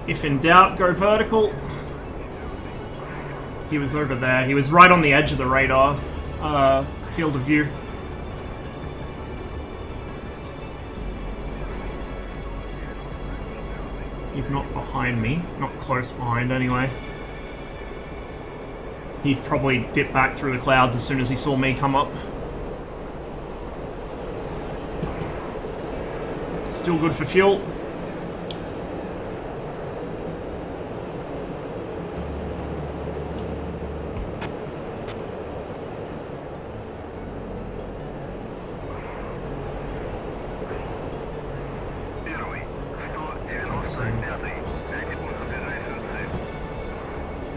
If in doubt, go vertical. He was over there. He was right on the edge of the radar field of view. He's not behind me. Not close behind, anyway. He probably dipped back through the clouds as soon as he saw me come up. Still good for fuel.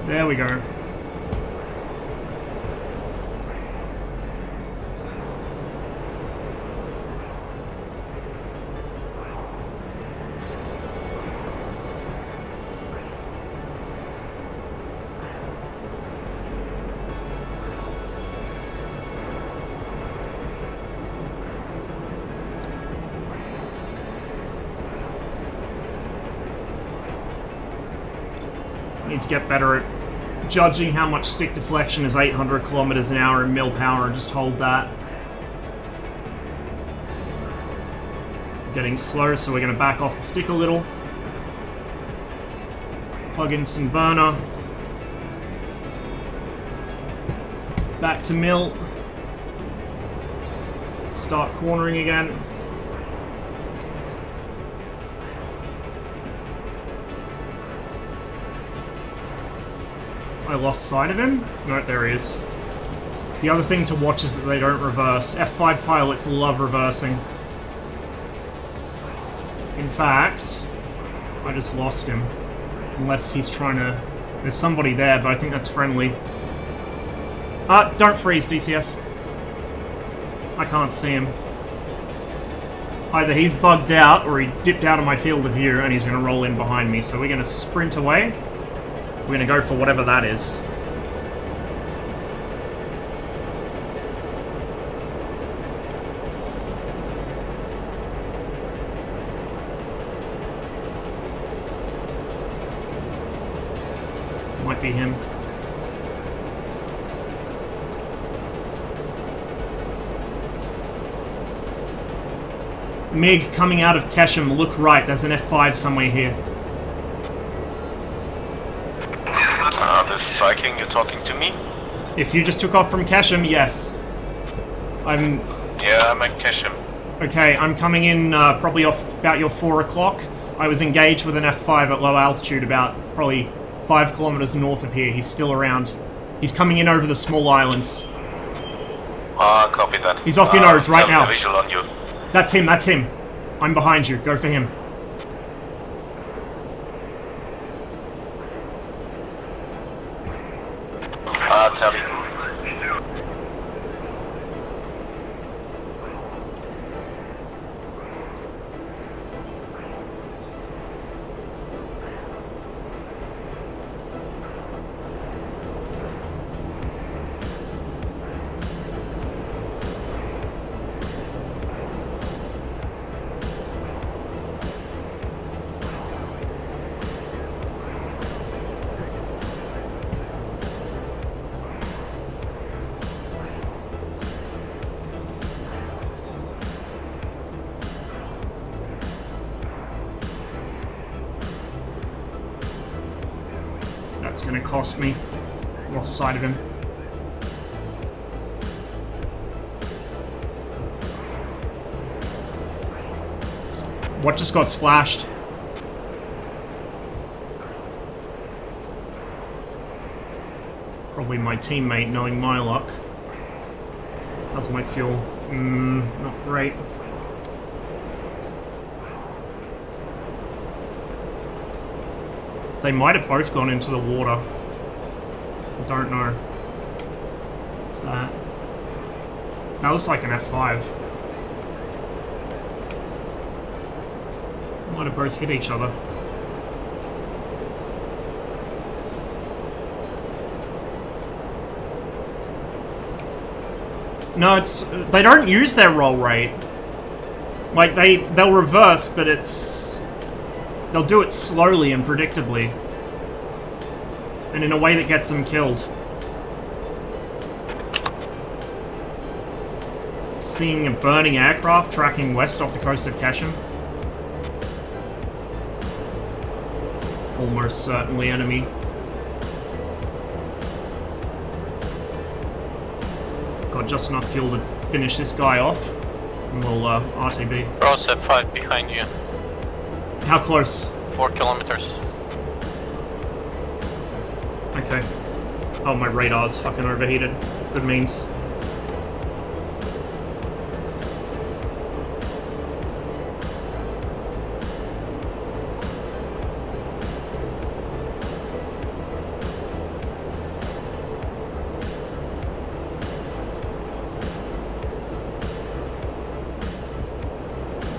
There we go. Need to get better at judging how much stick deflection is 800 kilometers an hour in mil power and just hold that. Getting slow, so we're going to back off the stick a little. Plug in some burner. Back to mil. Start cornering again. I lost sight of him? No, there he is. The other thing to watch is that they don't reverse. F5 pilots love reversing. In fact, I just lost him. Unless he's trying to... There's somebody there, but I think that's friendly. Don't freeze, DCS. I can't see him. Either he's bugged out, or he dipped out of my field of view, and he's going to roll in behind me. So we're going to sprint away. We're going to go for whatever that is. Might be him. Mig, coming out of Kesham, look right. There's an F5 somewhere here. This is Viking, you're talking to me? If you just took off from Kesham, yes. Yeah, I'm at Kesham. Okay, I'm coming in probably off about your 4 o'clock. I was engaged with an F5 at low altitude about probably 5 kilometers north of here. He's still around. He's coming in over the small islands. Copy that. He's off your nose right now. Visual on you. That's him, that's him. I'm behind you. Go for him. Tell me. That's gonna cost me. Lost sight of him. What just got splashed? Probably my teammate, knowing my luck. How's my fuel? Not great. They might have both gone into the water. I don't know. What's that? That looks like an F5. Might have both hit each other. No, it's... They don't use their roll rate. Like, they'll reverse, but it's... They'll do it slowly and predictably. And in a way that gets them killed. Seeing a burning aircraft tracking west off the coast of Kesham. almost certainly enemy. Got just enough fuel to finish this guy off, and we'll RTB. Ross F5 behind you. How close? 4 kilometers. Okay. Oh, my radar's fucking overheated. Good means.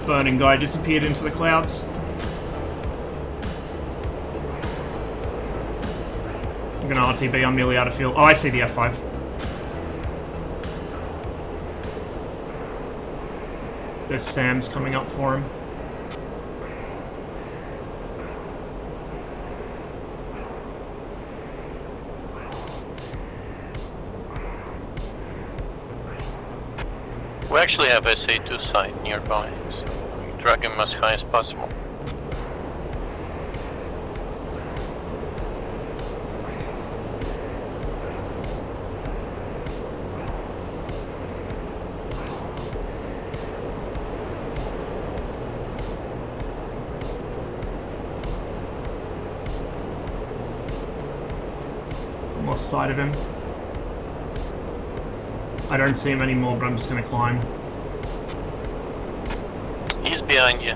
Burning guy disappeared into the clouds. I'm gonna RTB, I'm nearly out of fuel. Oh, I see the F5. There's Sam's coming up for him. We actually have SA2 site nearby, so drag him as high as possible. Lost sight of him. I don't see him anymore, but I'm just gonna climb. He's behind you.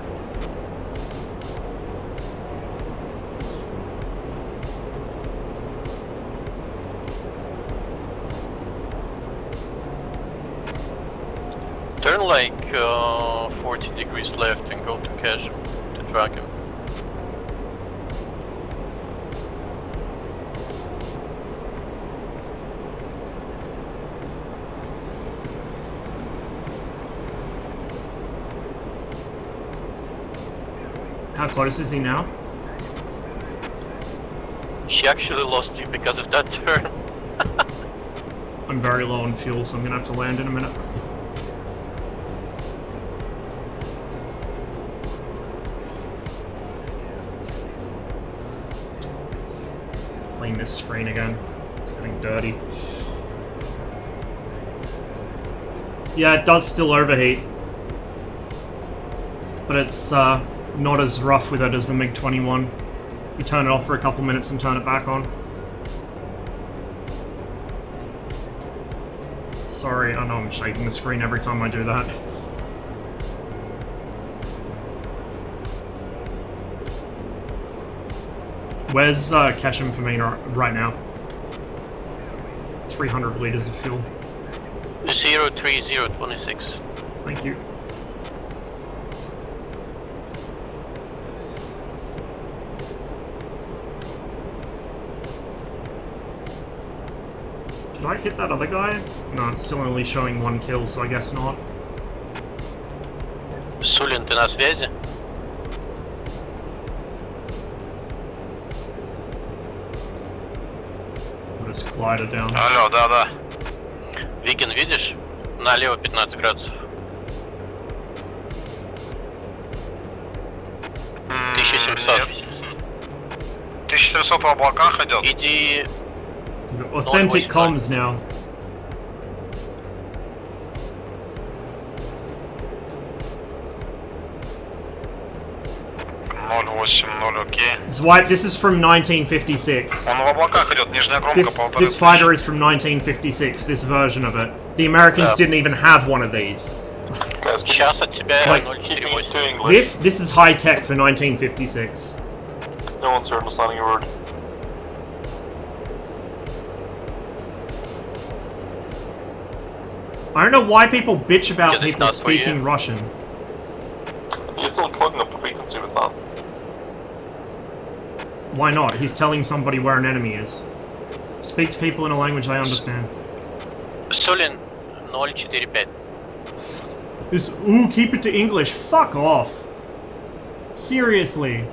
Turn like 40 degrees left and go to casual to drag him. How close is he now? She actually lost you because of that turn. I'm very low on fuel, so I'm gonna have to land in a minute. Clean this screen again. It's getting dirty. Yeah, it does still overheat. But it's not as rough with it as the MiG-21. You turn it off for a couple minutes and turn it back on. Sorry, I know I'm shaking the screen every time I do that. Where's Ketchum for me right now? 300 litres of fuel. 03026. Thank you. Did I hit that other guy? No, it's still only showing 1 kill, so I guess not. Сулин, ты на связи? I'll just glide it down. Алло, да. Викин, видишь? Налево 15 градусов. 1700. 1700 в облаках идет. Иди... Authentic comms now. Zwipe, this is from 1956. Он в облаках идет, нижняя кромка, This fighter is from 1956, this version of it. The Americans didn't even have one of these. Сейчас от тебя Like, 048. This is high tech for 1956. No one's understanding your word. I don't know why people bitch about Because it's people not for you. speaking Russian. You're still plugging up the frequency with that. Why not? He's telling somebody where an enemy is. Speak to people in a language they understand. Сулин 045. This, ooh, keep it to English. Fuck off. Seriously.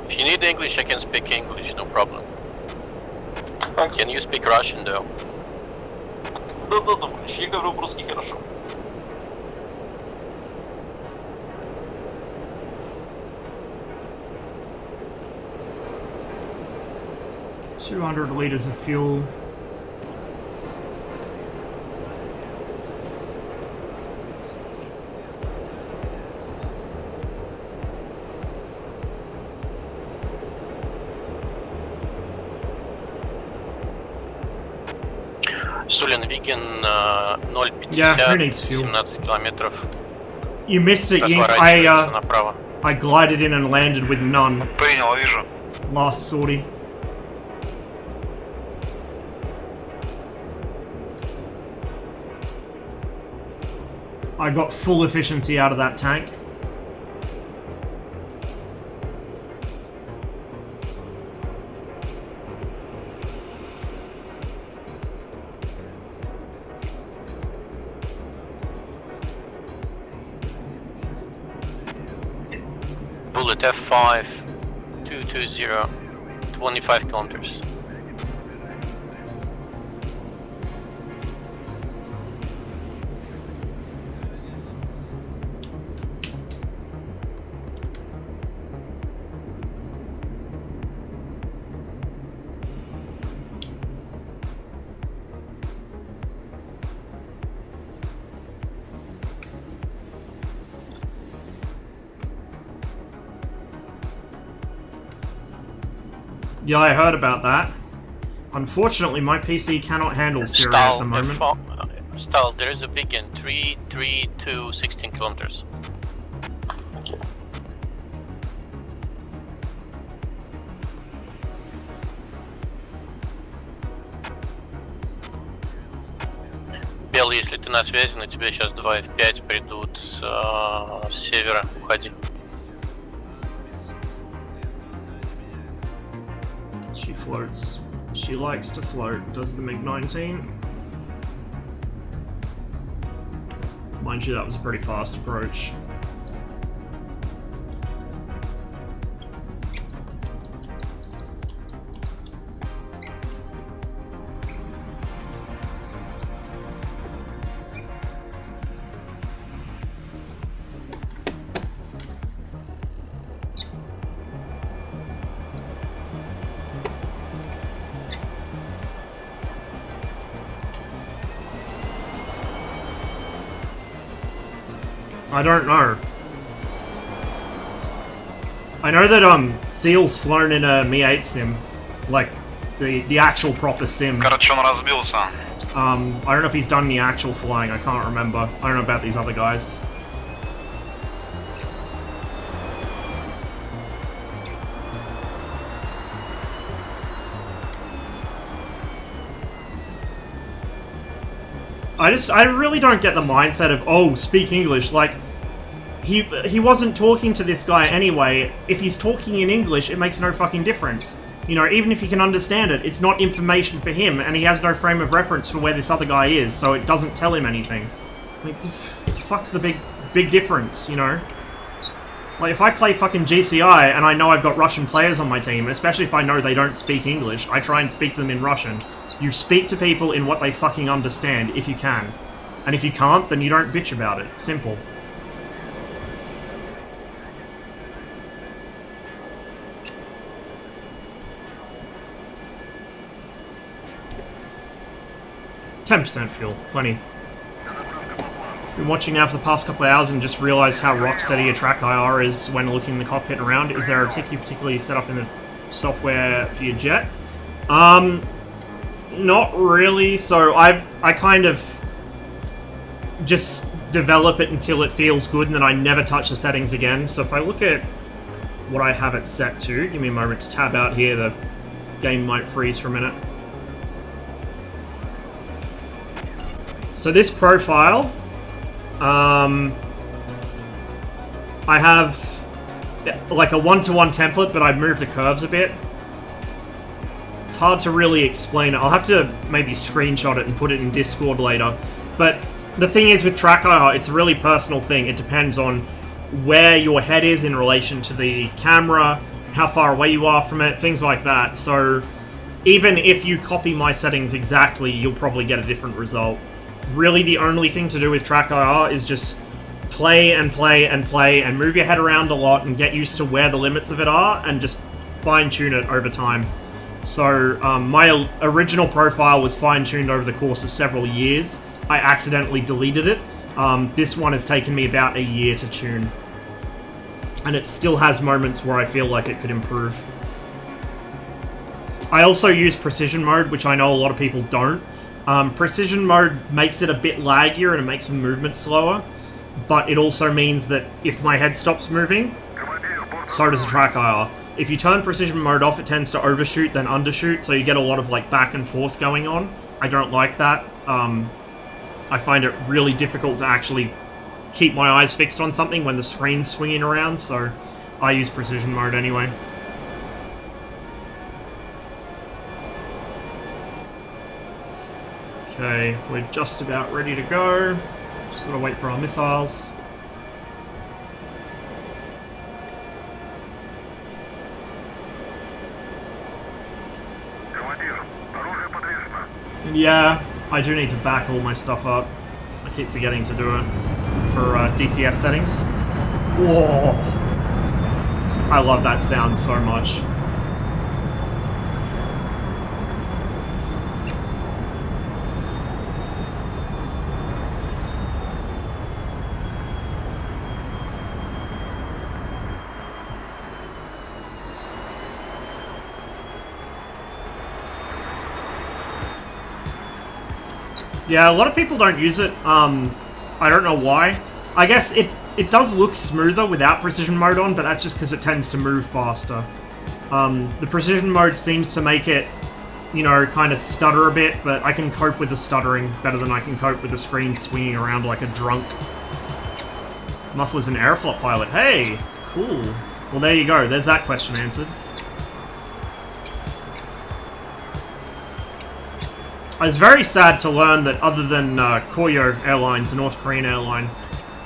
If you need English, I can speak English, no problem. Can you speak Russian though? Да, включи, я говорю по-русски хорошо. 200 litres of fuel. Сулин, Виген, 0,50, Yeah, who needs fuel? 17 километров. You missed it, Yink. Разворачивается направо. I glided in and landed with none. Принял, вижу. Last sortie. I got full efficiency out of that tank. Bullet F5, 220, 25 kilometers. Yeah, I heard about that. Unfortunately, my PC cannot handle Syria at the moment. Stall, there is a Vegan, 332, 16 kilometers. Белый, если ты на связи, на тебя сейчас 2 F5 придут с севера, уходи. She floats. She likes to float. Does the MiG-19. Mind you, that was a pretty fast approach. I don't know. I know that Seal's flown in a Mi-8 sim, like the actual proper sim. Короче, он разбился. I don't know if he's done the actual flying. I can't remember. I don't know about these other guys. I really don't get the mindset of, oh, speak English. Like, he wasn't talking to this guy anyway. If he's talking in English, it makes no fucking difference. You know, even if he can understand it, it's not information for him, and he has no frame of reference for where this other guy is, so it doesn't tell him anything. Like, the fuck's the big difference, you know? Like, if I play fucking GCI and I know I've got Russian players on my team, especially if I know they don't speak English, I try and speak to them in Russian. You speak to people in what they fucking understand, if you can. And if you can't, then you don't bitch about it. Simple. %% fuel. Plenty. Been watching now for the past couple of hours and just realised how rock steady a track IR is when looking in the cockpit and around. Is there a tick you particularly set up in the software for your jet? Not really. So I kind of just develop it until it feels good, and then I never touch the settings again. So if I look at what I have it set to, give me a moment to tab out here, the game might freeze for a minute. So this profile, I have like a one-to-one template, but I've moved the curves a bit. It's hard to really explain it. I'll have to maybe screenshot it and put it in Discord later. But the thing is with track IR, it's a really personal thing. It depends on where your head is in relation to the camera, how far away you are from it, things like that. So even if you copy my settings exactly, you'll probably get a different result. Really, the only thing to do with track IR is just play and play and play and move your head around a lot and get used to where the limits of it are and just fine-tune it over time. So my original profile was fine-tuned over the course of several years. I accidentally deleted it. This one has taken me about a year to tune. And it still has moments where I feel like it could improve. I also use precision mode, which I know a lot of people don't. Precision mode makes it a bit laggier and it makes the movement slower. But it also means that if my head stops moving, so does the track IR. If you turn precision mode off, it tends to overshoot then undershoot, so you get a lot of like back and forth going on. I don't like that. I find it really difficult to actually keep my eyes fixed on something when the screen's swinging around, so I use precision mode anyway. Okay, we're just about ready to go. Just gotta wait for our missiles. Yeah, I do need to back all my stuff up. I keep forgetting to do it for DCS settings. Whoa! I love that sound so much. Yeah, a lot of people don't use it. I don't know why. I guess it does look smoother without precision mode on, but that's just because it tends to move faster. The precision mode seems to make it, you know, kind of stutter a bit, but I can cope with the stuttering better than I can cope with the screen swinging around like a drunk. Muffler's an aeroflot pilot. Hey, cool. Well, there you go. There's that question answered. I was very sad to learn that other than Koryo Airlines, the North Korean airline,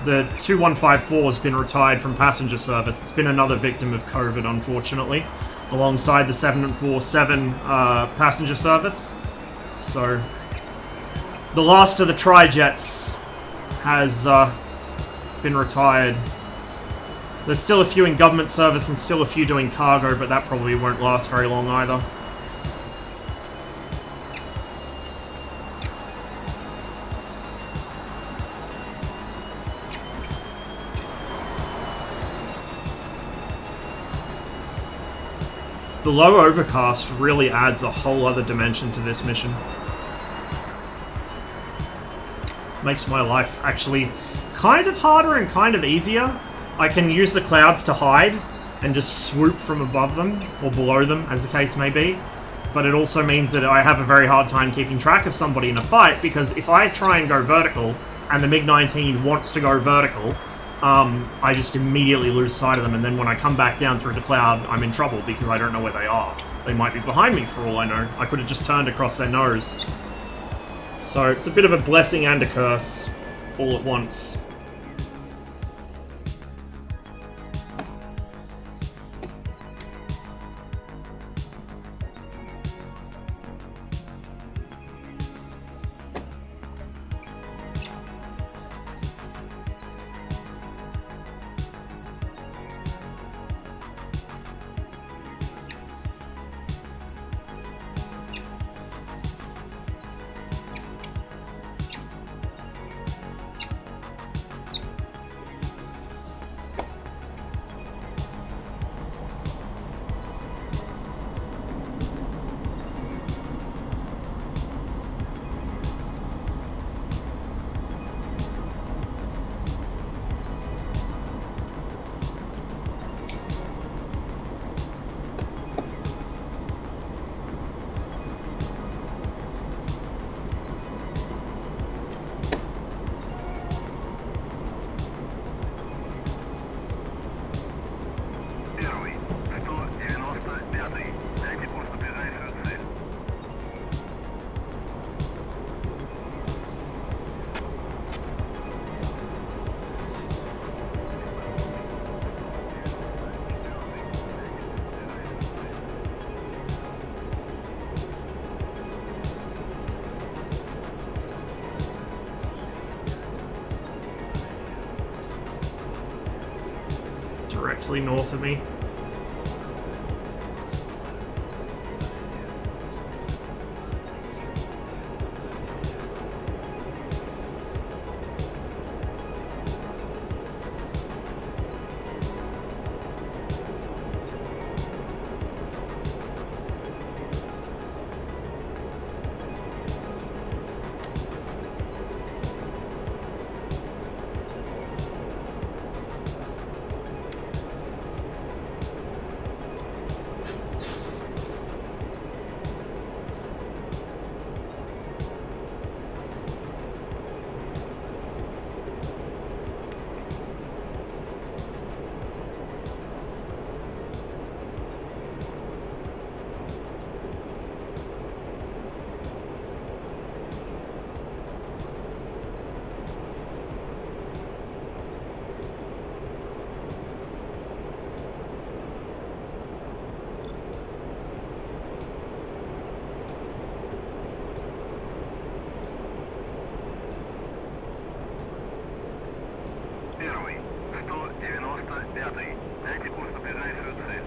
the 2154 has been retired from passenger service. It's been another victim of COVID, unfortunately, alongside the 747 passenger service. So, the last of the tri-jets has been retired. There's still a few in government service and still a few doing cargo, but that probably won't last very long either. The low overcast really adds a whole other dimension to this mission. Makes my life actually kind of harder and kind of easier. I can use the clouds to hide and just swoop from above them, or below them, as the case may be. But it also means that I have a very hard time keeping track of somebody in a fight, because if I try and go vertical, and the MiG-19 wants to go vertical, I just immediately lose sight of them, and then when I come back down through the cloud, I'm in trouble because I don't know where they are. They might be behind me for all I know. I could have just turned across their nose. So it's a bit of a blessing and a curse all at once. Directly north of me. 90. Дайте курс на ближайшую цель.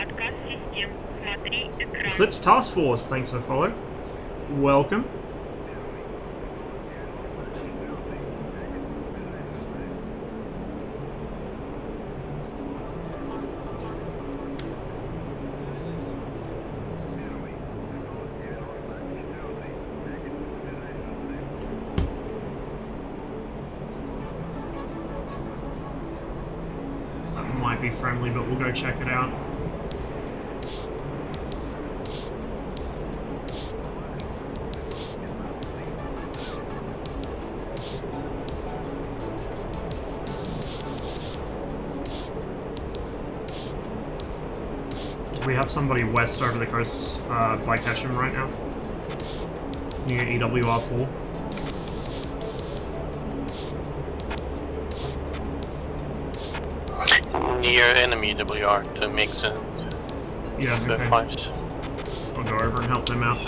Отказ систем. Смотри экран. Eclipse Task Force, thanks for follow. Welcome. That might be friendly, but we'll go check it out. We have somebody west over the coast by Keshem right now, near EWR4. Near enemy WR to make the Yeah, okay. fives. I'll go over and help them out.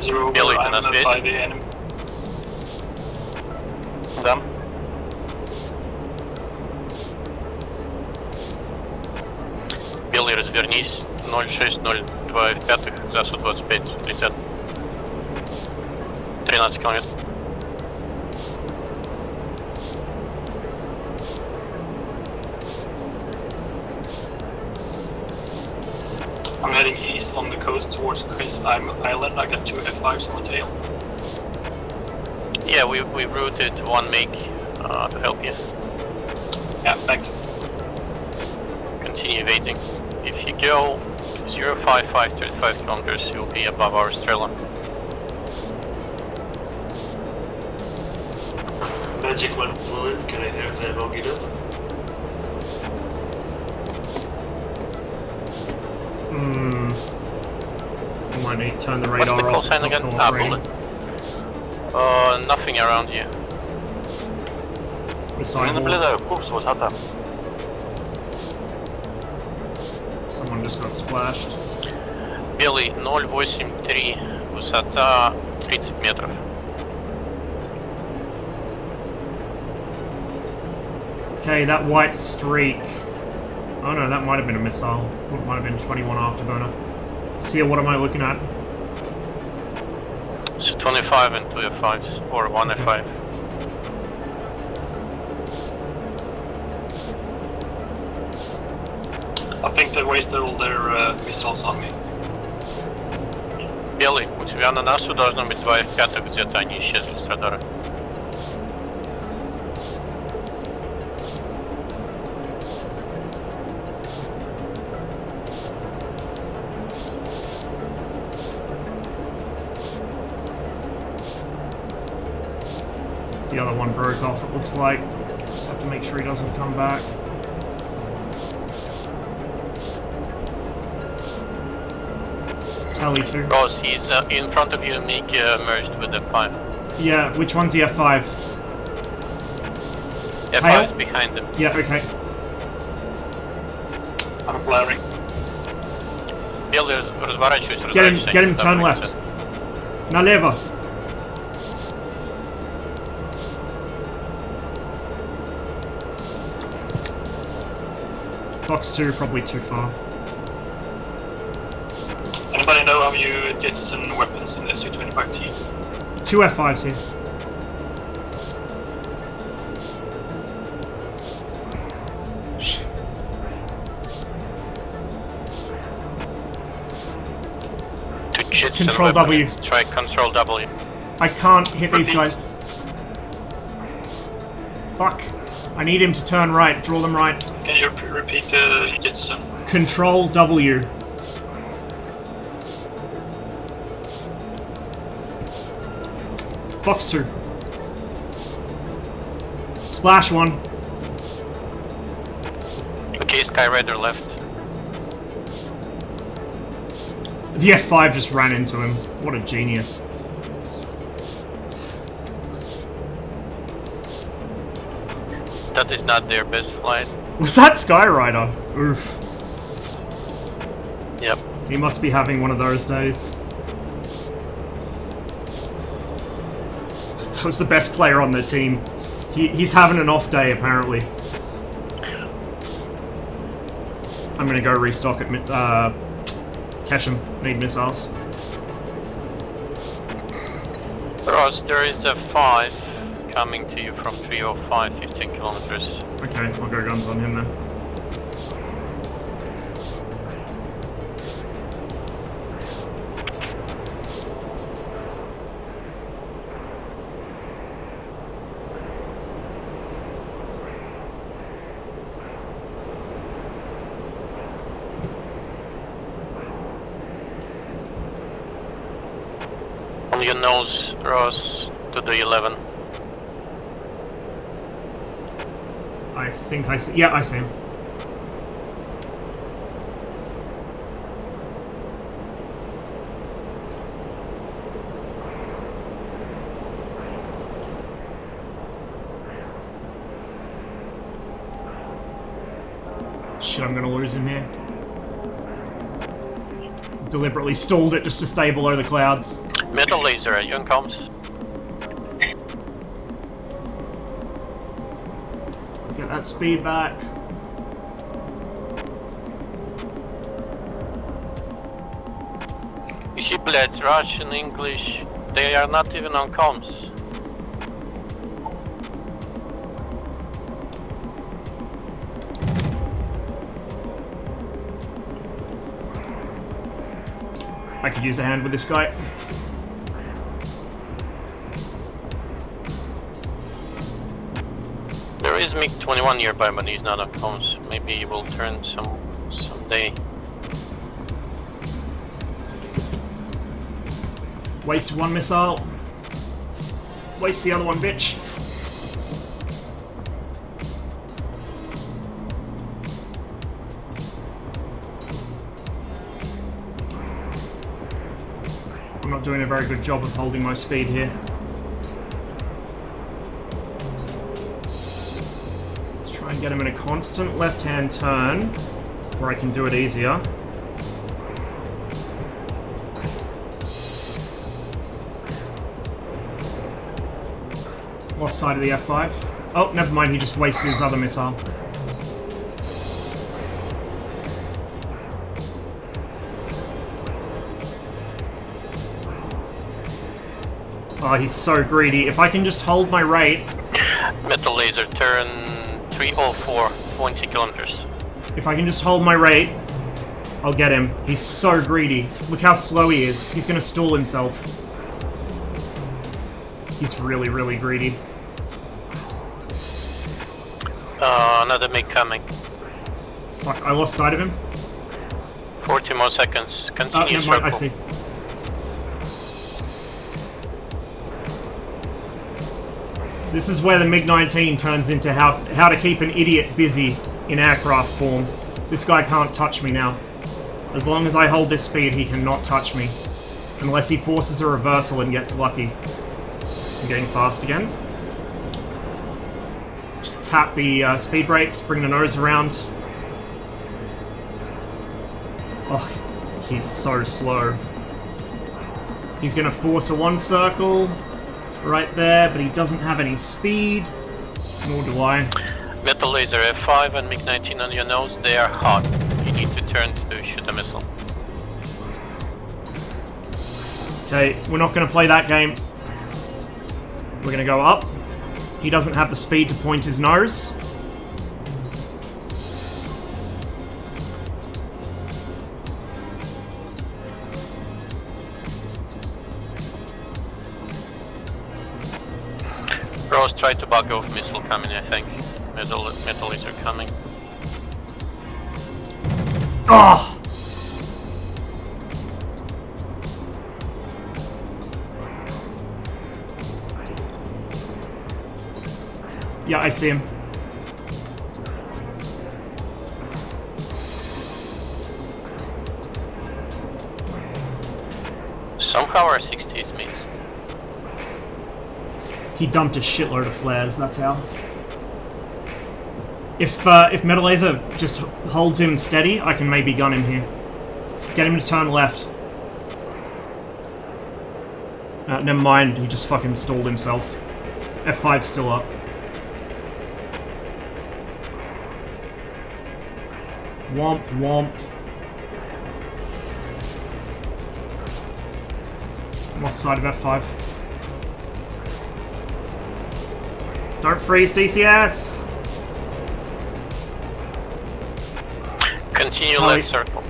Zero, Billy, I'm can I speak? by the enemy. Да. Белый, развернись. 0602 за 125, 30. 13 километров. I'm heading east on the coast towards Chris Island. I got 2 F5s on the tail. Yeah, we routed one make to help you. Yeah, thanks. Continue waiting. If you go 055 35 kilometers, you'll be above our Strela. Magic 1 fluid, can I have that bogeyed up? I might need to turn the What's the radar call off. It's sign not again? Ah, cooperating. bullet. Nothing around you. Beside wall. наблюдаю, курс, высота. Someone just got splashed. Белый 083, высота 30 метров. Okay, that white streak. Oh no, that might have been a missile. It might have been 21 afterburner. See, what am I looking at? So 25 and 2 F5s, or 1 F5. I think they wasted all their missiles on me. Белый, у тебя на носу должно быть 2 F5, где-то они исчезли с радара. The other one broke off, it looks like. Just have to make sure he doesn't come back. Tally 2. Ross, he's in front of you, make merged with F5. Yeah, which one's the F5? F5 is behind them. Yeah, okay. I'm flaring. Белый, разворачивайся, Get him, turn left. Налево. Fox 2, probably too far. Anybody know how you jettison weapons in SU-25T? 2 F5s here. Control W. Try Control W. I can't hit these guys. Fuck. I need him to turn right, draw them right. Can you repeat the jettison? Control W. Fox 2. Splash 1. Okay, Skyrider left. The F5 just ran into him. What a genius. That is not their best flight. Was that Skyrider? Oof. Yep. He must be having one of those days. That was the best player on the team. He's having an off day, apparently. I'm gonna go restock at Keshem. Need missiles. Ross, there is a 5 coming to you from 305, 15 kilometers. Okay, I'll go guns on him then. On your nose, Ross, to the 11. I think I see. Yeah, I see him. Shit, I'm gonna lose him here. Deliberately stalled it just to stay below the clouds. Metal laser, are you on comms? Get that speed back. Shiplet, Russian, English, they are not even on comms. I could use a hand with this guy. There is MiG-21 nearby, but he's not on comms. Maybe he will turn someday. Wasted one missile. Waste the other one, bitch. I'm not doing a very good job of holding my speed here. Let's try and get him in a constant left-hand turn where I can do it easier. Lost sight of the F5. Oh, never mind, he just wasted his other missile. Oh, he's so greedy. If I can just hold my rate... Metal laser, turn 304, 20 kilometers. If I can just hold my rate, I'll get him. He's so greedy. Look how slow he is. He's gonna stall himself. He's really, really greedy. Another MiG coming. Fuck, I lost sight of him. 40 more seconds. Continue Never mind, I circle. see. This is where the MiG-19 turns into how to keep an idiot busy in aircraft form. This guy can't touch me now. As long as I hold this speed, he cannot touch me. Unless he forces a reversal and gets lucky. I'm getting fast again. Just tap the speed brakes, bring the nose around. Oh, he's so slow. He's gonna force a one circle right there, but he doesn't have any speed. Nor do I. Metal laser F5 and MiG-19 on your nose, they are hot. You need to turn to shoot a missile. Okay, we're not gonna play that game. We're gonna go up. He doesn't have the speed to point his nose. Rose, try to bug off missile coming, I think. Metal laser coming. Oh! Yeah, I see him. Somehow our 60 is missed. He dumped a shitload of flares, that's how. If Metal Laser just holds him steady, I can maybe gun him here. Get him to turn left. Never mind, he just fucking stalled himself. F5's still up. Womp, womp. Lost side of F5. Don't freeze, DCS! Continue Sorry. left circle.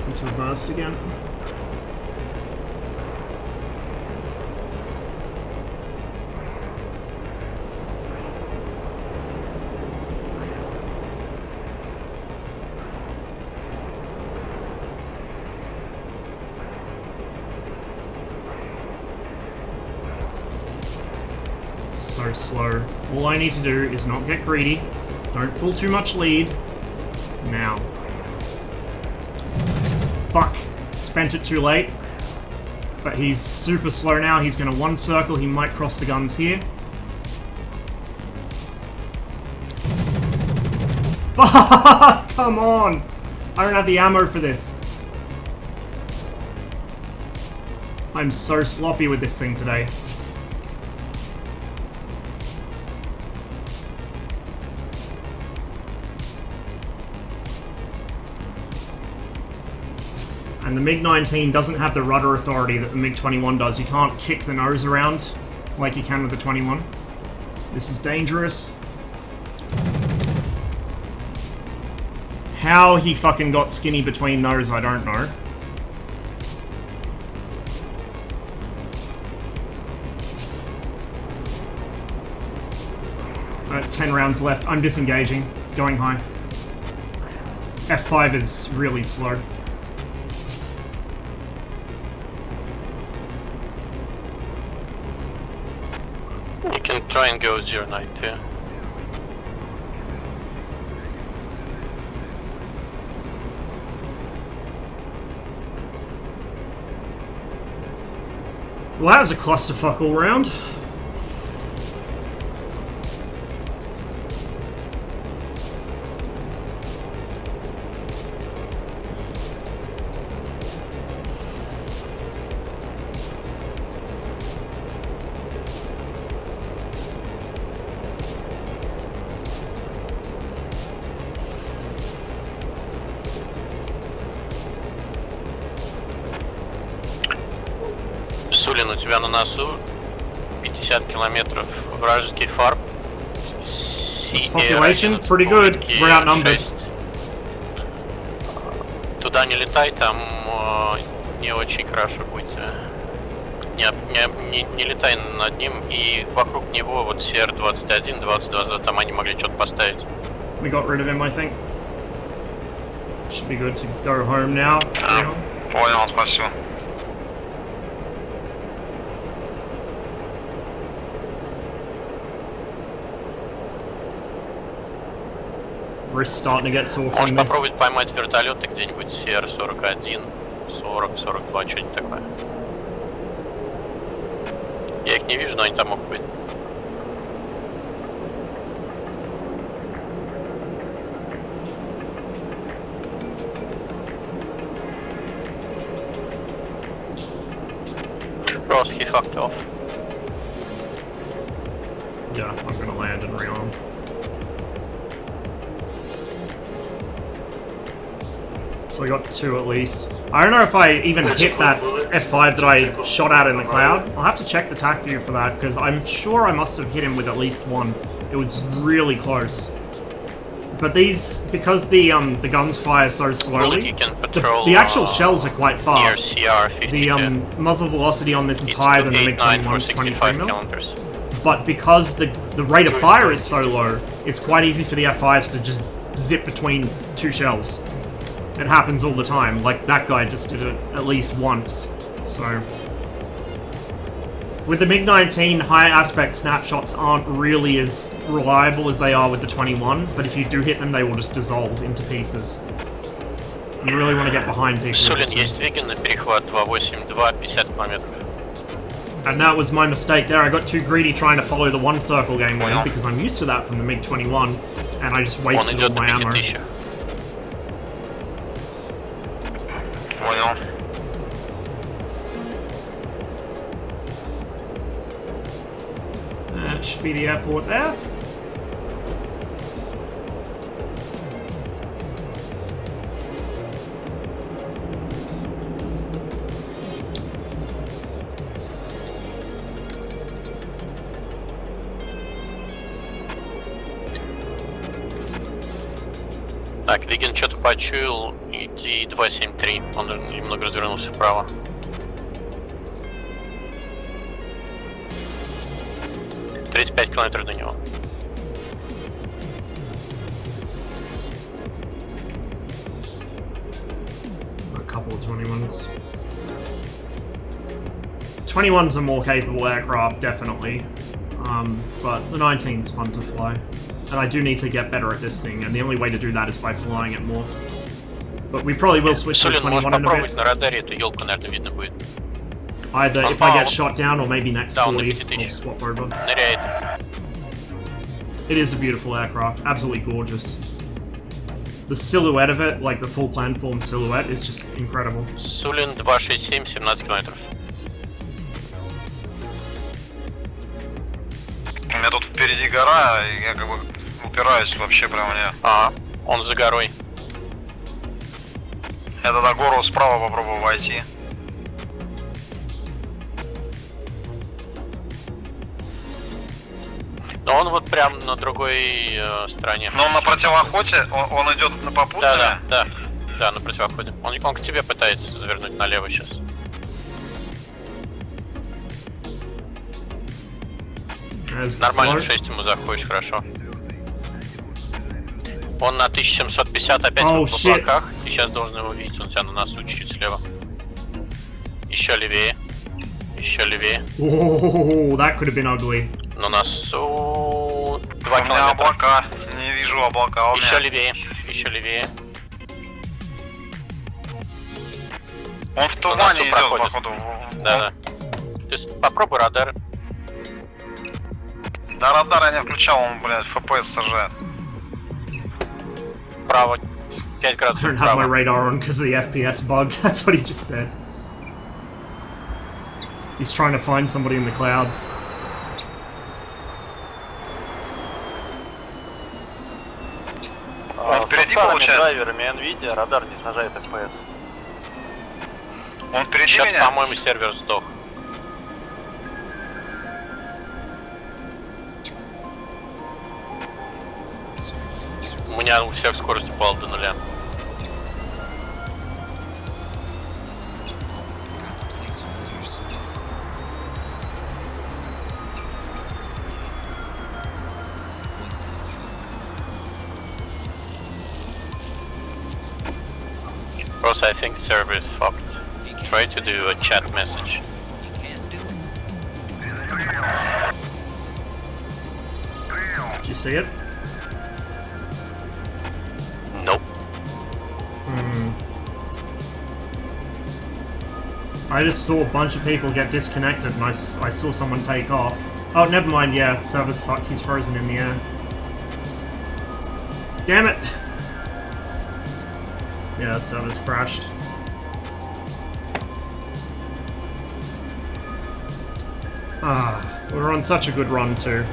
It's reversed again. So slow. All I need to do is not get greedy. Don't pull too much lead. Now. Fuck. Spent it too late. But he's super slow now. He's going to one circle. He might cross the guns here. Fuck! Come on! I don't have the ammo for this. I'm so sloppy with this thing today. And the MiG-19 doesn't have the rudder authority that the MiG-21 does. You can't kick the nose around like you can with the 21. This is dangerous. How he fucking got skinny between those, I don't know. Alright, 10 rounds left. I'm disengaging. Going high. F5 is really slow. You can try and go 092. Well, that was a clusterfuck all round. Сулин, у тебя на носу 50 километров вражеский фарп. This population, pretty good. We're outnumbered. Туда не летай, там не очень хорошо будет. Не летай над ним, и вокруг него вот CR-21, 22, там они могли что-то поставить. We got rid of him, I think. Should be good to go home now. Понял, спасибо. Wrist starting to get sore from Можно this. попробовать поймать вертолеты где-нибудь CR-41, 40, 42, что-нибудь такое. Я их не вижу, но они там могут быть. Ross, he fucked off. Yeah, I'm gonna land and rearm. So we got 2 at least. I don't know if I even hit that F5 that I shot at in the cloud. I'll have to check the TAC view for that, because I'm sure I must have hit him with at least 1. It was really close. But these, because the guns fire so slowly, the actual shells are quite fast. The muzzle velocity on this is higher than the MiG-21's 23 mil. But because the rate of fire is so low, it's quite easy for the F5s to just zip between 2 shells. It happens all the time. Like, that guy just did it at least once. So With the MiG-19, high aspect snapshots aren't really as reliable as they are with the 21, but if you do hit them, they will just dissolve into pieces. You really want to get behind people. Сулин, есть двигатель на перехват 282, 50 километров. And that was my mistake there. I got too greedy trying to follow the one circle game lane because I'm used to that from the MiG-21, and I just Он wasted all идет на my ammo. 5000. Понял. That should be the airport there. Так, Виген что-то почуял, иди 273, он немного развернулся вправо. «35 километров до него». A couple of 21s. 21s are more capable aircraft, definitely. But the 19's fun to fly. And I do need to get better at this thing, and the only way to do that is by flying it more. But we probably will switch to the Сулин, 21 можешь in a попробовать bit. на радаре, эту елку, наверное, видно будет. Either if I get shot down or maybe next to Down Lee, the I'll swap over. Ныряет. It is a beautiful aircraft, absolutely gorgeous. The silhouette of it, like the full planform silhouette, is just incredible. Сулин 267, 17 километров. У меня тут впереди гора, и я как бы упираюсь вообще прямо в нее. Ага, он за горой. Я тогда гору справа попробую войти. Но он вот прям на другой стороне. Но он на противоходе, он идет на попутное. Да, на противоходе. Он к тебе пытается завернуть налево сейчас. Нормально, 6 ему заходишь, хорошо. Он на 1750 опять в облаках. Ты сейчас должен его видеть, он тебя на носу чуть-чуть слева. Еще левее. Еще левее. Oh, that could have been ugly. На носу 2 У меня километра. облака, не вижу облака. Еще левее, еще левее. Он в тумане идет, проходит. походу. Да. Ты попробуй радар. Да, радар я не включал, он, блядь, FPS сажает. Вправо. 5 I градусов don't have my вправо. radar on because of the FPS bug. That's what he just said. He's trying to find somebody in the clouds. Он впереди, получается? драйверами NVIDIA радар не снижает FPS. Он впереди Сейчас, меня? по-моему, сервер сдох. У меня у всех скорость упала до 0. Ross, I think server is fucked. Try to do a chat message. Did you see it? Nope. I just saw a bunch of people get disconnected and I saw someone take off. Oh, never mind, yeah, server's fucked, he's frozen in the air. Damn it! Yeah, server's crashed. Ah, we were on such a good run too.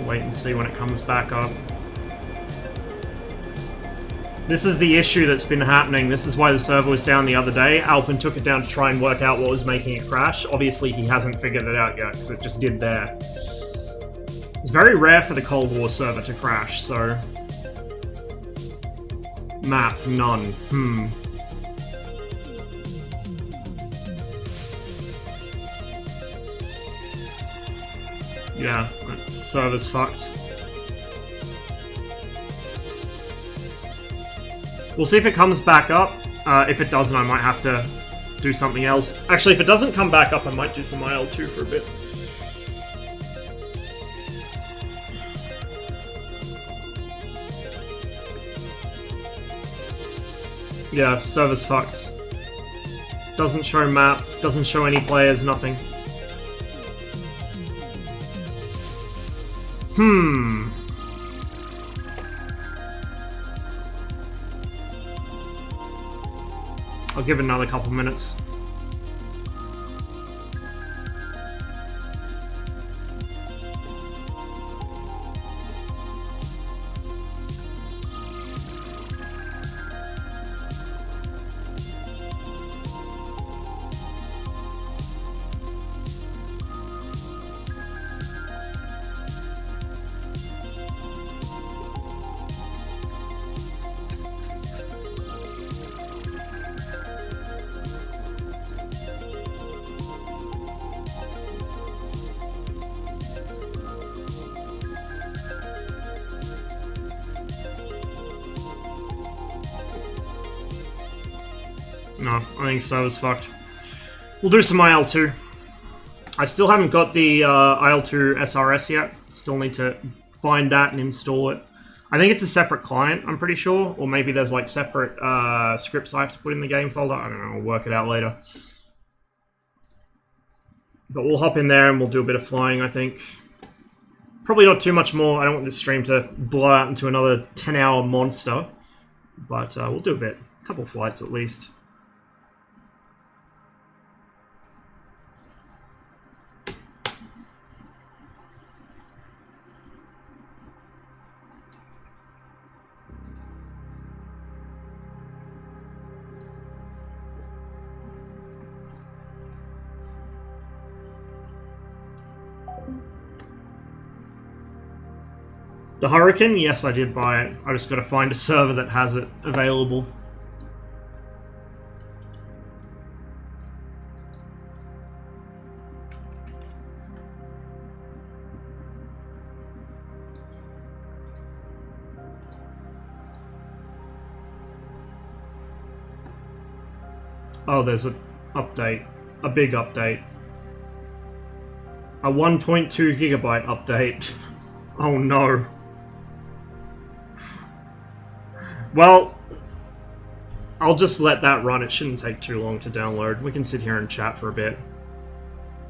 Wait and see when it comes back up. This is the issue that's been happening. This is why the server was down the other day. Alpin took it down to try and work out what was making it crash. Obviously, he hasn't figured it out yet, because it just did there. It's very rare for the Cold War server to crash, so... Map, none. Yeah, that server's fucked. We'll see if it comes back up. If it doesn't, I might have to do something else. Actually, if it doesn't come back up, I might do some IL-2 for a bit. Yeah, server's fucked. Doesn't show map, doesn't show any players, nothing. I'll give it another couple minutes. No, I think server's fucked. We'll do some IL-2. I still haven't got the IL-2 SRS yet. Still need to find that and install it. I think it's a separate client, I'm pretty sure. Or maybe there's like separate scripts I have to put in the game folder. I don't know, I'll work it out later. But we'll hop in there and we'll do a bit of flying, I think. Probably not too much more. I don't want this stream to blow out into another 10-hour monster. But we'll do a bit. A couple flights at least. The Hurricane? Yes, I did buy it. I just gotta find a server that has it available. Oh, there's an update. A big update. A 1.2 gigabyte update. Oh no. Well, I'll just let that run. It shouldn't take too long to download. We can sit here and chat for a bit.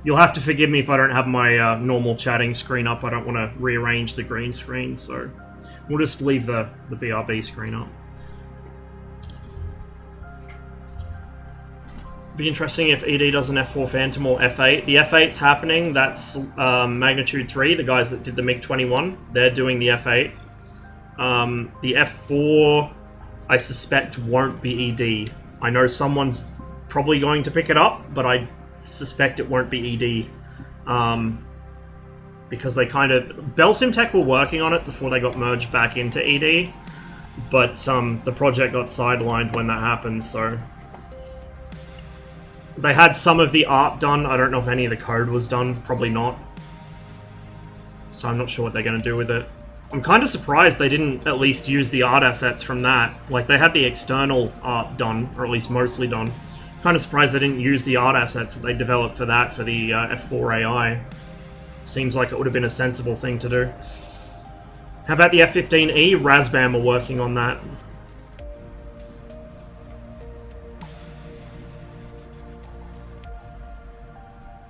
You'll have to forgive me if I don't have my normal chatting screen up. I don't want to rearrange the green screen, so we'll just leave the BRB screen up. Be interesting if ED does an F4 Phantom or F8. The F8's happening. That's Magnitude 3, the guys that did the MiG-21. They're doing the F8. The F4, I suspect, won't be ED. I know someone's probably going to pick it up, but I suspect it won't be ED. Because they kind of... Belsimtech were working on it before they got merged back into ED, but the project got sidelined when that happened, so... They had some of the art done. I don't know if any of the code was done. Probably not. So I'm not sure what they're going to do with it. I'm kind of surprised they didn't at least use the art assets from that. Like, they had the external art done, or at least mostly done. Kind of surprised they didn't use the art assets that they developed for that for the F4 AI. Seems like it would have been a sensible thing to do. How about the F-15E? Razbam are working on that.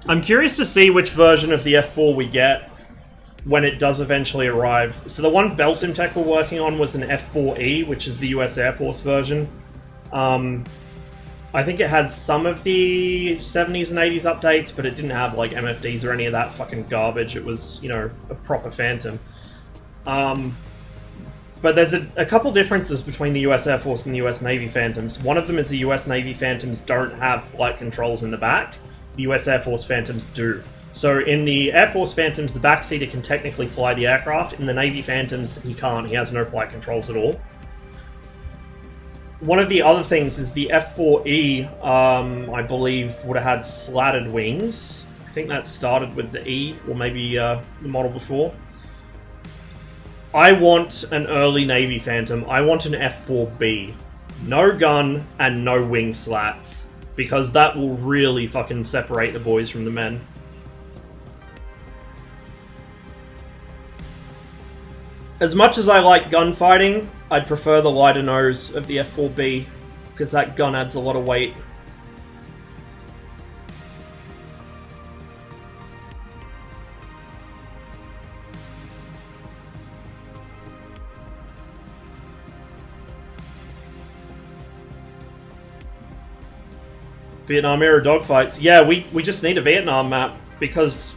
I'm curious to see which version of the F4 we get when it does eventually arrive. So the one Belsimtech were working on was an F4E, which is the US Air Force version. I think it had some of the 70s and 80s updates, but it didn't have like MFDs or any of that fucking garbage. It was, you know, a proper Phantom. But there's a couple differences between the US Air Force and the US Navy Phantoms. One of them is the US Navy Phantoms don't have flight controls in the back. The US Air Force Phantoms do. So in the Air Force Phantoms, the backseater can technically fly the aircraft. In the Navy Phantoms, he can't. He has no flight controls at all. One of the other things is the F4E, I believe, would have had slatted wings. I think that started with the E, or maybe the model before. I want an early Navy Phantom. I want an F4B. No gun and no wing slats, because that will really fucking separate the boys from the men. As much as I like gunfighting, I'd prefer the lighter nose of the F4B, because that gun adds a lot of weight. Vietnam era dogfights. Yeah, we just need a Vietnam map, because,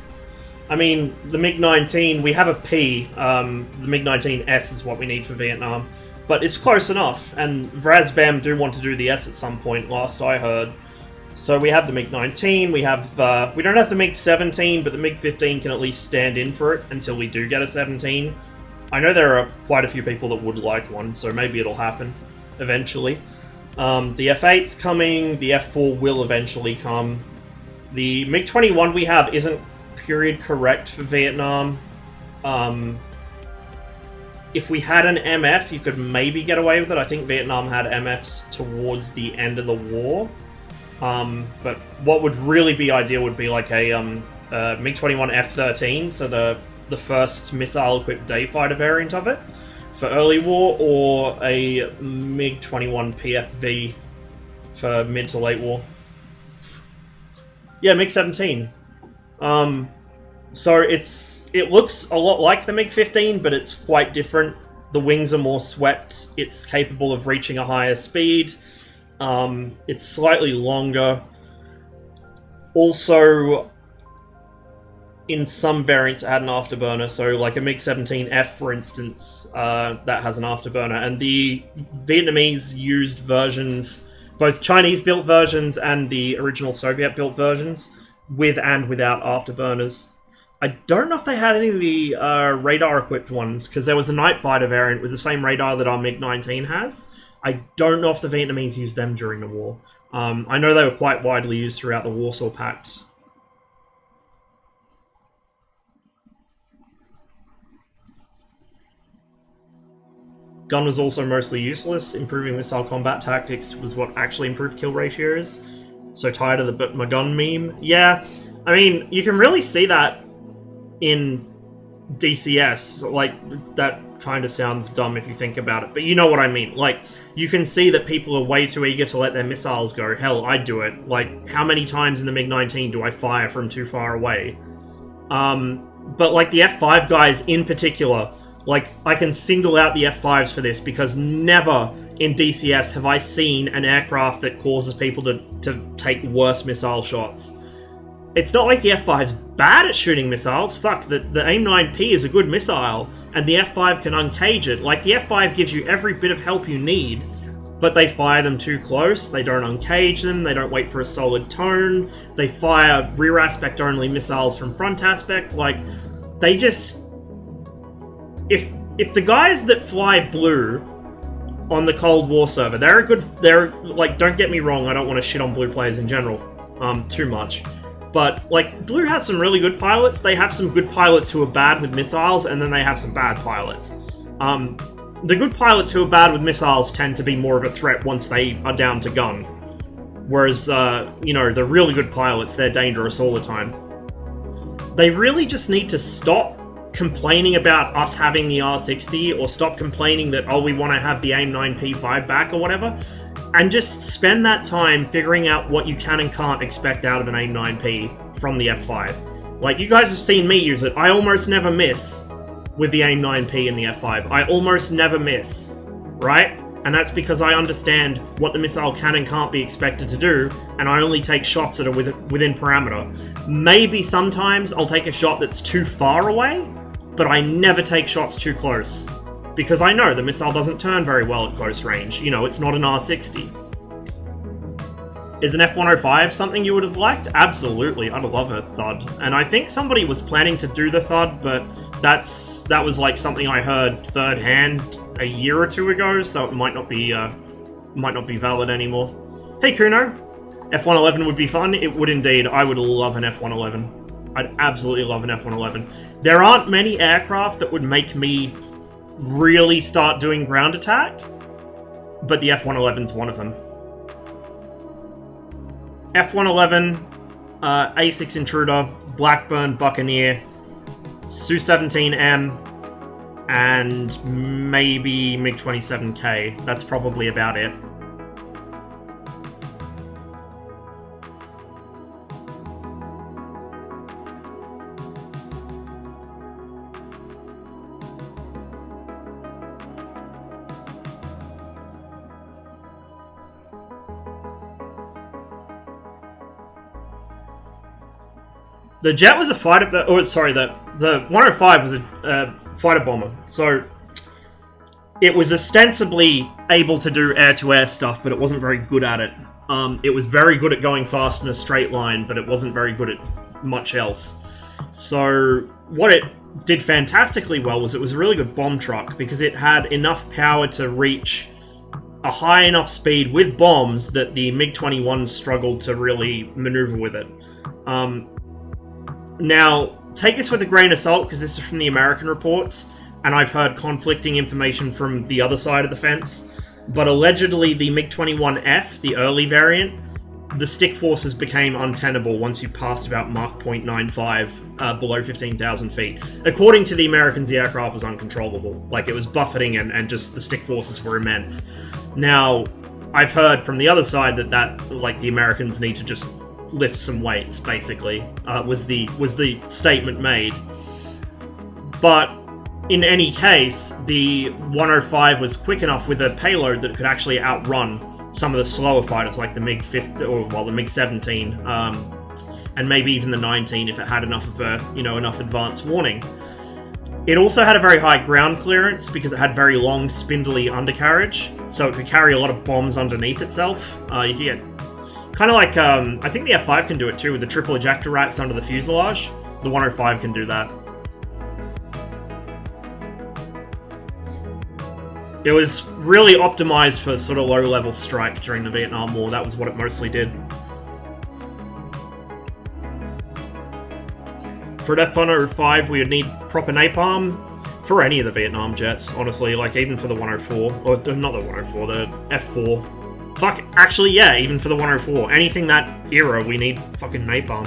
I mean, the MiG-19, we have a P. The MiG-19S is what we need for Vietnam. But it's close enough, and Vrazbam do want to do the S at some point, last I heard. So we have the MiG-19, we don't have the MiG-17, but the MiG-15 can at least stand in for it until we do get a 17. I know there are quite a few people that would like one, so maybe it'll happen eventually. The F8's coming, the F4 will eventually come. The MiG-21 we have isn't period correct for Vietnam. If we had an MF, you could maybe get away with it. I think Vietnam had MFs towards the end of the war. But what would really be ideal would be like a MiG-21 F-13, so the first missile-equipped day fighter variant of it, for early war, or a MiG-21 PFV for mid to late war. Yeah, MiG-17. So it looks a lot like the MiG-15, but it's quite different. The wings are more swept. It's capable of reaching a higher speed. It's slightly longer. Also, in some variants, it had an afterburner. So, like a MiG-17F, for instance, that has an afterburner. And the Vietnamese used versions, both Chinese-built versions and the original Soviet-built versions, with and without afterburners. I don't know if they had any of the radar-equipped ones, because there was a night fighter variant with the same radar that our MiG-19 has. I don't know if the Vietnamese used them during the war. I know they were quite widely used throughout the Warsaw Pact. Gun was also mostly useless. Improving missile combat tactics was what actually improved kill ratios. So tired of the "but my gun" meme. Yeah, I mean, you can really see that in DCS. Like, that kind of sounds dumb if you think about it, but you know what I mean. Like, you can see that people are way too eager to let their missiles go. Hell, I do it. Like, how many times in the MiG-19 do I fire from too far away? But like the F5 guys in particular, like, I can single out the F5s for this, because never in DCS have I seen an aircraft that causes people to take worse missile shots. It's not like the F5's bad at shooting missiles. Fuck, the AIM-9P is a good missile, and the F5 can uncage it. Like, the F5 gives you every bit of help you need, but they fire them too close, they don't uncage them, they don't wait for a solid tone, they fire rear aspect only missiles from front aspect. Like, they just... If the guys that fly blue on the Cold War server, they're like, don't get me wrong, I don't want to shit on blue players in general, too much. But, like, Blue has some really good pilots. They have some good pilots who are bad with missiles, and then they have some bad pilots. The good pilots who are bad with missiles tend to be more of a threat once they are down to gun. Whereas, you know, the really good pilots, they're dangerous all the time. They really just need to stop complaining about us having the R60, or stop complaining that, oh, we want to have the AIM-9P5 back or whatever, and just spend that time figuring out what you can and can't expect out of an AIM-9P from the F5. Like, you guys have seen me use it. I almost never miss with the AIM-9P and the F5. I almost never miss, right? And that's because I understand what the missile can and can't be expected to do, and I only take shots that are within parameter. Maybe sometimes I'll take a shot that's too far away, but I never take shots too close, because I know the missile doesn't turn very well at close range. You know, it's not an R60. Is an F-105 something you would have liked? Absolutely, I'd love a THUD. And I think somebody was planning to do the THUD, but that was like something I heard third hand a year or two ago, so it might not be valid anymore. Hey Kuno, F-111 would be fun. It would indeed. I would love an F-111. I'd absolutely love an F-111. There aren't many aircraft that would make me really start doing ground attack, but the F-111's one of them. F-111, A6 Intruder, Blackburn Buccaneer, Su-17M, and maybe MiG-27K. That's probably about it. The jet was a fighter, or sorry, the 105 was a fighter bomber. So it was ostensibly able to do air-to-air stuff, but it wasn't very good at it. It was very good at going fast in a straight line, but it wasn't very good at much else. So what it did fantastically well was it was a really good bomb truck because it had enough power to reach a high enough speed with bombs that the MiG-21 struggled to really maneuver with it. Now, take this with a grain of salt, because this is from the American reports, and I've heard conflicting information from the other side of the fence, but allegedly the MiG-21F, the early variant, the stick forces became untenable once you passed about Mach 0.95 below 15,000 feet. According to the Americans, the aircraft was uncontrollable. Like, it was buffeting and just the stick forces were immense. Now, I've heard from the other side that like, the Americans need to just lift some weights, basically, was the statement made. But in any case, the 105 was quick enough with a payload that it could actually outrun some of the slower fighters, like the MiG-15, or well, the MiG-17, and maybe even the 19 if it had enough of a, enough advance warning. It also had a very high ground clearance because it had very long, spindly undercarriage, so it could carry a lot of bombs underneath itself. You could get kind of like, I think the F5 can do it too, with the triple ejector racks under the fuselage. The 105 can do that. It was really optimized for sort of low-level strike during the Vietnam War. That was what it mostly did. For an F-105, we would need proper napalm for any of the Vietnam jets, honestly. Like, even for the 104. Or, not the 104, the F4. Fuck, actually, yeah, even for the 104. Anything that era, we need fucking napalm.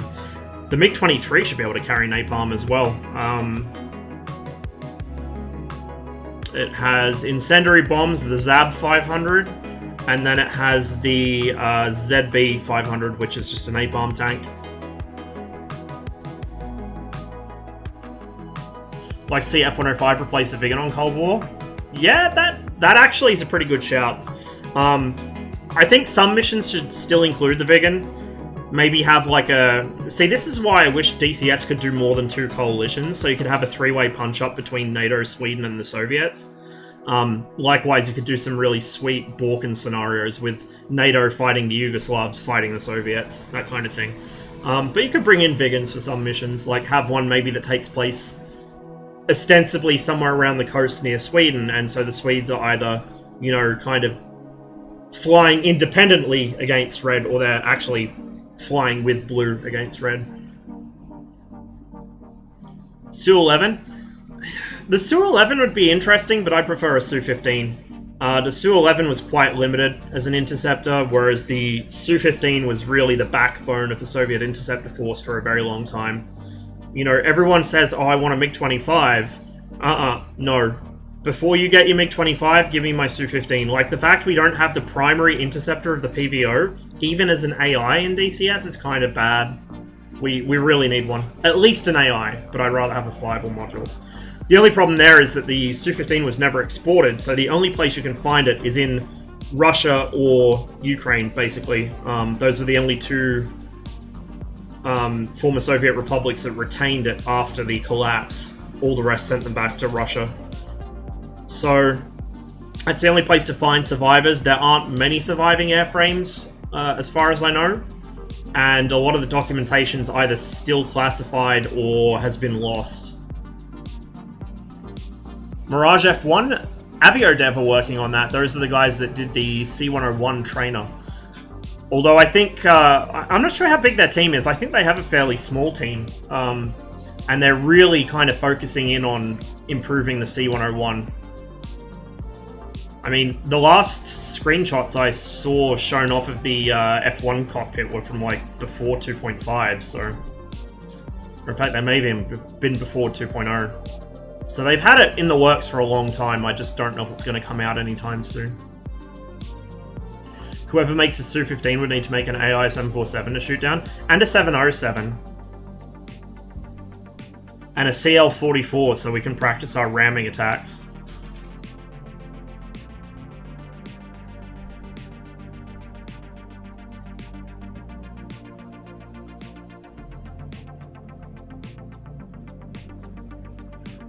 The MiG-23 should be able to carry napalm as well. It has incendiary bombs, the ZAB 500, and then it has the ZB 500, which is just a napalm tank. Like, see F-105 replace the Viggen on Cold War? Yeah, that actually is a pretty good shout. I think some missions should still include the Viggen. Maybe have like a... See, this is why I wish DCS could do more than 2 coalitions, so you could have a 3-way punch-up between NATO, Sweden, and the Soviets. Likewise, you could do some really sweet Balkan scenarios with NATO fighting the Yugoslavs, fighting the Soviets, that kind of thing. But you could bring in Viggens for some missions, like have one maybe that takes place ostensibly somewhere around the coast near Sweden, and so the Swedes are either, kind of flying independently against red, or they're actually flying with blue against red. Su-11. The Su-11 would be interesting, but I prefer a Su-15. The Su-11 was quite limited as an interceptor, whereas the Su-15 was really the backbone of the Soviet interceptor force for a very long time. Everyone says, oh, I want a MiG-25. No. Before you get your MiG-25, give me my Su-15. Like, the fact we don't have the primary interceptor of the PVO, even as an AI in DCS, is kind of bad. We really need one. At least an AI, but I'd rather have a flyable module. The only problem there is that the Su-15 was never exported, so the only place you can find it is in Russia or Ukraine, basically. Those are the only 2 former Soviet republics that retained it after the collapse. All the rest sent them back to Russia. So, that's the only place to find survivors. There aren't many surviving airframes, as far as I know. And a lot of the documentation's either still classified or has been lost. Mirage F1, AvioDev are working on that. Those are the guys that did the C-101 trainer. Although I think, I'm not sure how big their team is. I think they have a fairly small team. And they're really kind of focusing in on improving the C-101. I mean, the last screenshots I saw shown off of the F1 cockpit were from like before 2.5, so... Or in fact, they may have even been before 2.0. So they've had it in the works for a long time, I just don't know if it's going to come out anytime soon. Whoever makes a Su-15 would need to make an AI-747 to shoot down, and a 707. And a CL-44 so we can practice our ramming attacks.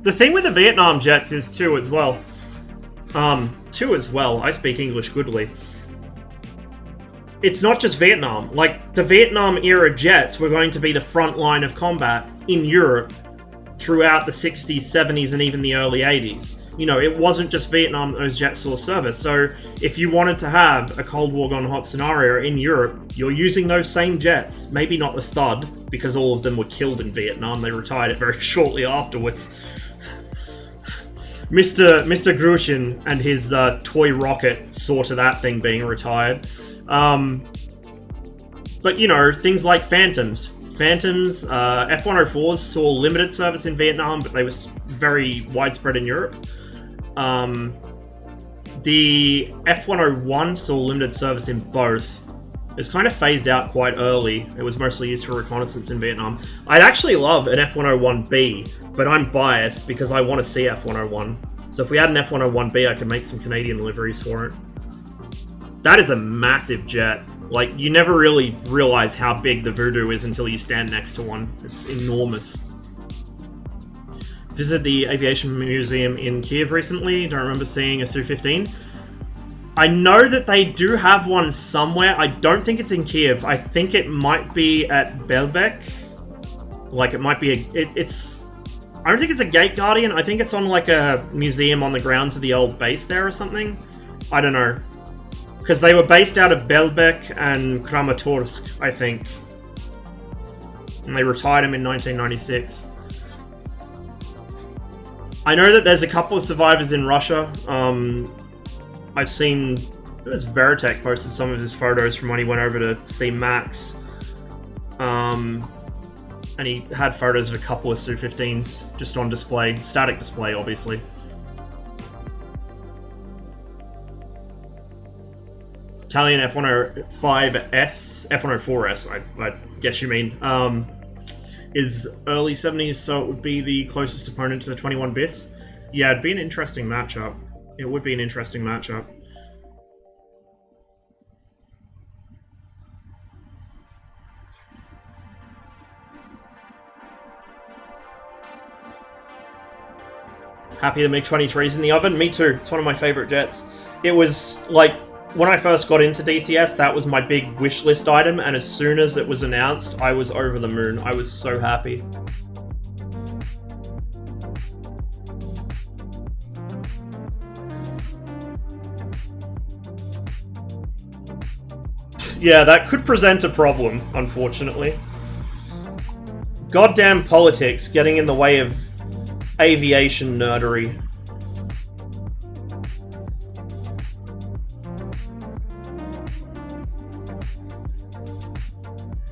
The thing with the Vietnam jets is too as well, I speak English goodly. It's not just Vietnam. Like, the Vietnam era jets were going to be the front line of combat in Europe throughout the 60s, 70s, and even the early 80s. You know, it wasn't just Vietnam that those jets saw service. So if you wanted to have a Cold War gone hot scenario in Europe, you're using those same jets. Maybe not the THUD, because all of them were killed in Vietnam. They retired it very shortly afterwards. Mr. Grushin and his toy rocket saw to that thing being retired. But, you know, things like Phantoms. F-104s saw limited service in Vietnam, but they were very widespread in Europe. The F-101 saw limited service in both. It was kind of phased out quite early. It was mostly used for reconnaissance in Vietnam. I'd actually love an F-101B, but I'm biased because I want to see F-101. So if we had an F-101B, I could make some Canadian liveries for it. That is a massive jet. Like, you never really realize how big the Voodoo is until you stand next to one. It's enormous. Visited the Aviation Museum in Kiev recently. Don't remember seeing a Su-15. I know that they do have one somewhere. I don't think it's in Kiev. I think it might be at Belbek. Like, it might be it's... I don't think it's a Gate Guardian. I think it's on, like, a museum on the grounds of the old base there or something. I don't know. Because they were based out of Belbek and Kramatorsk, I think. And they retired them in 1996. I know that there's a couple of survivors in Russia. I've seen... It was Veritek posted some of his photos from when he went over to see Max. And he had photos of a couple of Su-15s just on display. Static display, obviously. Italian F-105S, F-104S, I guess you mean, is early 70s, so it would be the closest opponent to the 21 bis. Yeah, it'd be an interesting matchup. It would be an interesting matchup. Happy the MiG-23's in the oven? Me too. It's one of my favorite jets. It was, like, when I first got into DCS, that was my big wish list item, and as soon as it was announced, I was over the moon. I was so happy. Yeah, that could present a problem, unfortunately. Goddamn politics getting in the way of aviation nerdery.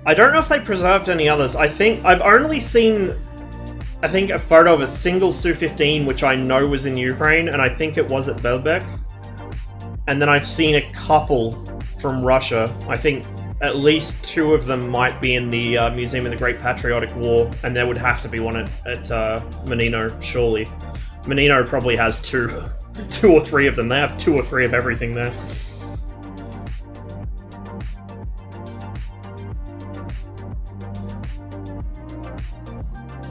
I don't know if they preserved any others. I think I've only seen, a photo of a single Su-15, which I know was in Ukraine, and I think it was at Belbek. And then I've seen a couple from Russia. I think at least 2 of them might be in the Museum of the Great Patriotic War, and there would have to be one at Menino, surely. Menino probably has 2 or 3 of them. They have 2 or 3 of everything there.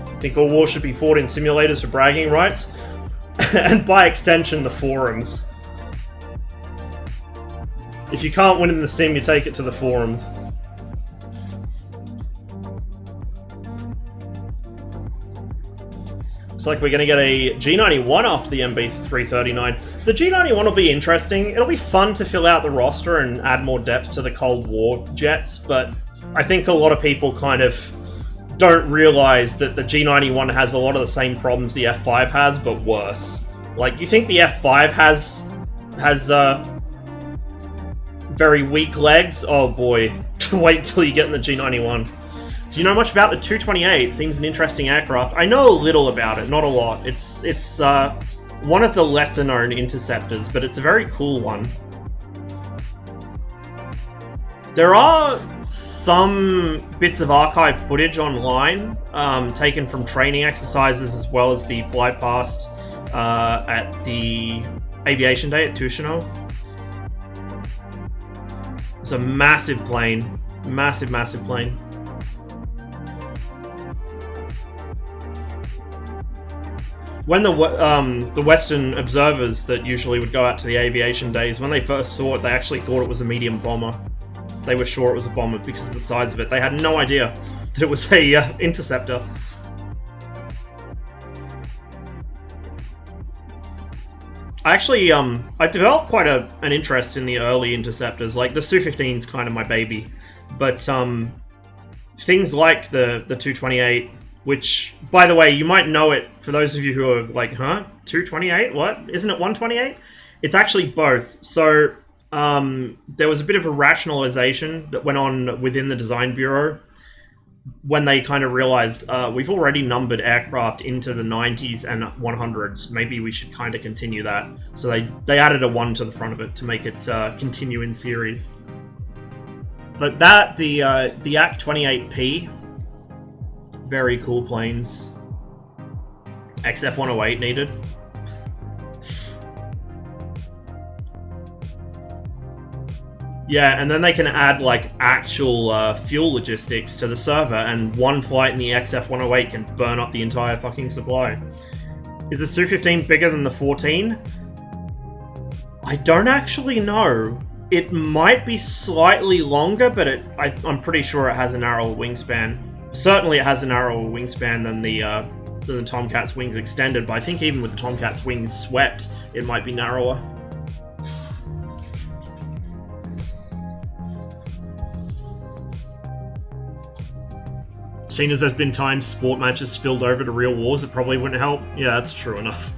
I think all wars should be fought in simulators for bragging rights, and by extension, the forums. If you can't win in the sim, you take it to the forums. Looks like we're going to get a G91 off the MB339. The G91 will be interesting. It'll be fun to fill out the roster and add more depth to the Cold War jets, but I think a lot of people kind of don't realize that the G91 has a lot of the same problems the F5 has, but worse. Like, you think the F5 has very weak legs? Oh boy, wait till you get in the G91. Do you know much about the 228? Seems an interesting aircraft. I know a little about it, not a lot. It's one of the lesser known interceptors, but it's a very cool one. There are some bits of archive footage online, taken from training exercises as well as the flight past at the Aviation Day at Tushino. It's a massive plane. Massive, massive plane. When the Western observers that usually would go out to the aviation days, when they first saw it, they actually thought it was a medium bomber. They were sure it was a bomber because of the size of it. They had no idea that it was a interceptor. I actually, I've developed quite an interest in the early interceptors. Like, the Su-15 is kind of my baby. But things like the 228... which, by the way, you might know it for those of you who are like, huh? 228? What? Isn't it 128? It's actually both. So, there was a bit of a rationalization that went on within the design bureau when they kind of realized, we've already numbered aircraft into the 90s and 100s. Maybe we should kind of continue that. So they added a 1 to the front of it to make it continue in series. But that, the ACT-28P, very cool planes. XF-108 needed. Yeah, and then they can add like actual fuel logistics to the server, and one flight in the XF-108 can burn up the entire fucking supply. Is the Su-15 bigger than the 14? I don't actually know. It might be slightly longer, but I'm pretty sure it has a narrower wingspan. Certainly it has a narrower wingspan than the Tomcat's wings extended, but I think even with the Tomcat's wings swept, it might be narrower. Seeing as there's been times sport matches spilled over to real wars, it probably wouldn't help. Yeah, that's true enough.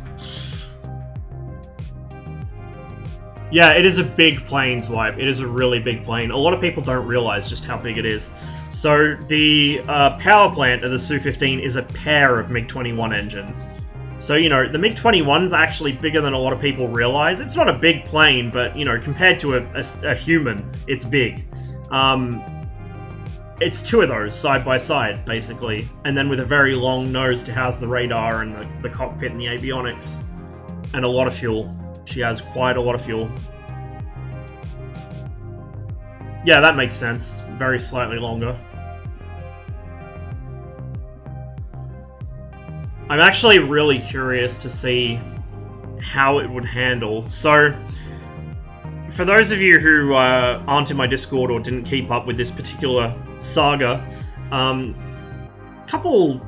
Yeah, it is a big plane, Swipe. It is a really big plane. A lot of people don't realize just how big it is. So the power plant of the Su-15 is a pair of MiG-21 engines. So, you know, the MiG-21's actually bigger than a lot of people realize. It's not a big plane, but, you know, compared to a human, it's big. It's two of those side by side, basically. And then with a very long nose to house the radar and the cockpit and the avionics. And a lot of fuel. She has quite a lot of fuel. Yeah, that makes sense. Very slightly longer. I'm actually really curious to see how it would handle. So, for those of you who aren't in my Discord or didn't keep up with this particular saga, a couple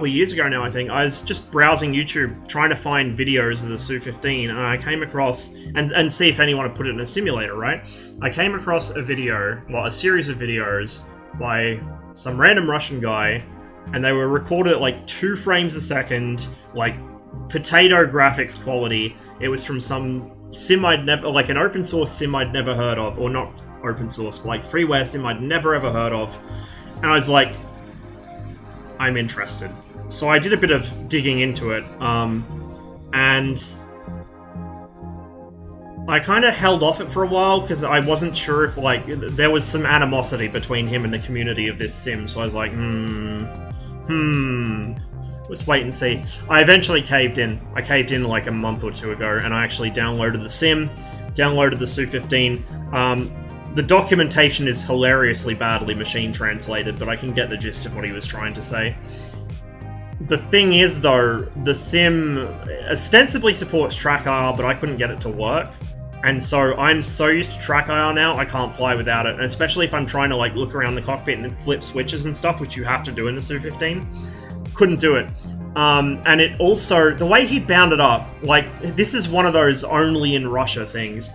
of years ago now, I think, I was just browsing YouTube trying to find videos of the Su-15, and I came across, and see if anyone had put it in a simulator, right? I came across a video, well, a series of videos by some random Russian guy, and they were recorded at like 2 frames a second, like potato graphics quality. It was from some sim I'd never, like an open source sim I'd never heard of, or not open source, but like freeware sim I'd never ever heard of. And I was like, I'm interested. So I did a bit of digging into it, and I kind of held off it for a while because I wasn't sure if, like, there was some animosity between him and the community of this sim, so I was like, let's wait and see. I eventually caved in. I caved in like a month or 2 ago, and I actually downloaded the sim, downloaded the Su-15. The documentation is hilariously badly machine translated, but I can get the gist of what he was trying to say. The thing is, though, the sim ostensibly supports TrackIR, but I couldn't get it to work. And so I'm so used to TrackIR now, I can't fly without it. And especially if I'm trying to like look around the cockpit and flip switches and stuff, which you have to do in the Su-15. Couldn't do it. And it also, the way he bound it up, like, this is one of those only in Russia things.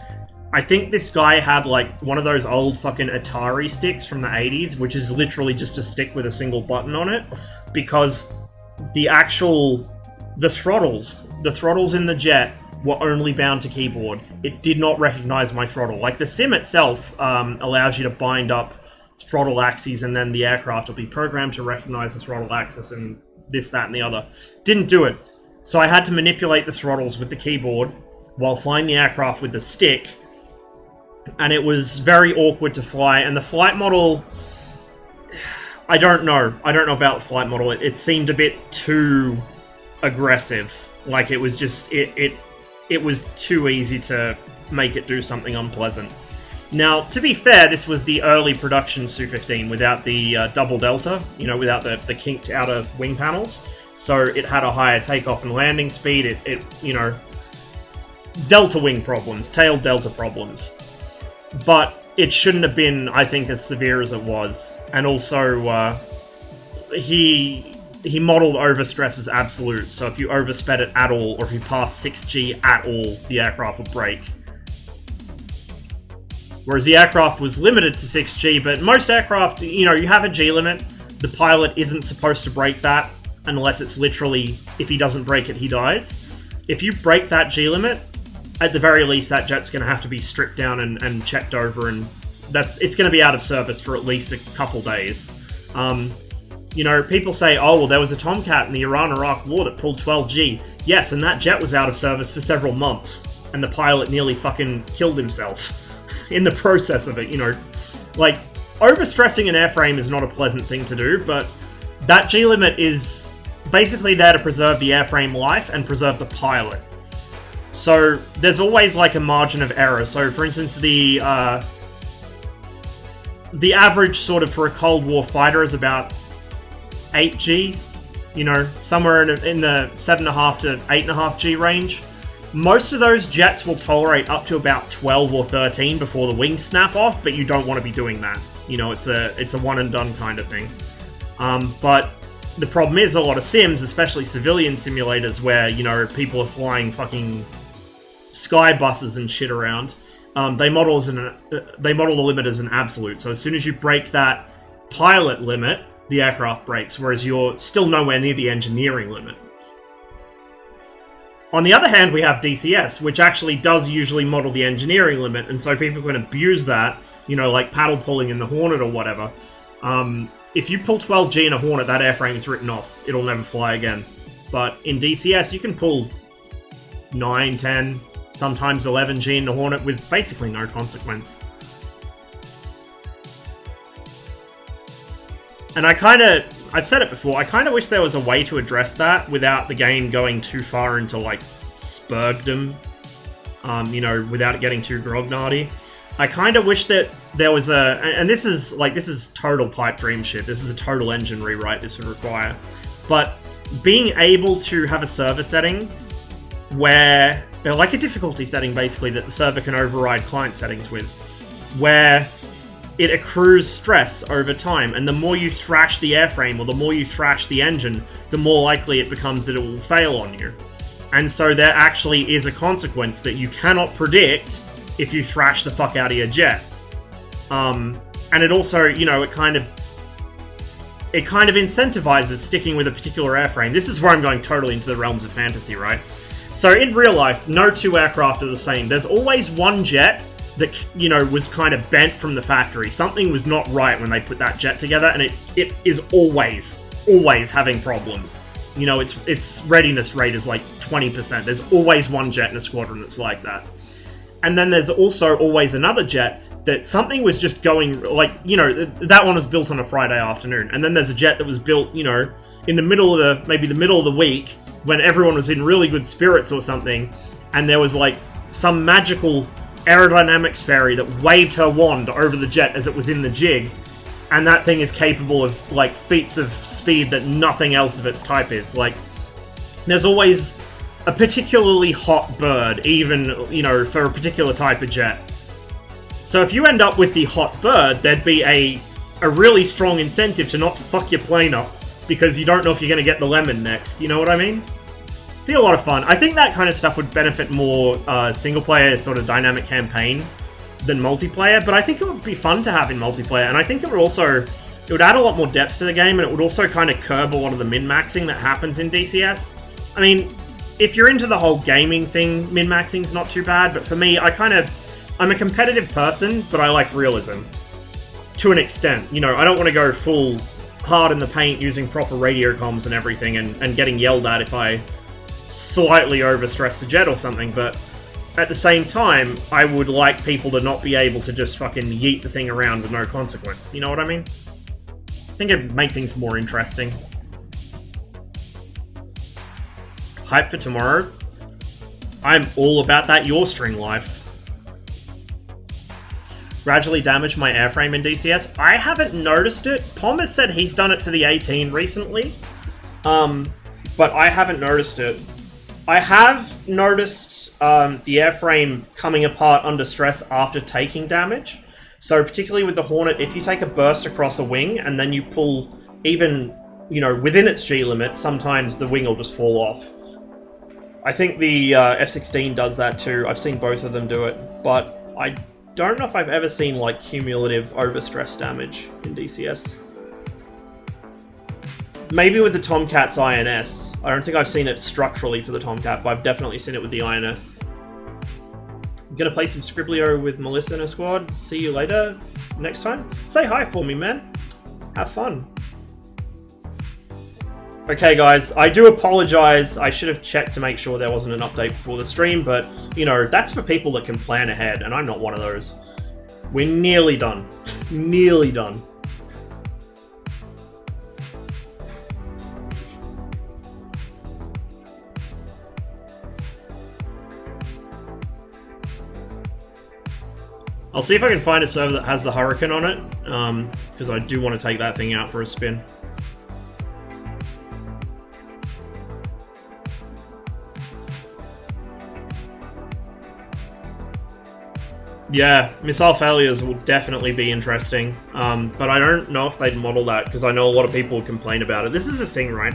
I think this guy had, like, one of those old fucking Atari sticks from the 80s, which is literally just a stick with a single button on it, because the throttles in the jet were only bound to keyboard. It did not recognize my throttle. Like, the sim itself allows you to bind up throttle axes, and then the aircraft will be programmed to recognize the throttle axis and this, that, and the other. Didn't do it. So I had to manipulate the throttles with the keyboard while flying the aircraft with the stick, and it was very awkward to fly. And the flight model, I don't know about the flight model. It seemed a bit too aggressive. Like, it was just, it was too easy to make it do something unpleasant. Now, to be fair, this was the early production Su-15 without the double delta, you know, without the kinked outer wing panels. So it had a higher takeoff and landing speed. It you know, delta wing problems, tail delta problems. But it shouldn't have been, I think, as severe as it was. And also, he modeled overstress as absolute, so if you oversped it at all, or if you passed 6G at all, the aircraft would break. Whereas the aircraft was limited to 6G, but most aircraft, you know, you have a G limit, the pilot isn't supposed to break that, unless it's literally, if he doesn't break it, he dies. If you break that G limit, at the very least, that jet's going to have to be stripped down and checked over, and it's going to be out of service for at least a couple days. You know, people say, oh, well, there was a Tomcat in the Iran-Iraq war that pulled 12G. Yes, and that jet was out of service for several months, and the pilot nearly fucking killed himself in the process of it, you know. Like, overstressing an airframe is not a pleasant thing to do, but that G limit is basically there to preserve the airframe life and preserve the pilot. So there's always like a margin of error. So for instance, the average sort of for a Cold War fighter is about 8G, you know, somewhere in the 7.5 to 8.5 G range. Most of those jets will tolerate up to about 12 or 13 before the wings snap off, but you don't want to be doing that. You know, it's a one and done kind of thing. But the problem is a lot of sims, especially civilian simulators where, you know, people are flying fucking sky buses and shit around, they model the limit as an absolute. So as soon as you break that pilot limit, the aircraft breaks, whereas you're still nowhere near the engineering limit. On the other hand, we have DCS, which actually does usually model the engineering limit, and so people can abuse that, you know, like paddle pulling in the Hornet or whatever. If you pull 12G in a Hornet, that airframe is written off. It'll never fly again. But in DCS, you can pull 9, 10, sometimes 11G in the Hornet with basically no consequence. And I've said it before, I kind of wish there was a way to address that without the game going too far into, like, Spurgdom, you know, without it getting too grognardy. I kind of wish that there was and this is total pipe dream shit, this is a total engine rewrite this would require, but being able to have a server setting where, like a difficulty setting basically, that the server can override client settings with, where it accrues stress over time, and the more you thrash the airframe or the more you thrash the engine, the more likely it becomes that it will fail on you. And so there actually is a consequence that you cannot predict if you thrash the fuck out of your jet. And it also, you know, it kind of incentivizes sticking with a particular airframe. This is where I'm going totally into the realms of fantasy, right? So in real life, no two aircraft are the same. There's always one jet that, you know, was kind of bent from the factory. Something was not right when they put that jet together, and it is always having problems. You know, its readiness rate is like 20%. There's always one jet in a squadron that's like that. And then there's also always another jet that something was just going, like, you know, that one was built on a Friday afternoon. And then there's a jet that was built, you know, in the middle of maybe the middle of the week when everyone was in really good spirits or something, and there was like some magical aerodynamics fairy that waved her wand over the jet as it was in the jig, and that thing is capable of like feats of speed that nothing else of its type is. Like, there's always a particularly hot bird, even, you know, for a particular type of jet. So if you end up with the hot bird, there'd be a really strong incentive to not fuck your plane up because you don't know if you're going to get the lemon next, you know what I mean? Be a lot of fun. I think that kind of stuff would benefit more single-player sort of dynamic campaign than multiplayer, but I think it would be fun to have in multiplayer, and I think it would add a lot more depth to the game, and it would also kind of curb a lot of the min-maxing that happens in DCS. I mean, if you're into the whole gaming thing, min-maxing's not too bad, but for me, I'm a competitive person, but I like realism. To an extent. You know, I don't want to go full hard in the paint using proper radio comms and everything and getting yelled at if I slightly overstress the jet or something, but at the same time, I would like people to not be able to just fucking yeet the thing around with no consequence. You know what I mean? I think it'd make things more interesting. Hype for tomorrow? I'm all about that yaw string life. Gradually damage my airframe in DCS. I haven't noticed it. Pom has said he's done it to the 18 recently. But I haven't noticed it. I have noticed the airframe coming apart under stress after taking damage. So particularly with the Hornet, if you take a burst across a wing and then you pull even, you know, within its G limit, sometimes the wing will just fall off. I think the F-16 does that too. I've seen both of them do it, but I don't know if I've ever seen like cumulative overstress damage in DCS. Maybe with the Tomcat's INS. I don't think I've seen it structurally for the Tomcat, but I've definitely seen it with the INS. I'm gonna play some Scriblio with Melissa in a squad. See you later next time. Say hi for me, man. Have fun. Okay, guys, I do apologize. I should have checked to make sure there wasn't an update before the stream, but, you know, that's for people that can plan ahead, and I'm not one of those. We're nearly done. Nearly done. I'll see if I can find a server that has the Hurricane on it, because I do want to take that thing out for a spin. Yeah, missile failures will definitely be interesting, but I don't know if they'd model that, because I know a lot of people would complain about it. This is the thing, right?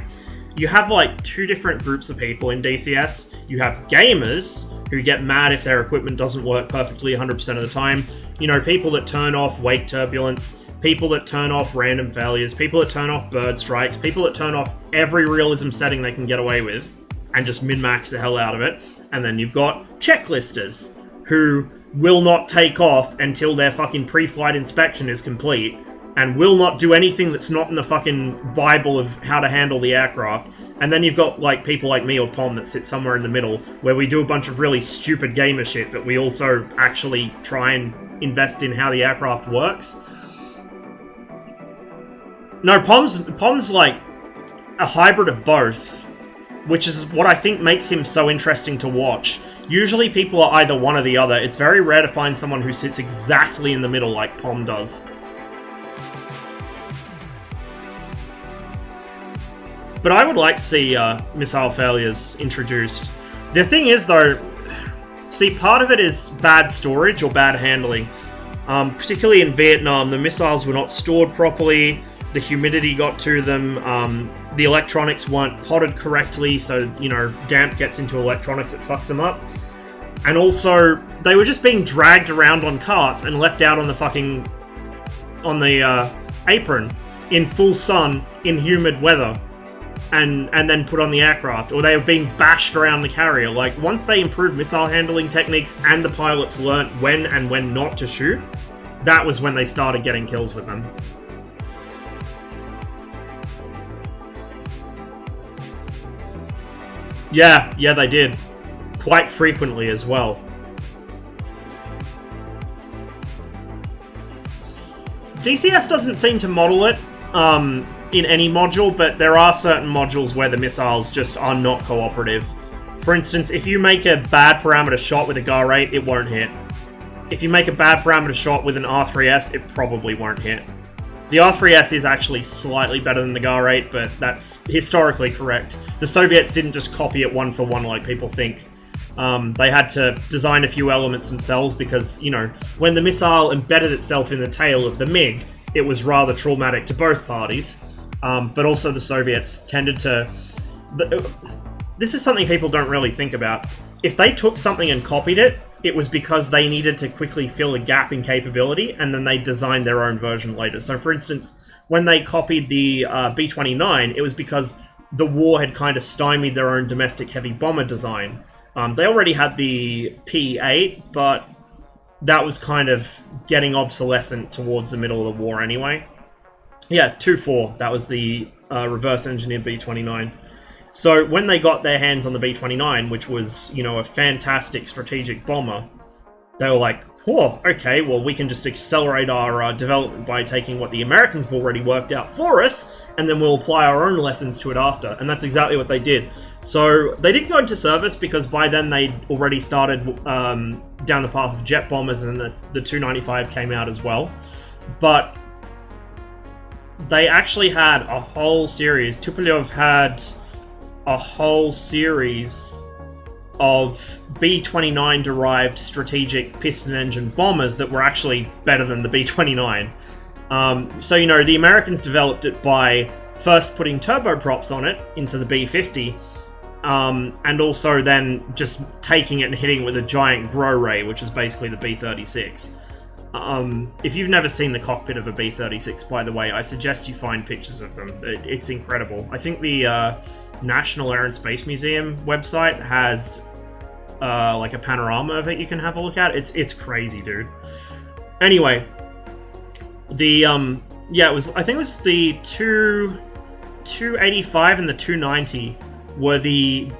You have like two different groups of people in DCS. You have gamers, who get mad if their equipment doesn't work perfectly 100% of the time. You know, people that turn off wake turbulence, people that turn off random failures, people that turn off bird strikes, people that turn off every realism setting they can get away with, and just min-max the hell out of it. And then you've got checklisters, who will not take off until their fucking pre-flight inspection is complete, and will not do anything that's not in the fucking Bible of how to handle the aircraft. And then you've got like people like me or Pom that sit somewhere in the middle, where we do a bunch of really stupid gamer shit, but we also actually try and invest in how the aircraft works. No, Pom's like a hybrid of both, which is what I think makes him so interesting to watch. Usually people are either one or the other. It's very rare to find someone who sits exactly in the middle like Pom does. But I would like to see missile failures introduced. The thing is, though, see, part of it is bad storage or bad handling. Particularly in Vietnam, the missiles were not stored properly, the humidity got to them, the electronics weren't potted correctly, so, you know, damp gets into electronics, it fucks them up. And also, they were just being dragged around on carts and left out on the fucking... on the apron in full sun in humid weather. And then put on the aircraft, or they were being bashed around the carrier. Like, once they improved missile handling techniques and the pilots learnt when and when not to shoot, that was when they started getting kills with them. Yeah, they did. Quite frequently as well. DCS doesn't seem to model it, in any module, but there are certain modules where the missiles just are not cooperative. For instance, if you make a bad parameter shot with a GAR rate, it won't hit. If you make a bad parameter shot with an R3S, it probably won't hit. The R3S is actually slightly better than the GAR rate, but that's historically correct. The Soviets didn't just copy it one for one like people think. They had to design a few elements themselves because, you know, when the missile embedded itself in the tail of the MiG, it was rather traumatic to both parties. but also the Soviets tended to... This is something people don't really think about. If they took something and copied it, it was because they needed to quickly fill a gap in capability, and then they designed their own version later. So for instance, when they copied the B-29, it was because the war had kind of stymied their own domestic heavy bomber design. They already had the P-8, but that was kind of getting obsolescent towards the middle of the war anyway. Yeah, 2-4, that was the reverse engineered B-29. So when they got their hands on the B-29, which was, you know, a fantastic strategic bomber, they were like, oh, okay, well, we can just accelerate our development by taking what the Americans have already worked out for us, and then we'll apply our own lessons to it after. And that's exactly what they did. So they didn't go into service because by then they'd already started down the path of jet bombers, and then the Tu-95 came out as well. But they actually had a whole series. Tupolev had a whole series of B-29 derived strategic piston engine bombers that were actually better than the B-29. So, you know, the Americans developed it by first putting turboprops on it into the B-50, and also then just taking it and hitting it with a giant grow ray, which is basically the B-36. If you've never seen the cockpit of a B-36, by the way, I suggest you find pictures of them. It's incredible. I think the National Air and Space Museum website has like a panorama of it you can have a look at. It's crazy, dude. Anyway, the yeah, I think it was the 285 and the 290 were the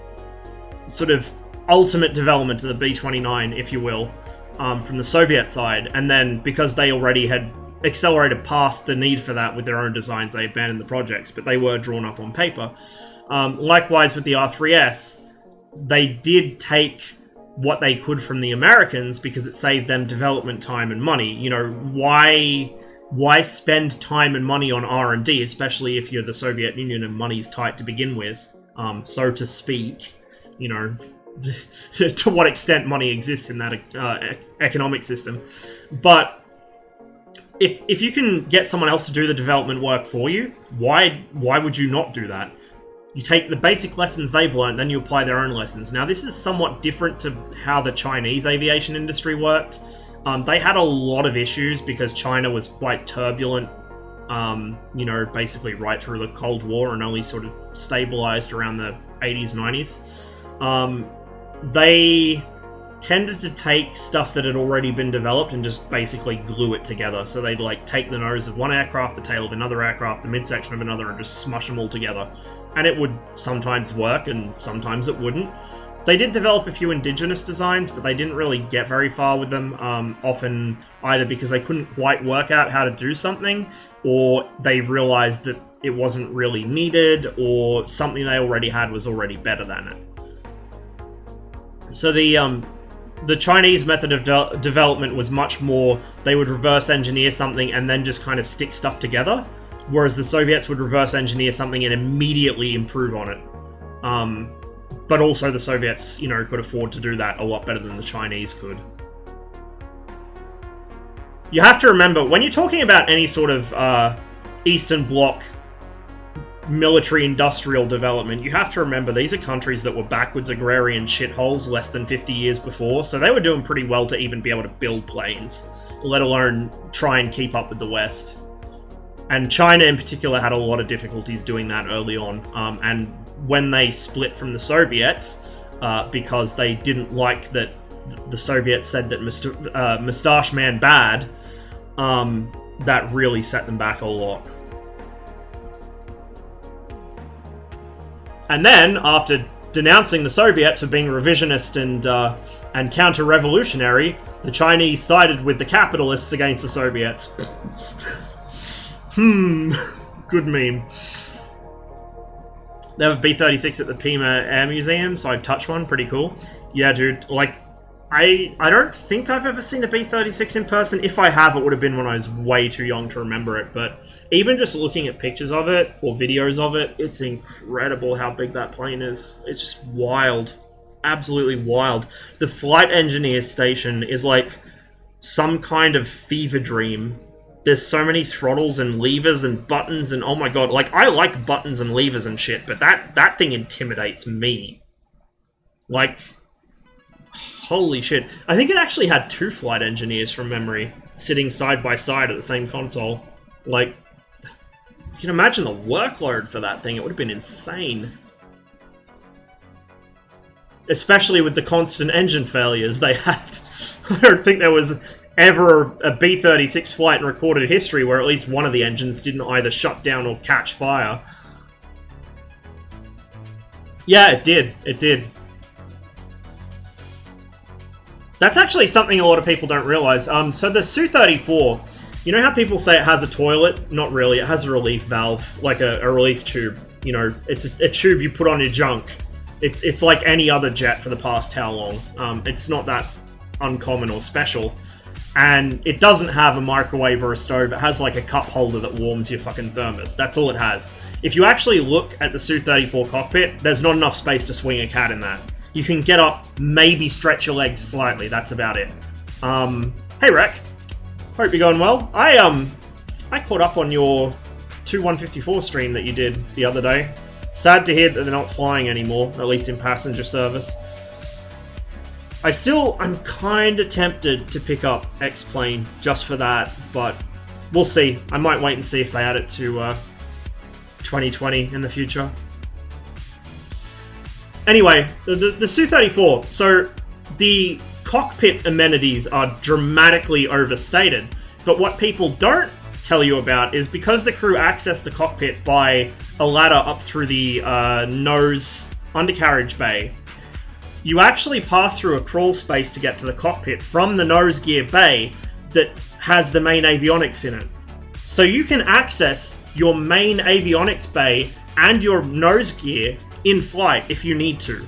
sort of ultimate development of the B-29, if you will, from the Soviet side. And then because they already had accelerated past the need for that with their own designs, they abandoned the projects, but they were drawn up on paper. Likewise with the R3S, they did take what they could from the Americans because it saved them development time and money. You know, why spend time and money on R&D, especially if you're the Soviet Union and money's tight to begin with, so to speak, you know, to what extent money exists in that economic system. But if you can get someone else to do the development work for you, why would you not do that? You take the basic lessons they've learned, then you apply their own lessons. Now, this is somewhat different to how the Chinese aviation industry worked. They had a lot of issues because China was quite turbulent, you know, basically right through the Cold War, and only sort of stabilized around the 80s, 90s. They tended to take stuff that had already been developed and just basically glue it together. So they'd like take the nose of one aircraft, the tail of another aircraft, the midsection of another, and just smush them all together. And it would sometimes work and sometimes it wouldn't. They did develop a few indigenous designs, but they didn't really get very far with them, often either because they couldn't quite work out how to do something, or they realized that it wasn't really needed, or something they already had was already better than it. So the Chinese method of development was much more, they would reverse engineer something and then just kind of stick stuff together, whereas the Soviets would reverse engineer something and immediately improve on it. But also the Soviets, you know, could afford to do that a lot better than the Chinese could. You have to remember, when you're talking about any sort of Eastern Bloc military-industrial development, you have to remember these are countries that were backwards agrarian shitholes less than 50 years before, so they were doing pretty well to even be able to build planes, let alone try and keep up with the West. And China in particular had a lot of difficulties doing that early on, and when they split from the Soviets, because they didn't like that the Soviets said that Mustache Man bad, that really set them back a lot. And then, after denouncing the Soviets for being revisionist and counter-revolutionary, the Chinese sided with the capitalists against the Soviets. Good meme. They have a B-36 at the Pima Air Museum, so I've touched one. Pretty cool. Yeah, dude, like, I don't think I've ever seen a B-36 in person. If I have, it would have been when I was way too young to remember it, but even just looking at pictures of it, or videos of it, it's incredible how big that plane is. It's just wild. Absolutely wild. The flight engineer station is like some kind of fever dream there's so many throttles and levers and buttons and oh my god, like I like buttons and levers and shit, but that thing intimidates me. Like, holy shit. I think it actually had 2 flight engineers from memory sitting side by side at the same console. Like, you can imagine the workload for that thing. It would have been insane. Especially with the constant engine failures they had. I don't think there was ever a B-36 flight in recorded history where at least one of the engines didn't either shut down or catch fire. Yeah, it did. It did. That's actually something a lot of people don't realize. So the Su-34, you know how people say it has a toilet? Not really. It has a relief valve, like a relief tube. You know, it's a tube you put on your junk. It's like any other jet for the past how long. It's not that uncommon or special. And it doesn't have a microwave or a stove. It has like a cup holder that warms your fucking thermos. That's all it has. If you actually look at the Su-34 cockpit, there's not enough space to swing a cat in that. You can get up, maybe stretch your legs slightly. That's about it. Hey Rek. Hope you're going well. I caught up on your 2154 stream that you did the other day. Sad to hear that they're not flying anymore, at least in passenger service. I'm kind of tempted to pick up X-Plane just for that, but we'll see. I might wait and see if they add it to 2020 in the future. Anyway, the Su-34. So the cockpit amenities are dramatically overstated, but what people don't tell you about is because the crew access the cockpit by a ladder up through the nose undercarriage bay, you actually pass through a crawl space to get to the cockpit from the nose gear bay that has the main avionics in it. So you can access your main avionics bay and your nose gear in flight if you need to.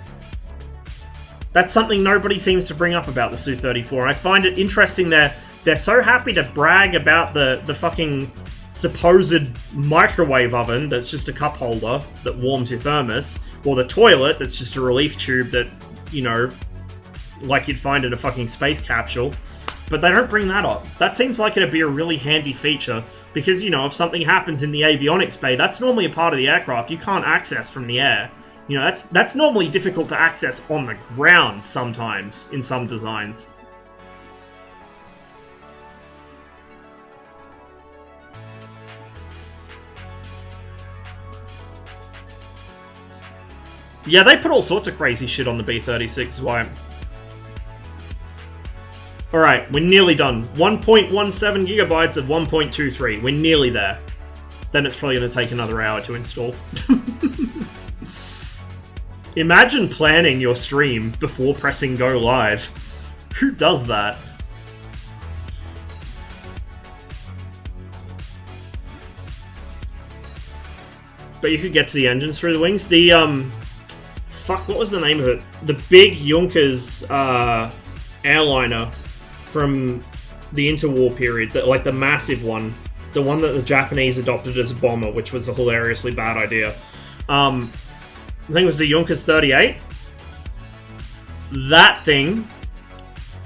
That's something nobody seems to bring up about the Su-34. I find it interesting they're so happy to brag about the fucking supposed microwave oven that's just a cup holder that warms your thermos, or the toilet that's just a relief tube that, you know, like you'd find in a fucking space capsule. But they don't bring that up. That seems like it'd be a really handy feature, because, you know, if something happens in the avionics bay, that's normally a part of the aircraft you can't access from the air. You know, that's normally difficult to access on the ground sometimes in some designs. Yeah, they put all sorts of crazy shit on the B-36, why? Alright, we're nearly done. 1.17 gigabytes of 1.23. We're nearly there. Then it's probably going to take another hour to install. Imagine planning your stream before pressing go live. Who does that? But you could get to the engines through the wings. The, fuck, what was the name of it? The big Junkers airliner from the interwar period, like the massive one. The one that the Japanese adopted as a bomber, which was a hilariously bad idea. I think it was the Junkers 38. That thing,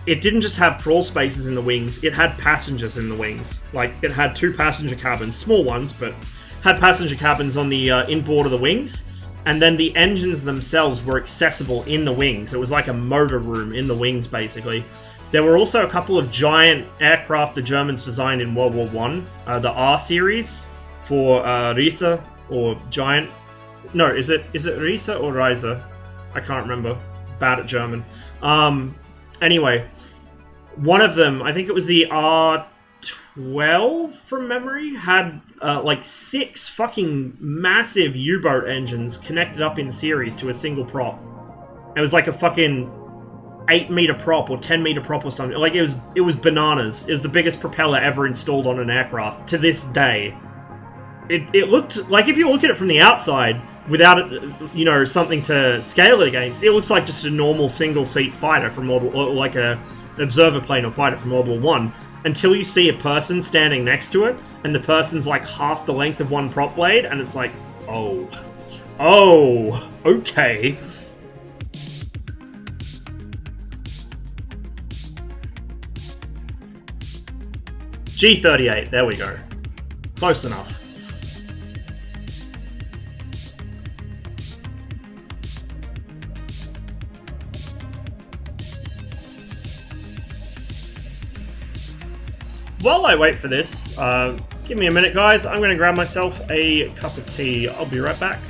it didn't just have crawl spaces in the wings, it had passengers in the wings. Like, it had 2 passenger cabins, small ones, but had passenger cabins on the inboard of the wings. And then the engines themselves were accessible in the wings. It was like a motor room in the wings, basically. There were also a couple of giant aircraft the Germans designed in World War I. The R series for Riese, or Giant. No, is it Riese or Reise? I can't remember. Bad at German. Anyway, one of them, I think it was the R12 from memory, had like 6 fucking massive U-boat engines connected up in series to a single prop. It was like a fucking 8-meter prop or 10-meter prop or something. Like, it was bananas. It was the biggest propeller ever installed on an aircraft to this day. It looked like, if you look at it from the outside without it, you know, something to scale it against, it looks like just a normal single-seat fighter from World War, or like a observer plane or fighter from World War I. Until you see a person standing next to it, and the person's like half the length of one prop blade, and it's like, oh, okay. G38, there we go. Close enough. While I wait for this, give me a minute, guys. I'm going to grab myself a cup of tea. I'll be right back.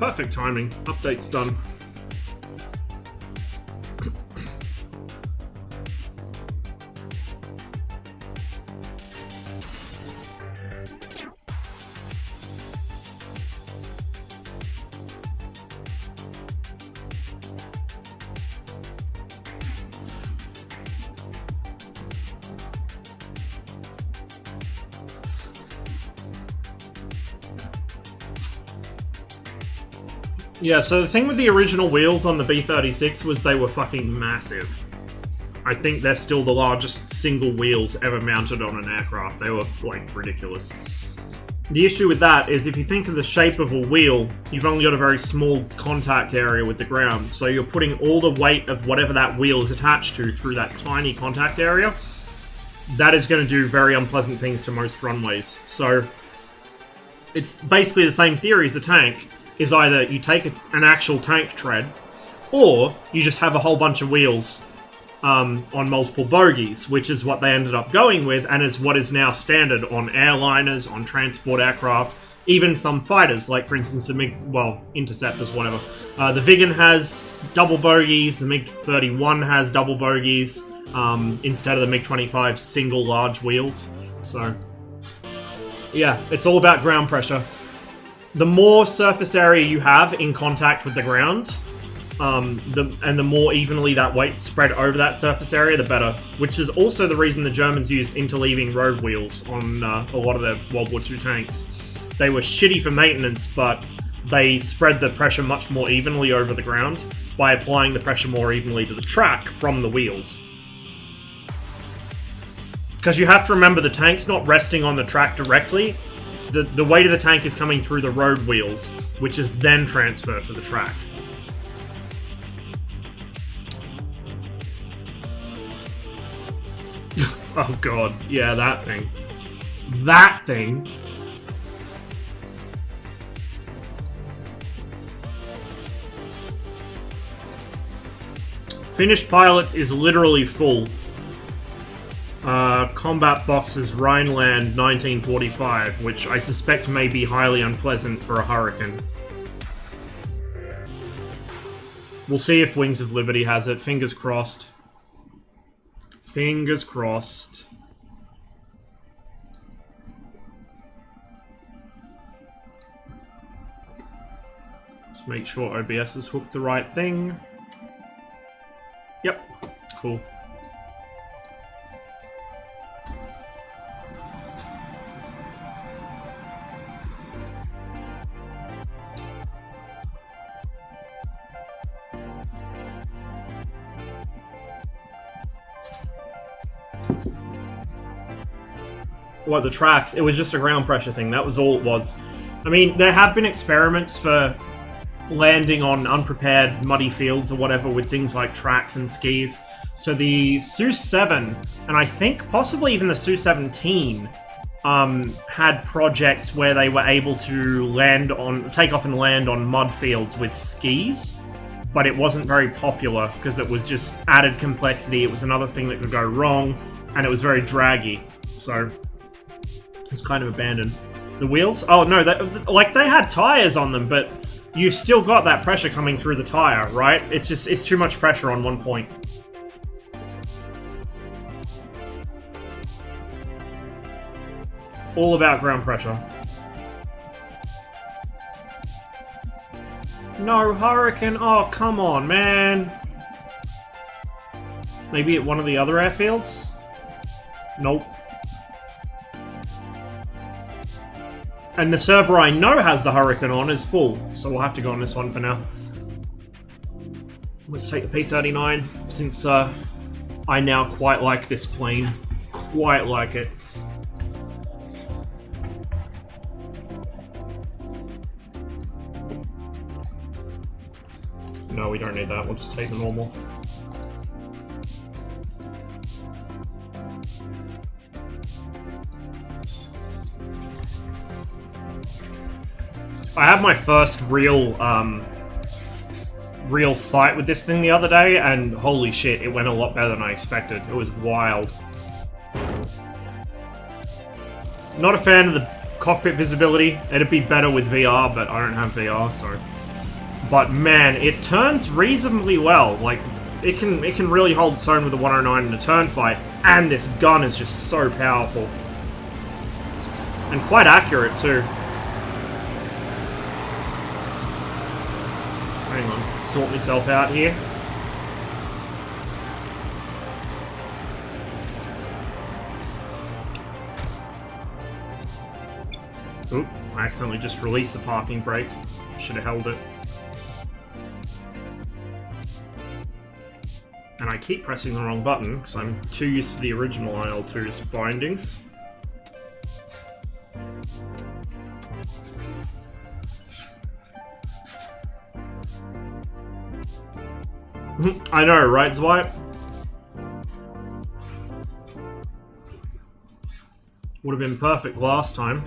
Perfect timing. Update's done. Yeah, so the thing with the original wheels on the B-36 was they were fucking massive. I think they're still the largest single wheels ever mounted on an aircraft. They were, like, ridiculous. The issue with that is if you think of the shape of a wheel, you've only got a very small contact area with the ground. So you're putting all the weight of whatever that wheel is attached to through that tiny contact area. That is going to do very unpleasant things to most runways. So it's basically the same theory as a tank. Is either you take an actual tank tread, or you just have a whole bunch of wheels on multiple bogies, which is what they ended up going with, and is what is now standard on airliners, on transport aircraft, even some fighters, like for instance the MiG, well, interceptors, whatever. The Viggen has double bogies, the MiG-31 has double bogies, instead of the MiG-25 single large wheels. So, yeah, it's all about ground pressure. The more surface area you have in contact with the ground, the more evenly that weight's spread over that surface area, the better. Which is also the reason the Germans used interleaving road wheels on a lot of their World War II tanks. They were shitty for maintenance, but they spread the pressure much more evenly over the ground by applying the pressure more evenly to the track from the wheels. Because you have to remember the tank's not resting on the track directly. The weight of the tank is coming through the road wheels, which is then transferred to the track. Oh god, yeah, that thing. That thing! Finished pilots is literally full. Combat boxes Rhineland 1945, which I suspect may be highly unpleasant for a Hurricane. We'll see if Wings of Liberty has it. Fingers crossed. Fingers crossed. Just make sure OBS has hooked the right thing. Yep. Cool. What, the tracks? It was just a ground pressure thing. That was all it was. I mean, there have been experiments for landing on unprepared muddy fields or whatever with things like tracks and skis. So the Su-7, and I think possibly even the Su-17, had projects where they were able to take off and land on mud fields with skis, but it wasn't very popular because it was just added complexity. It was another thing that could go wrong, and it was very draggy. So it's kind of abandoned. The wheels? Oh no, they had tires on them, but you've still got that pressure coming through the tire, right? It's too much pressure on one point. All about ground pressure. No, Hurricane. Oh, come on, man. Maybe at one of the other airfields? Nope. And the server I know has the Hurricane on is full, so we'll have to go on this one for now. Let's take the P-39, since I now quite like this plane. Quite like it. No, we don't need that. We'll just take the normal. I had my first real fight with this thing the other day, and holy shit, it went a lot better than I expected. It was wild. Not a fan of the cockpit visibility. It'd be better with VR, but I don't have VR, so But man, it turns reasonably well. Like, it can really hold its own with the 109 in a turn fight, and this gun is just so powerful. And quite accurate too. Hang on, sort myself out here. Oop, I accidentally just released the parking brake. Should have held it. And I keep pressing the wrong button because I'm too used to the original IL-2's bindings. I know, right, Zweip? Would have been perfect last time.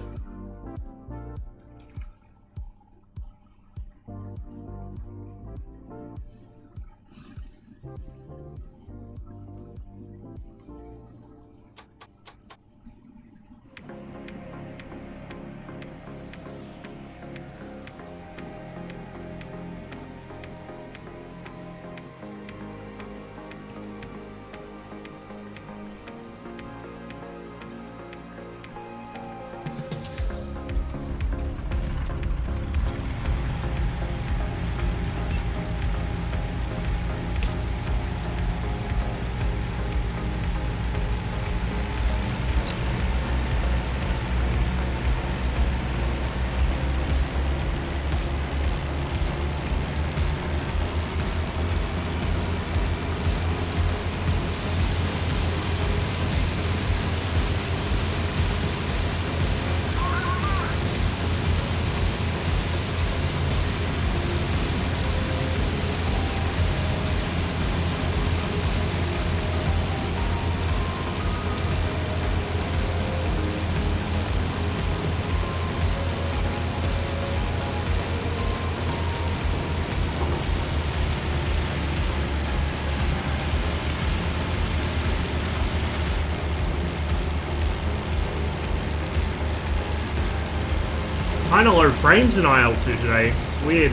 Kinda low frames in IL-2 today. It's weird.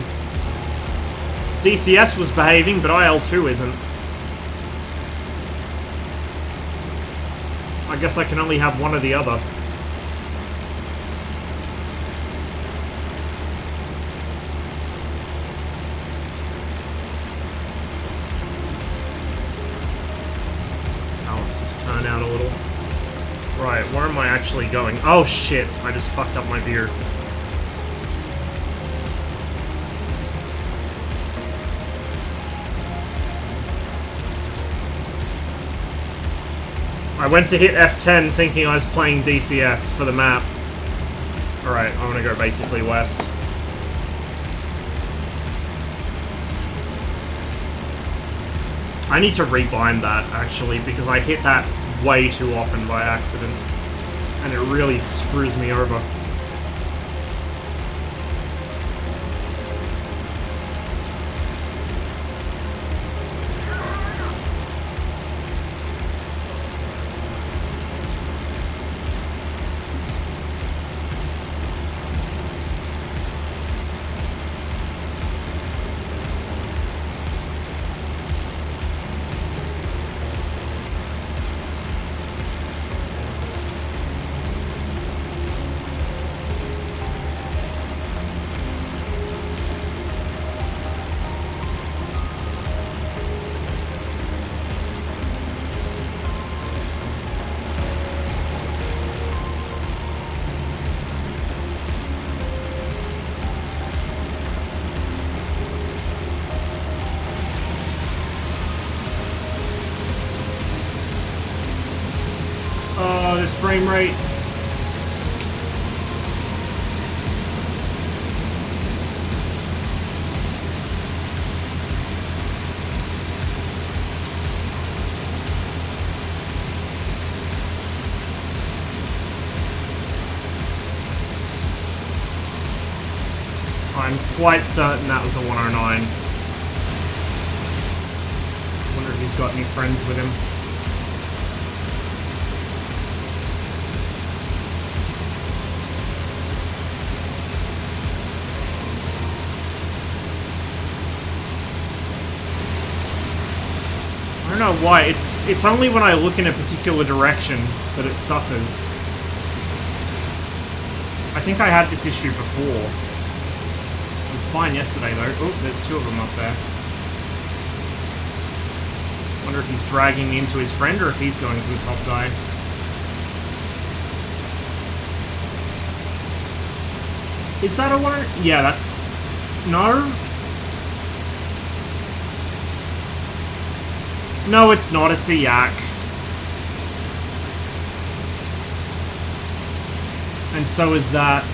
DCS was behaving, but IL-2 isn't. I guess I can only have one or the other. Oh, let's just turn out a little. Right, where am I actually going? Oh shit, I just fucked up my beer. I went to hit F10 thinking I was playing DCS for the map. Alright, I'm gonna go basically west. I need to rebind that, actually, because I hit that way too often by accident. And it really screws me over. This frame rate. I'm quite certain that was a 109. I wonder if he's got any friends with him. don't know why. It's only when I look in a particular direction that it suffers. I think I had this issue before. It was fine yesterday though. Oh, there's two of them up there. Wonder if he's dragging me into his friend or if he's going to the top guy. Is that a one? Yeah, that's... No? No, it's not. It's a yak. And so is that.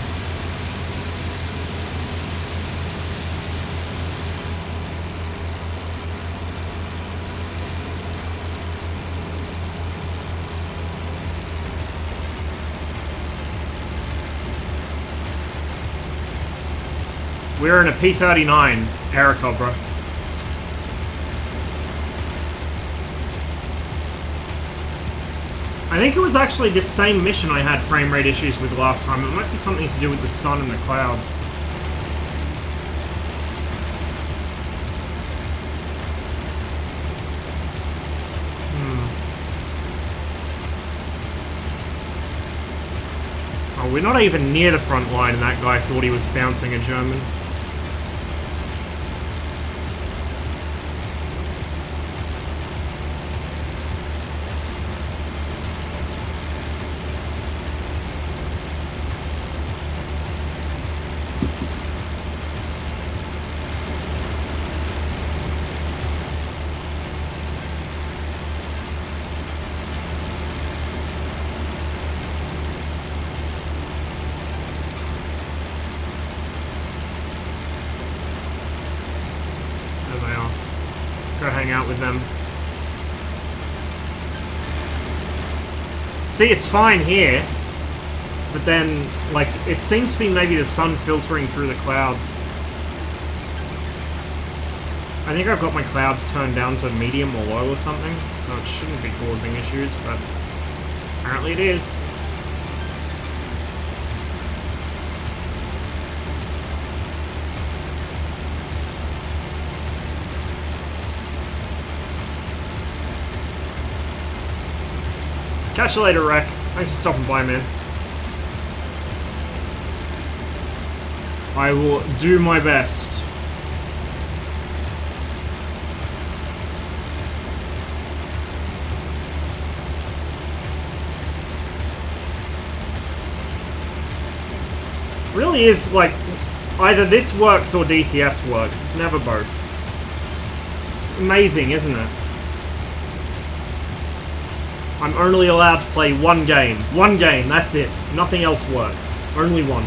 We're in a P-39 Aerocobra. I think it was actually this same mission I had frame rate issues with last time. It might be something to do with the sun and the clouds. Oh, we're not even near the front line and that guy thought he was bouncing a German. Out with them. See, it's fine here, but then, like, it seems to be maybe the sun filtering through the clouds. I think I've got my clouds turned down to medium or low or something, so it shouldn't be causing issues, but apparently it is. Catch you later, Rek. Thanks for stopping by, man. I will do my best. Really is, like, either this works or DCS works. It's never both. Amazing, isn't it? I'm only allowed to play one game. One game, that's it. Nothing else works. Only one.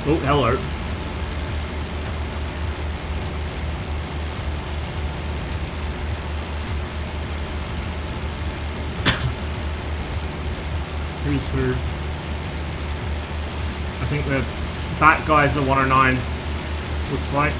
Oh, hello. Who's who? I think the bat guys are 109. Looks like.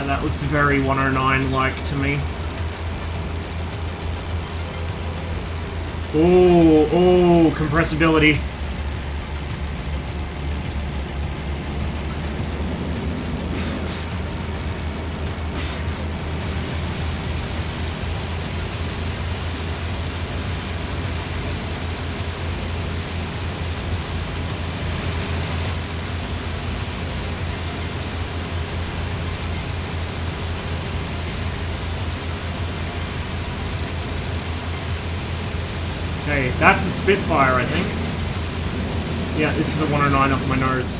That looks very 109-like to me. Oh, compressibility. Okay, that's a Spitfire, I think. Yeah, this is a 109 off my nose.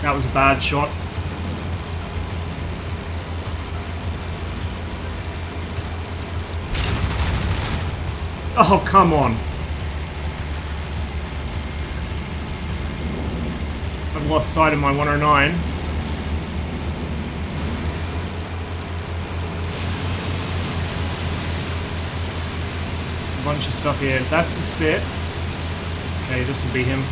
That was a bad shot. Oh, come on. I've lost sight of my 109. Bunch of stuff here. That's the Spit. Okay, this will be him.